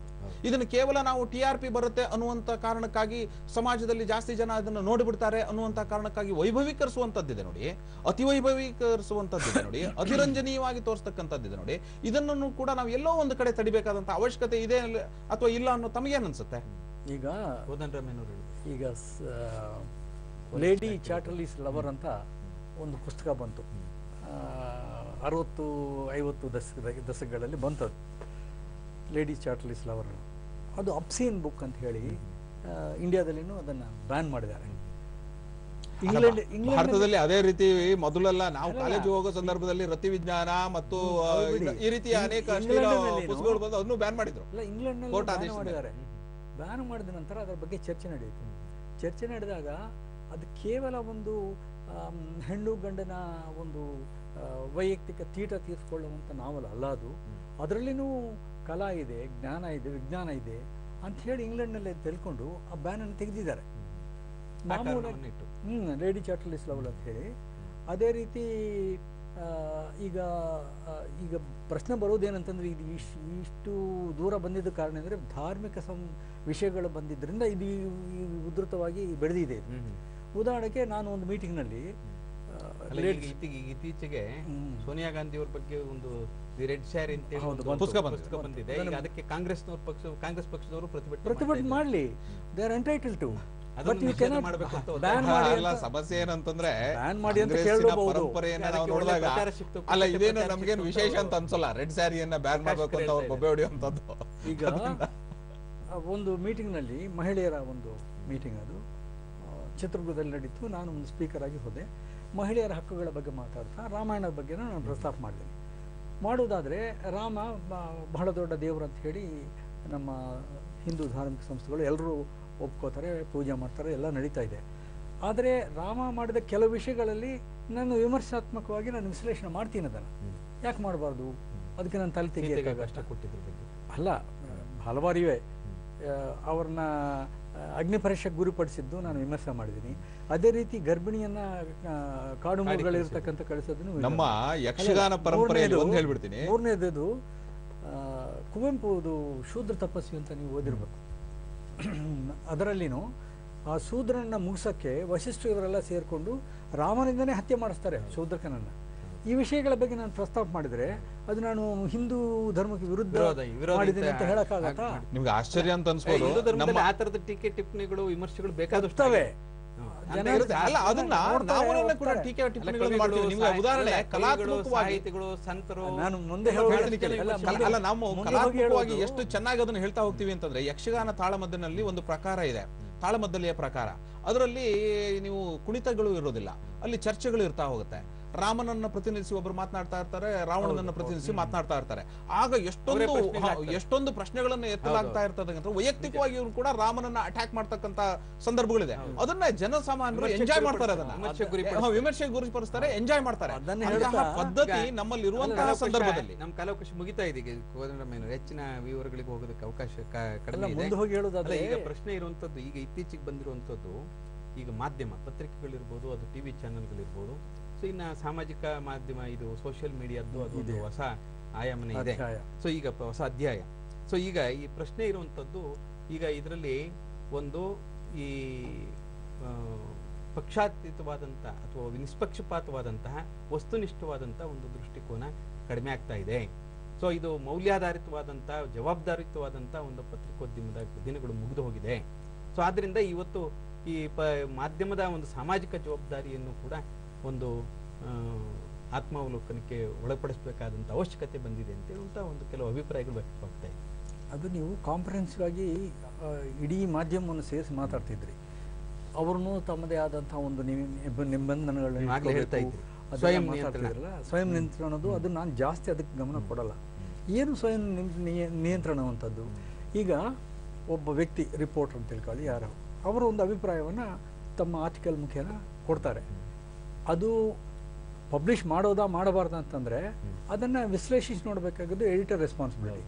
ಇದನ್ನು ಕೇವಲ ನಾವು TRP ಬರುತ್ತೆ ಅನ್ನುವಂತ ಕಾರಣಕ್ಕಾಗಿ, ಸಮಾಜದಲ್ಲಿ ಜಾಸ್ತಿ ಜನ ಅದನ್ನು ನೋಡಿಬಿಡ್ತಾರೆ ಅನ್ನುವಂತ ಕಾರಣಕ್ಕಾಗಿ ವೈಭವೀಕರಿಸುವಂತದ್ದಿದೆ ನೋಡಿ, ಅತಿ ವೈಭವೀಕರಿಸುವಂತದ್ದಿದೆ ನೋಡಿ, ಅತಿರಂಜನೀಯವಾಗಿ ತೋರಿಸ್ತಕ್ಕಂಥದ್ದಿದೆ ನೋಡಿ. ಇದನ್ನು ಕೂಡ ನಾವು ಎಲ್ಲೋ ಒಂದು ಕಡೆ ತಡಿಬೇಕಾದಂತ ಅವಶ್ಯಕತೆ ಇದೆ ಅಥವಾ ಇಲ್ಲ ಅನ್ನೋ ತಮಗೇನ್ ಅನ್ಸುತ್ತೆ? ಈಗ ಲೇಡಿ ಚಾರ್ಟರ್ಲೀಸ್ ಲವರ್ ಅಂತ ಒಂದು ಪುಸ್ತಕ ಬಂತು, 60-50 ದಶಕಗಳಲ್ಲಿ ಬಂತದ್ದು. ಲೇಡೀಸ್ ಚಾರ್ಟರ್ಲೀಸ್ ಲವರ್, ಅದು ಅಬ್ಸೀನ್ ಬುಕ್ ಅಂತ ಹೇಳಿ ಇಂಡಿಯಾದಲ್ಲಿನೂ ಅದನ್ನ ಬ್ಯಾನ್ ಮಾಡಿದ್ದಾರೆ. ಭಾರತದಲ್ಲಿ ಅದೇ ರೀತಿ ಮೊದಲೆಲ್ಲ ನಾವು ಕಾಲೇಜ್ ಹೋಗೋ ಸಂದರ್ಭದಲ್ಲಿ ರತಿ ವಿಜ್ಞಾನ ಮತ್ತು ಈ ರೀತಿಯ ಅನೇಕ ಪುಸ್ತಕಗಳು ಬಂದು ಅದನ್ನು ಬ್ಯಾನ್ ಮಾಡಿದ್ರು. ಇಂಗ್ಲೆಂಡ್ ಮಾಡಿದ್ದಾರೆ. ಬ್ಯಾನ್ ಮಾಡಿದ ನಂತರ ಅದರ ಬಗ್ಗೆ ಚರ್ಚೆ ನಡೆಯಿತು. ಚರ್ಚೆ ನಡೆದಾಗ ಅದು ಕೇವಲ ಒಂದು ಹೆಣ್ಣು ಗಂಡನ ಒಂದು ವೈಯಕ್ತಿಕ ತೀಟ ತೀರಿಸಿಕೊಳ್ಳುವಂಥ ನಾವಲ್ ಅಲ್ಲ ಅದು. ಅದರಲ್ಲಿನೂ ಕಲಾ ಇದೆ, ಜ್ಞಾನ ಇದೆ, ವಿಜ್ಞಾನ ಇದೆ ಅಂತ ಹೇಳಿ ಇಂಗ್ಲೆಂಡ್ನಲ್ಲೇ ತಿಳ್ಕೊಂಡು ಆ ಬ್ಯಾನ್ ಅನ್ನು ತೆಗೆದಿದ್ದಾರೆ. ಮಾಮೂಲಾಗಿ ಲೇಡಿ ಚಾರ್ಟರ್ಲೀಸ್ ಲವರ್ ಅಂತ ಹೇಳಿ. ಅದೇ ರೀತಿ ಈಗ ಪ್ರಶ್ನೆ ಬರೋದೇನಂತಂದ್ರೆ, ಇದು ಇಷ್ಟು ದೂರ ಬಂದಿದ್ದ ಕಾರಣ ಅಂದರೆ ಧಾರ್ಮಿಕ ವಿಷಯಗಳು ಬಂದಿದ್ದರಿಂದ ಇದು ಉಧೃತವಾಗಿ ಬೆಳೆದಿದೆ. ಉದಾಹರಣೆಗೆ ನಾನು ಒಂದು ಮೀಟಿಂಗ್ನಲ್ಲಿ ಇತ್ತೀಚೆಗೆ ಸೋನಿಯಾ ಗಾಂಧಿ ಅವ್ರ ಬಗ್ಗೆ ಒಂದು ರೆಡ್ ಸ್ಯಾರಿ ಅಂತ ಪುಸ್ತಕ ಬಂದಿದೆ. ಅದಕ್ಕೆ ಕಾಂಗ್ರೆಸ್ ಪಕ್ಷದವರು ಪ್ರತಿಭಟನೆ ಮಾಡಲಿ, ದೇ ಆರ್ ಎಂಟೈಟಲ್ ಟು. ಸಮಸ್ಯೆ ಏನಂತಂದ್ರೆ ಪರಂಪರೆಯನ್ನ ನಾವು ನೋಡಿದಾಗ ಅಲ್ಲ, ಇದೇನು ನಮ್ಗೇನು ವಿಶೇಷ ಅಂತ ಅನ್ಸಲ್ಲ. ರೆಡ್ ಸ್ಯಾರಿಯನ್ನ ಬ್ಯಾನ್ ಮಾಡ್ಬೇಕು ಅಂತ ಅವ್ರು ಬೊಬ್ಬೆ ಹೊಡೆಯುವಂಥದ್ದು. ಈಗ ಒಂದು ಮೀಟಿಂಗ್ ನಲ್ಲಿ ಮಹಿಳೆಯರ ಒಂದು ಮೀಟಿಂಗ್, ಅದು ಚಿತ್ರದುರ್ಗದಲ್ಲಿ ನಡೀತು. ನಾನು ಒಂದು ಸ್ಪೀಕರ್ ಆಗಿ ಹೋದೆ. ಮಹಿಳೆಯರ ಹಕ್ಕುಗಳ ಬಗ್ಗೆ ಮಾತಾಡ್ತಾ ರಾಮಾಯಣದ ಬಗ್ಗೆ ನಾನು ಪ್ರಸ್ತಾಪ ಮಾಡಿದ್ದೀನಿ. ಮಾಡುವುದಾದರೆ ರಾಮ ಬಹಳ ದೊಡ್ಡ ದೇವರು ಅಂತ ಹೇಳಿ ನಮ್ಮ ಹಿಂದೂ ಧಾರ್ಮಿಕ ಸಂಸ್ಥೆಗಳು ಎಲ್ಲರೂ ಒಪ್ಕೋತಾರೆ, ಪೂಜೆ ಮಾಡ್ತಾರೆ, ಎಲ್ಲ ನಡೀತಾ ಇದೆ. ಆದರೆ ರಾಮ ಮಾಡಿದ ಕೆಲವು ವಿಷಯಗಳಲ್ಲಿ ನಾನು ವಿಮರ್ಶಾತ್ಮಕವಾಗಿ ನಾನು ವಿಶ್ಲೇಷಣೆ ಮಾಡ್ತೀನಿ. ಅದನ್ನು ಯಾಕೆ ಮಾಡಬಾರ್ದು? ಅದಕ್ಕೆ ನಾನು ತಲೆ ತೆಗೆಯೋಕ್ಕಾಗಲ್ಲ. ಅಲ್ಲ, ಹಲವಾರು ಇವೆ. ಅವ್ರನ್ನ ಅಗ್ನಿ ಪರೀಕ್ಷೆಗೆ ಗುರಿಪಡಿಸಿದ್ದು ನಾನು ವಿಮರ್ಶೆ ಮಾಡಿದ್ದೀನಿ. ಅದೇ ರೀತಿ ಗರ್ಭಿಣಿಯನ್ನ ಕಾಡು ಮೃಗಗಳಿರ್ತಕ್ಕಂಥ ಕಳಿಸೋದನ್ನು ನಮ್ಮ ಯಕ್ಷಗಾನ ಪರಂಪರೆಯಲ್ಲಿ ಒಂದು ಹೇಳ್ಬಿಡ್ತೀನಿ. ಮೂರನೇದು ಕುವೆಂಪುದು ಶೂದ್ರ ತಪಸ್ವಿ ಅಂತ ನೀವು ಓದಿರ್ಬೇಕು. ಅದರಲ್ಲಿನೂ ಆ ಶೂದ್ರನ್ನ ಮುಗಿಸೋಕ್ಕೆ ವಶಿಷ್ಠ ಇವರೆಲ್ಲ ಸೇರಿಕೊಂಡು ರಾಮನಿಂದನೇ ಹತ್ಯೆ ಮಾಡಿಸ್ತಾರೆ ಶೂದ್ರಕನನ್ನು. ಈ ವಿಷಯಗಳ ಬಗ್ಗೆ ನಾನು ಪ್ರಸ್ತಾಪ ಮಾಡಿದ್ರೆ ಅದು ನಾನು ಹಿಂದೂ ಧರ್ಮಕ್ಕೆ ವಿರುದ್ಧ ಮಾಡಿದ್ದೀನಿ ಅಂತ ಹೇಳಕ್ಕಾಗತ್ತಾ? ನಿಮ್ಗೆ ಆಶ್ಚರ್ಯ ಅಂತ ಅನ್ಸ್ಬೋದು. ಹಿಂದೂ ಧರ್ಮದಲ್ಲಿ ಆ ತರದ ಟೀಕೆ ಟಿಪ್ಪಣಿಗಳು ವಿಮರ್ಶೆಗಳು ಬೇಕಾದಷ್ಟವೆ. ಅಲ್ಲ, ಅದನ್ನ ನಾವು ಕೂಡ ಟೀಕೆ ಟಿಪ್ಪಣಿಗಳನ್ನು ಮಾಡ್ತೀವಿ. ನಿಮ್ಗೆ ಉದಾಹರಣೆ ಕಲಾತ್ಮಕವಾಗಿ ಸಂತರು ನಾನು ಮುಂದೆ ಅಲ್ಲ, ನಾವು ಕಲಾತ್ಮಕವಾಗಿ ಎಷ್ಟು ಚೆನ್ನಾಗಿ ಅದನ್ನ ಹೇಳ್ತಾ ಹೋಗ್ತೀವಿ ಅಂತಂದ್ರೆ, ಯಕ್ಷಗಾನ ತಾಳಮದ್ದನಲ್ಲಿ ಒಂದು ಪ್ರಕಾರ ಇದೆ, ತಾಳಮದ್ದಲೆಯ ಪ್ರಕಾರ. ಅದರಲ್ಲಿ ನೀವು ಕುಣಿತಗಳು ಇರೋದಿಲ್ಲ, ಅಲ್ಲಿ ಚರ್ಚೆಗಳು ಇರ್ತಾ ಹೋಗುತ್ತೆ. ರಾಮನನ್ನ ಪ್ರತಿನಿಧಿಸಿ ಒಬ್ರು ಮಾತನಾಡ್ತಾ ಇರ್ತಾರೆ, ರಾವಣನನ್ನ ಪ್ರತಿನಿಧಿಸಿ ಮಾತನಾಡ್ತಾ ಇರ್ತಾರೆ. ಆಗ ಎಷ್ಟೊಂದು ಪ್ರಶ್ನೆಗಳನ್ನ ಎತ್ತಲಾಗ್ತಾ ಇರ್ತದೆ ಅಂತ ವೈಯಕ್ತಿಕವಾಗಿ ಇವರು ಕೂಡ ರಾಮನನ್ನ ಅಟ್ಯಾಕ್ ಮಾಡ್ತಕ್ಕಂತ ಸಂದರ್ಭಗಳಿದೆ. ಅದನ್ನ ಜನಸಾಮಾನ್ಯರು ಎಂಜಾಯ್ ಮಾಡ್ತಾರೆ, ಅದನ್ನ ವಿಮರ್ಶೆಗೆ ಗುರಿಪಡಿಸ್ತಾರೆ, ಎಂಜಾಯ್ ಮಾಡ್ತಾರೆ. ಪದ್ಧತಿ ನಮ್ಮಲ್ಲಿ ಇರುವಂತಹ ಸಂದರ್ಭದಲ್ಲಿ ನಮ್ಮ ಕಾಲಾವಕಾಶ ಮುಗಿತಾ ಇದೆ. ಹೆಚ್ಚಿನ ವಿವರಗಳಿಗೆ ಹೋಗೋದಕ್ಕೆ ಅವಕಾಶ ಕಡಿಮೆ ಇದೆ. ಈಗ ಪ್ರಶ್ನೆ ಇರುವಂತದ್ದು, ಈಗ ಇತ್ತೀಚೆಗೆ ಬಂದಿರುವಂತದ್ದು, ಈಗ ಮಾಧ್ಯಮ ಪತ್ರಿಕೆಗಳಿರ್ಬೋದು, ಅದು ಟಿವಿ ಚಾನೆಲ್ಗಳಿರ್ಬೋದು, ಸೊ ಇನ್ನ ಸಾಮಾಜಿಕ ಮಾಧ್ಯಮ, ಇದು ಸೋಷಿಯಲ್ ಮೀಡಿಯಾದ್ದು ಅದು ಹೊಸ ಆಯಾಮನೆ ಇದೆ. ಸೊ ಈಗ ಹೊಸ ಅಧ್ಯಾಯ. ಸೊ ಈಗ ಈ ಪ್ರಶ್ನೆ ಇರುವಂತದ್ದು, ಈಗ ಇದರಲ್ಲಿ ಒಂದು ಈ ಪಕ್ಷಾತೀತವಾದಂತ ಅಥವಾ ನಿಷ್ಪಕ್ಷಪಾತವಾದಂತಹ ವಸ್ತುನಿಷ್ಠವಾದಂತಹ ಒಂದು ದೃಷ್ಟಿಕೋನ ಕಡಿಮೆ ಆಗ್ತಾ ಇದೆ. ಸೊ ಇದು ಮೌಲ್ಯಾಧಾರಿತವಾದಂತಹ ಜವಾಬ್ದಾರಿಯುತವಾದಂತಹ ಒಂದು ಪತ್ರಿಕೋದ್ಯಮದ ದಿನಗಳು ಮುಗಿದು ಹೋಗಿದೆ. ಸೊ ಆದ್ರಿಂದ ಇವತ್ತು ಈ ಮಾಧ್ಯಮದ ಒಂದು ಸಾಮಾಜಿಕ ಜವಾಬ್ದಾರಿಯನ್ನು ಕೂಡ ಒಂದು ಆತ್ಮಾವಲೋಕನಕ್ಕೆ ಒಳಪಡಿಸಬೇಕಾದಂಥ ಅವಶ್ಯಕತೆ ಬಂದಿದೆ ಅಂತ ಹೇಳುವಂಥ ಒಂದು ಕೆಲವು ಅಭಿಪ್ರಾಯಗಳು ವ್ಯಕ್ತವಾಗ್ತಾ ಇದೆ. ಅದು ನೀವು ಕಾಂಪ್ರಹೆನ್ಸಿವ್ ಆಗಿ ಇಡೀ ಮಾಧ್ಯಮವನ್ನು ಸೇರಿಸಿ ಮಾತಾಡ್ತಿದ್ರಿ. ಅವ್ರನ್ನೂ ತಮ್ಮದೇ ಆದಂಥ ಒಂದು ನಿಬಂಧನೆಗಳನ್ನ ಸ್ವಯಂ ನಿಯಂತ್ರಣದ್ದು, ಅದು ನಾನು ಜಾಸ್ತಿ ಅದಕ್ಕೆ ಗಮನ ಕೊಡಲ್ಲ. ಏನು ಸ್ವಯಂ ನಿಯಂತ್ರಣ ಅಂತದ್ದು? ಈಗ ಒಬ್ಬ ವ್ಯಕ್ತಿ ರಿಪೋರ್ಟರ್ ಅಂತ ತಿಳ್ಕೊಳ್ಳಿ, ಯಾರು ಅವರು ಒಂದು ಅಭಿಪ್ರಾಯವನ್ನು ತಮ್ಮ ಆರ್ಟಿಕಲ್ ಮುಖೇನ ಕೊಡ್ತಾರೆ. ಅದು ಪಬ್ಲಿಷ್ ಮಾಡೋದಾ ಮಾಡಬಾರ್ದು ಅಂತಂದರೆ ಅದನ್ನು ವಿಶ್ಲೇಷಿಸಿ ನೋಡಬೇಕಾಗೋದು ಎಡಿಟರ್ ರೆಸ್ಪಾನ್ಸಿಬಿಲಿಟಿ.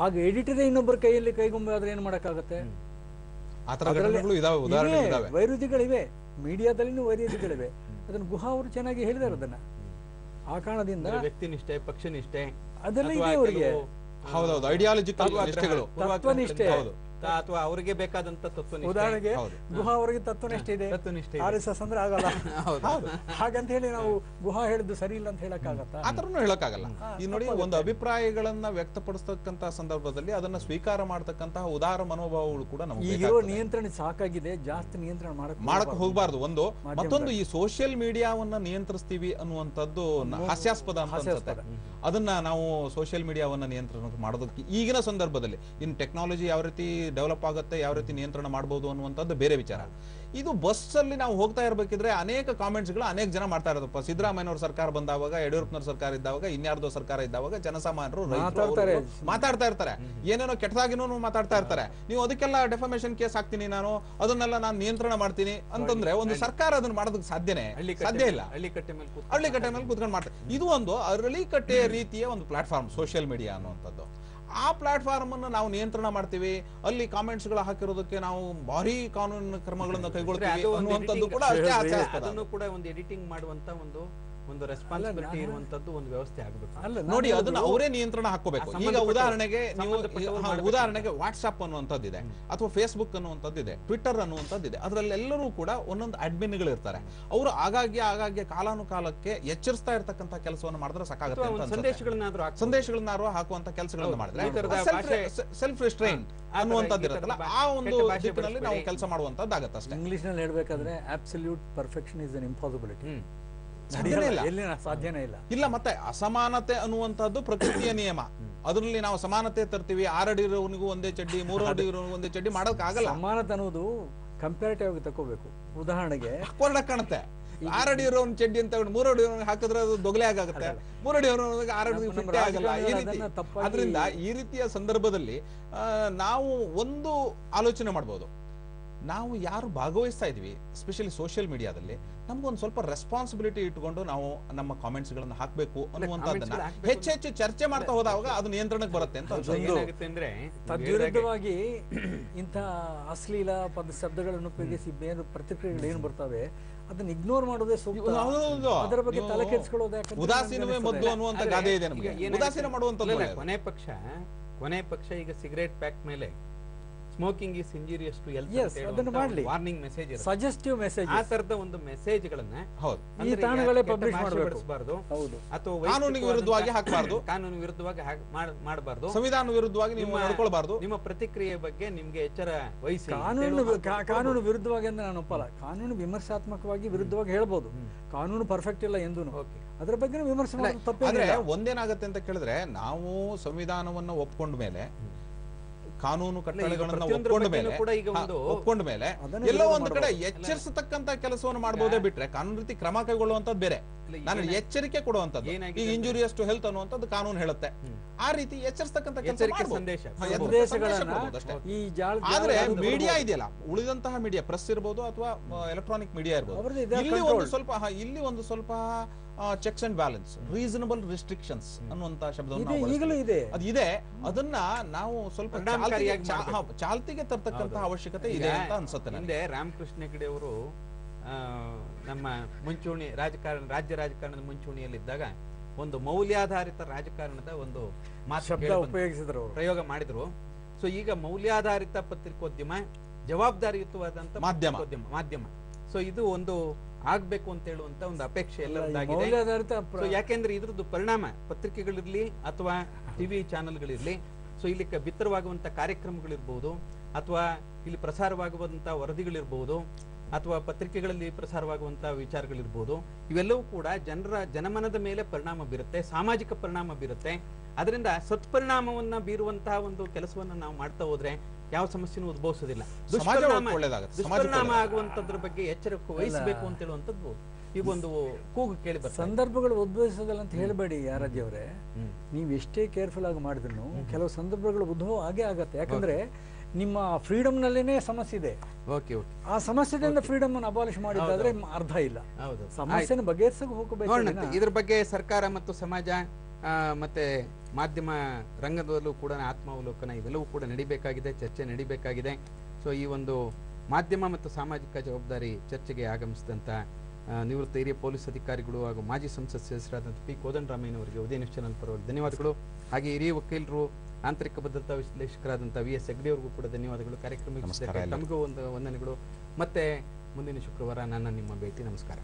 ಆಗ ಎಡಿಟರೇ ಇನ್ನೊಬ್ಬರ ಕೈಯಲ್ಲಿ ಕೈಗೊಂಬೆ ಆದರೆ ಏನು ಮಾಡೋಕ್ಕಾಗತ್ತೆ? ವೈರುಧ್ಯಗಳಿವೆ, ಮೀಡಿಯಾದಲ್ಲಿನೂ ವೈರುಧ್ಯಗಳಿವೆ. ಅದನ್ನು ಗುಹಾ ಅವರು ಚೆನ್ನಾಗಿ ಹೇಳಿದಾರೆ. ಅದನ್ನು ಆ ಕಾರಣದಿಂದ ವ್ಯಕ್ತಿನಿಷ್ಠೆ, ಪಕ್ಷನಿಷ್ಠೆ ಅದೆಲ್ಲ ಇದೆ ಅವರಿಗೆ. ಹೌದೌದು, ಐಡಿಯಾಲಜಿಕಲ್ ತತ್ವನಿಷ್ಠೆ ಅಥವಾ ಅವರಿಗೆ ಬೇಕಾದಂತ ತತ್ವನಿಷ್ಠೆ. ಉದಾಹರಣೆಗೆ ಗುಹಾ ಅವರಿಗೆ ತತ್ವನಿಷ್ಠೆ ಇದೆ, RSS ಅಂದ್ರೆ ಆಗಲ್ಲ. ಹಾಗಂತ ಹೇಳಿ ನಾವು ಗುಹಾ ಹೇಳಿದ್ದು ಸರಿ ಇಲ್ಲ ಅಂತ ಹೇಳಕ್ಕಾಗತ್ತಾ? ಆತರನು ಹೇಳಕ್ಕಾಗಲ್ಲ. ಈ ನೋಡಿ, ಒಂದು ಅಭಿಪ್ರಾಯಗಳನ್ನ ವ್ಯಕ್ತಪಡಿಸತಕ್ಕಂತ ಸಂದರ್ಭದಲ್ಲಿ ಅದನ್ನ ಸ್ವೀಕಾರ ಮಾಡತಕ್ಕಂತಹ ಉದಾರ ಮನೋಭಾವಗಳು ಕೂಡ ನಮಗೆ ಈಗಿರೋ ನಿಯಂತ್ರಣ ಸಾಕಾಗಿದೆ, ಜಾಸ್ತಿ ನಿಯಂತ್ರಣ ಮಾಡಕ್ ಹೋಗಬಾರ್ದು. ಒಂದು ಮತ್ತೊಂದು, ಈ ಸೋಷಿಯಲ್ ಮೀಡಿಯಾವನ್ನ ನಿಯಂತ್ರಿಸ್ತೀವಿ ಅನ್ನುವಂಥದ್ದು ಹಾಸ್ಯಾಸ್ಪದ ಅಂತ ಅನ್ಸುತ್ತೆ. ಅದನ್ನ ನಾವು ಸೋಷಿಯಲ್ ಮೀಡಿಯಾವನ್ನ ನಿಯಂತ್ರಣ ಮಾಡೋದಕ್ಕೆ ಈಗಿನ ಸಂದರ್ಭದಲ್ಲಿ ಇನ್ನು ಟೆಕ್ನಾಲಜಿ ಯಾವ ರೀತಿ ಡೆವಲಪ್ ಆಗುತ್ತೆ, ಯಾವ ರೀತಿ ನಿಯಂತ್ರಣ ಮಾಡಬಹುದು ಅನ್ನುವಂಥದ್ದು ಬೇರೆ ವಿಚಾರ. ಇದು ಬಸ್ ಅಲ್ಲಿ ನಾವು ಹೋಗ್ತಾ ಇರಬೇಕಿದ್ರೆ ಅನೇಕ ಕಾಮೆಂಟ್ಸ್ ಗಳು ಅನೇಕ ಜನ ಮಾಡ್ತಾ ಇರೋದಪ್ಪ. ಸಿದ್ದರಾಮಯ್ಯನವ್ರ ಸರ್ಕಾರ ಬಂದಾವಾಗ, ಯಡಿಯೂರಪ್ಪನವ್ರ ಸರ್ಕಾರ ಇದ್ದಾವಾಗ, ಇನ್ಯಾರ್ದೋ ಸರ್ಕಾರ ಇದ್ದಾವಾಗ ಜನಸಾಮಾನ್ಯರು ಮಾತಾಡ್ತಾ ಇರ್ತಾರೆ, ಏನೇನೋ ಕೆಟ್ಟದಾಗಿನೂ ಮಾತಾಡ್ತಾ ಇರ್ತಾರೆ. ನೀವು ಅದಕ್ಕೆಲ್ಲ ಡೆಫಮೇಷನ್ ಕೇಸ್ ಹಾಕ್ತೀನಿ, ನಾನು ಅದನ್ನೆಲ್ಲ ನಾನು ನಿಯಂತ್ರಣ ಮಾಡ್ತೀನಿ ಅಂತಂದ್ರೆ ಒಂದು ಸರ್ಕಾರ ಅದನ್ನ ಮಾಡೋದಕ್ಕೆ ಸಾಧ್ಯ ಇಲ್ಲ. ಹಳ್ಳಿಕಟ್ಟೆ ಮೇಲೆ ಕೂತ್ಕೊಂಡು ಮಾಡ್ತಾರೆ. ಇದು ಒಂದು ಅರಳಿಕಟ್ಟೆ ರೀತಿಯ ಒಂದು ಪ್ಲಾಟ್ಫಾರ್ಮ್ ಸೋಷಿಯಲ್ ಮೀಡಿಯಾ ಅನ್ನುವಂಥದ್ದು. ಆ ಪ್ಲಾಟ್ಫಾರ್ಮ್ ಅನ್ನು ನಾವು ನಿಯಂತ್ರಣ ಮಾಡ್ತೀವಿ, ಅಲ್ಲಿ ಕಾಮೆಂಟ್ಸ್ ಗಳು ಹಾಕಿರೋದಕ್ಕೆ ನಾವು ಭಾರಿ ಕಾನೂನು ಕ್ರಮಗಳನ್ನು ಕೈಗೊಳ್ತೀವಿ ಅನ್ನುವಂಥದ್ದು ಕೂಡ ಅದನ್ನು ಕೂಡ ಒಂದು ಎಡಿಟಿಂಗ್ ಮಾಡುವಂತ ಒಂದು ರೆಸ್ಪಾನ್ಸಿಬಿಲಿಟಿ ಇರುವಂತದ್ದು ಒಂದು ವ್ಯವಸ್ಥೆ ಆಗಬೇಕು. ನೋಡಿ, ಅದನ್ನ ಅವರೇ ನಿಯಂತ್ರಣ ಹಾಕೋಬೇಕು. ಈಗ ಉದಾಹರಣೆಗೆ ವಾಟ್ಸ್ಆಪ್ ಅನ್ನುವಂಥದ್ದಿದೆ, ಅಥವಾ ಫೇಸ್ಬುಕ್ ಅನ್ನುವಂಥದ್ದಿದೆ, ಟ್ವಿಟರ್ ಅನ್ನುವಂಥದ್ದಿದೆ. ಅದರಲ್ಲೆಲ್ಲರೂ ಕೂಡ ಒಂದೊಂದು ಅಡ್ಮಿನ್ಗಳು ಇರ್ತಾರೆ. ಅವರು ಆಗಾಗ್ಗೆ ಕಾಲಾನುಕಾಲಕ್ಕೆ ಎಚ್ಚರಿಸ್ತಾ ಇರ್ತಕ್ಕಂಥ ಕೆಲಸವನ್ನು ಮಾಡಿದ್ರೆ ಸಾಕಾಗುತ್ತೆ. ಸಂದೇಶಗಳನ್ನಾದ್ರೂ ಹಾಕುವಂತ ಕೆಲಸಗಳನ್ನ ಮಾಡಿದ್ರೆ ಸೆಲ್ಫ್ ರಿಸ್ಟ್ರೈನ್ ಅನ್ನುವಂಥದ್ದು ಇರುತ್ತಲ್ಲ, ಆ ಒಂದು ದಿಕ್ಕಿನಲ್ಲಿ ನಾವು ಕೆಲಸ ಮಾಡುವಂತದ್ದಾಗತ್ತೆ ಅಷ್ಟೇ. ಇಂಗ್ಲಿಷ್ ನಲ್ಲಿ ಹೇಳ್ಬೇಕಾದ್ರೆ absolute perfection is an impossibility. ಸಾಧ್ಯನೇ ಇಲ್ಲ. ಮತ್ತೆ ಅಸಮಾನತೆ ಅನ್ನುವಂಥದ್ದು ಪ್ರಕೃತಿಯ ನಿಯಮ. ಅದರಲ್ಲಿ ನಾವು ಸಮಾನತೆ ತರ್ತೀವಿ. 6 ಅಡಿ ಇರೋನಿಗೂ ಒಂದೇ ಚಡ್ಡಿ, 3 ಅಡಿ ಇರೋನಿಗೂ ಒಂದೇ ಚಡ್ಡಿ ಮಾಡೋಕ್ ಆಗಲ್ಲ. ಸಮಾನತೆ ಅನ್ನೋದು ಕಂಪ್ಯಾರಿಟಿವ್ ಆಗಿ ತಗೋಬೇಕು. ಉದಾಹರಣೆಗೆ ಕಾಣುತ್ತೆ, 6 ಅಡಿ ಇರೋ ಚಡ್ಡಿ ಅಂತ 3 ಅಡಿ ಹಾಕಿದ್ರೆ ಅದು ದೊಗಲೆ ಆಗುತ್ತೆ, 3 ಅಡಿ 6 ಅಡಿ ಫಿಟ್ ಆಗಲ್ಲ. ಅದರಿಂದ ಈ ರೀತಿಯ ಸಂದರ್ಭದಲ್ಲಿ ನಾವು ಒಂದು ಆಲೋಚನೆ ಮಾಡಬಹುದು. ನಾವು ಯಾರು ಭಾಗವಹಿಸ್ತಾ ಇದೀವಿ, ಎಸ್ಪೆಷಲಿ ಸೋಷಿಯಲ್ ಮೀಡಿಯಾದಲ್ಲಿ, ನಮ್ಗೊಂದು ಸ್ವಲ್ಪ ರೆಸ್ಪಾನ್ಸಿಬಿಲಿಟಿ ಇಟ್ಕೊಂಡು ನಾವು ನಮ್ಮ ಕಾಮೆಂಟ್ಸ್ ಗಳನ್ನ ಹಾಕ್ಬೇಕು ಅನ್ನುವಂಥದ್ದನ್ನ ಹೆಚ್ಚೆಚ್ಚು ಚರ್ಚೆ ಮಾಡ್ತಾ ಹೋದಾಗ ಅದು ನಿಯಂತ್ರಣಕ್ಕೆ ಬರುತ್ತೆ ಅಂತ ಅಂದ್ರೆ ತದ್ವಿರುದ್ಧವಾಗಿ ಇಂಥ ಅಶ್ಲೀಲ ಶಬ್ದಗಳನ್ನು ಉಪಯೋಗಿಸಿ ಬೇರೆ ಪ್ರತಿಕ್ರಿಯೆಗಳು ಏನು ಬರ್ತವೆ ಅದನ್ನ ಇಗ್ನೋರ್ ಮಾಡೋದೇ ಸೂಕ್ತ. ಅದರ ಬಗ್ಗೆ ತಲೆ ಕೆಡಿಸ್ಕೊಳ್ಳೋದು ಉದಾಸೀನವೇ ಮದ್ದು ಅನ್ನುವಂತ ಗಾದೆ ಇದೆ ನಮಗೆ. ಉದಾಸೀನ ಮಾಡುವಂತದ್ದು ಕೊನೆ ಪಕ್ಷ ಈಗ ಸಿಗರೇಟ್ ಪ್ಯಾಕ್ ಮೇಲೆ smoking is injurious to health Yes, ಅದನ್ನು ಮಾಡ್ಲಿ. ವಾರ್ನಿಂಗ್ ಮೆಸೇಜ್ ಸಜೆಸ್ಟಿವ್ ಮೆಸೇಜ್ ಆ ತರದ ಒಂದು ಮೆಸೇಜ್ಗಳನ್ನ ಹೌದು ಈ ತಾಣಗಳೇ ಪಬ್ಲಿಷ್ ಮಾಡಬೇಕು. ಹೌದು ಅಥವಾ ಕಾನೂನಿಗೆ ವಿರುದ್ಧವಾಗಿ ಹಾಕಬಾರ್ದು, ಕಾನೂನು ವಿರುದ್ಧವಾಗಿ ಮಾಡಬಾರ್ದು, ಸಂವಿಧಾನ ವಿರುದ್ಧವಾಗಿ ನೀವು ನಡ್ಕೊಳ್ಬಾರ್ದು. ನಿಮ್ಮ ಪ್ರತಿಕ್ರಿಯೆ ಬಗ್ಗೆ ನಿಮ್ಗೆ ಎಚ್ಚರ ವಹಿಸಿ. ಕಾನೂನು ವಿರುದ್ಧವಾಗಿ ಅಂದ್ರೆ ನಾನು ಒಪ್ಪಲ್ಲ. ಕಾನೂನು ವಿಮರ್ಶಾತ್ಮಕವಾಗಿ ವಿರುದ್ಧವಾಗಿ ಹೇಳ್ಬೋದು, ಕಾನೂನು ಪರ್ಫೆಕ್ಟ್ ಇಲ್ಲ ಎಂದು ಅದರ ಬಗ್ಗೆ ವಿಮರ್ಶೆ ಮಾಡೋದು ಆದ್ರೆ ತಪ್ಪೇನಿಲ್ಲ. ಒಂದೇನಾಗತ್ತೆ ಅಂತ ಕೇಳಿದ್ರೆ, ನಾವು ಸಂವಿಧಾನವನ್ನ ಒಪ್ಕೊಂಡ ಮೇಲೆ, ಕಾನೂನು ಕಟ್ಟಳೆಗಳನ್ನ ಒಪ್ಕೊಂಡ ಮೇಲೆ ಎಲ್ಲೋ ಒಂದು ಕಡೆ ಎಚ್ಚರಿಸತಕ್ಕಂತ ಕೆಲಸವನ್ನು ಮಾಡಬಹುದೇ ಬಿಟ್ರೆ ಕಾನೂನು ರೀತಿ ಕ್ರಮ ಕೈಗೊಳ್ಳುವಂತದ್ದು ಬೇರೆ. ನಾನು ಎಚ್ಚರಿಕೆ ಕೊಡುವಂತದ್ದು, ಈಗ ಇಂಜುರಿಯಸ್ ಟು ಹೆಲ್ತ್ ಅನ್ನುವಂಥದ್ದು ಕಾನೂನು ಹೇಳುತ್ತೆ. ಆ ರೀತಿ ಎಚ್ಚರಿಸತಕ್ಕಂತ ಆದ್ರೆ ಮೀಡಿಯಾ ಇದೆಯಲ್ಲ, ಉಳಿದಂತಹ ಮೀಡಿಯಾ, ಪ್ರೆಸ್ ಇರ್ಬೋದು ಅಥವಾ ಎಲೆಕ್ಟ್ರಾನಿಕ್ ಮೀಡಿಯಾ ಇರ್ಬೋದು, ಇಲ್ಲಿ ಒಂದು ಸ್ವಲ್ಪ checks and balance, reasonable restrictions ಅನ್ನುವಂತ ಶಬ್ದವನ್ನು ಅದಿದೆ. ಅದನ್ನ ನಾವು ಸ್ವಲ್ಪ ಚಾಲ್ತಿಗೆ ತರ್ತಕ್ಕಂತಹ ಅವಶ್ಯಕತೆ ಇದೆ ಅಂತ ಅನ್ಸುತ್ತೆ. ಹಿಂದೆ ರಾಮಕೃಷ್ಣ ಹೆಗಡೆ ಅವರು ನಮ್ಮ ಮುಂಚೂಣಿ ರಾಜ್ಯ ರಾಜಕಾರಣದ ಮುಂಚೂಣಿಯಲ್ಲಿದ್ದಾಗ ಒಂದು ಮೌಲ್ಯಾಧಾರಿತ ರಾಜಕಾರಣದ ಒಂದು ಉಪಯೋಗಿಸಿದ್ರು, ಪ್ರಯೋಗ ಮಾಡಿದ್ರು. ಸೊ ಈಗ ಮೌಲ್ಯಾಧಾರಿತ ಪತ್ರಿಕೋದ್ಯಮ, ಜವಾಬ್ದಾರಿಯುತವಾದಂತ ಮಾಧ್ಯಮ, ಸೊ ಇದು ಒಂದು ಆಗ್ಬೇಕು ಅಂತ ಹೇಳುವಂತ ಒಂದು ಅಪೇಕ್ಷೆ ಎಲ್ಲರದ್ದಾಗಿದೆ. ಯಾಕೆಂದ್ರೆ ಇದ್ರದ್ದು ಪರಿಣಾಮ ಪತ್ರಿಕೆಗಳಿರ್ಲಿ ಅಥವಾ ಟಿವಿ ಚಾನೆಲ್ಗಳಿರ್ಲಿ, ಸೊ ಇಲ್ಲಿ ಬಿತ್ತರವಾಗುವಂತ ಕಾರ್ಯಕ್ರಮಗಳಿರ್ಬಹುದು, ಅಥವಾ ಇಲ್ಲಿ ಪ್ರಸಾರವಾಗುವಂತ ವರದಿಗಳಿರ್ಬಹುದು, ಅಥವಾ ಪತ್ರಿಕೆಗಳಲ್ಲಿ ಪ್ರಸಾರವಾಗುವಂತಹ ವಿಚಾರಗಳಿರ್ಬೋದು, ಇವೆಲ್ಲವೂ ಕೂಡ ಜನಮನದ ಮೇಲೆ ಪರಿಣಾಮ ಬೀರುತ್ತೆ, ಸಾಮಾಜಿಕ ಪರಿಣಾಮ ಬೀರುತ್ತೆ. ಅದರಿಂದ ಸತ್ಪರಿಣಾಮವನ್ನ ಬೀರುವಂತಹ ಒಂದು ಕೆಲಸವನ್ನ ನಾವು ಮಾಡ್ತಾ ಹೋದ್ರೆ ಯಾವ ಸಮಸ್ಯೆನೂ ಉದ್ಭವಿಸೋದಿಲ್ಲ. ದುಷ್ಪರಿಣಾಮ ಆಗುವಂತದ್ರ ಬಗ್ಗೆ ಎಚ್ಚರಿಕೆ ವಹಿಸಬೇಕು ಅಂತ ಹೇಳುವಂತದ್ದು ಈ ಒಂದು ಕೂಗು ಕೇಳಿ ಬರ್ತದೆ. ಸಂದರ್ಭಗಳು ಉದ್ಭವಿಸೋದಿಲ್ಲ ಅಂತ ಹೇಳಬೇಡಿ ಯಾರಾಜಿ ಅವರೇ. ನೀವು ಎಷ್ಟೇ ಕೇರ್ಫುಲ್ ಆಗಿ ಮಾಡಿದ್ರು ಕೆಲವು ಸಂದರ್ಭಗಳು ಉದ್ಭವ ಆಗೇ ಆಗತ್ತೆ. ಯಾಕಂದ್ರೆ ನಿಮ್ಮ ಫ್ರೀಡಮ್ ನಲ್ಲೇನೆ ಸಮಸ್ಯೆ ಇದೆ. ಆ ಸಮಸ್ಯೆದಿಂದ ಫ್ರೀಡಮ್ ಅನ್ನು ಅಬಾಲಿಷ್ ಮಾಡಿದ್ರೆ ಅರ್ಥ ಇಲ್ಲ. ಸಮಸ್ಯೆನ ಬಗೆಹರಿಸಕ್ಕೆ ಹೋಗಬೇಕು. ಇದ್ರ ಬಗ್ಗೆ ಸರ್ಕಾರ ಮತ್ತು ಸಮಾಜ ಮತ್ತೆ ಮಾಧ್ಯಮ ರಂಗದಲ್ಲೂ ಕೂಡ ಆತ್ಮಾವಲೋಕನ ಇವೆಲ್ಲವೂ ಕೂಡ ನಡಿಬೇಕಾಗಿದೆ, ಚರ್ಚೆ ನಡಿಬೇಕಾಗಿದೆ. ಸೊ ಈ ಒಂದು ಮಾಧ್ಯಮ ಮತ್ತು ಸಾಮಾಜಿಕ ಜವಾಬ್ದಾರಿ ಚರ್ಚೆಗೆ ಆಗಮಿಸಿದಂತ ನಿವೃತ್ತ ಹಿರಿಯ ಪೊಲೀಸ್ ಅಧಿಕಾರಿಗಳು ಹಾಗೂ ಮಾಜಿ ಸಂಸತ್ ಸದಸ್ಯರಾದಂಥ ಪಿ ಕೋದಂಡರಾಮಯ್ಯನವರಿಗೆ ಉದಯ ನ್ಯೂಸ್ ಚಾನೆಲ್ ಪರವಾಗಿ ಧನ್ಯವಾದಗಳು. ಹಾಗೆ ಹಿರಿಯ ವಕೀಲರು, ಆಂತರಿಕ ಭದ್ರತಾ ವಿಶ್ಲೇಷಕರಾದಂಥ VS ಹೆಗ್ಡೆ ಅವ್ರಿಗೂ ಕೂಡ ಧನ್ಯವಾದಗಳು. ಕಾರ್ಯಕ್ರಮಕ್ಕೆ ತಮಗೂ ಒಂದು ವಂದನೆಗಳು. ಮತ್ತೆ ಮುಂದಿನ ಶುಕ್ರವಾರ ನನ್ನ ನಿಮ್ಮ ಭೇಟಿ. ನಮಸ್ಕಾರ.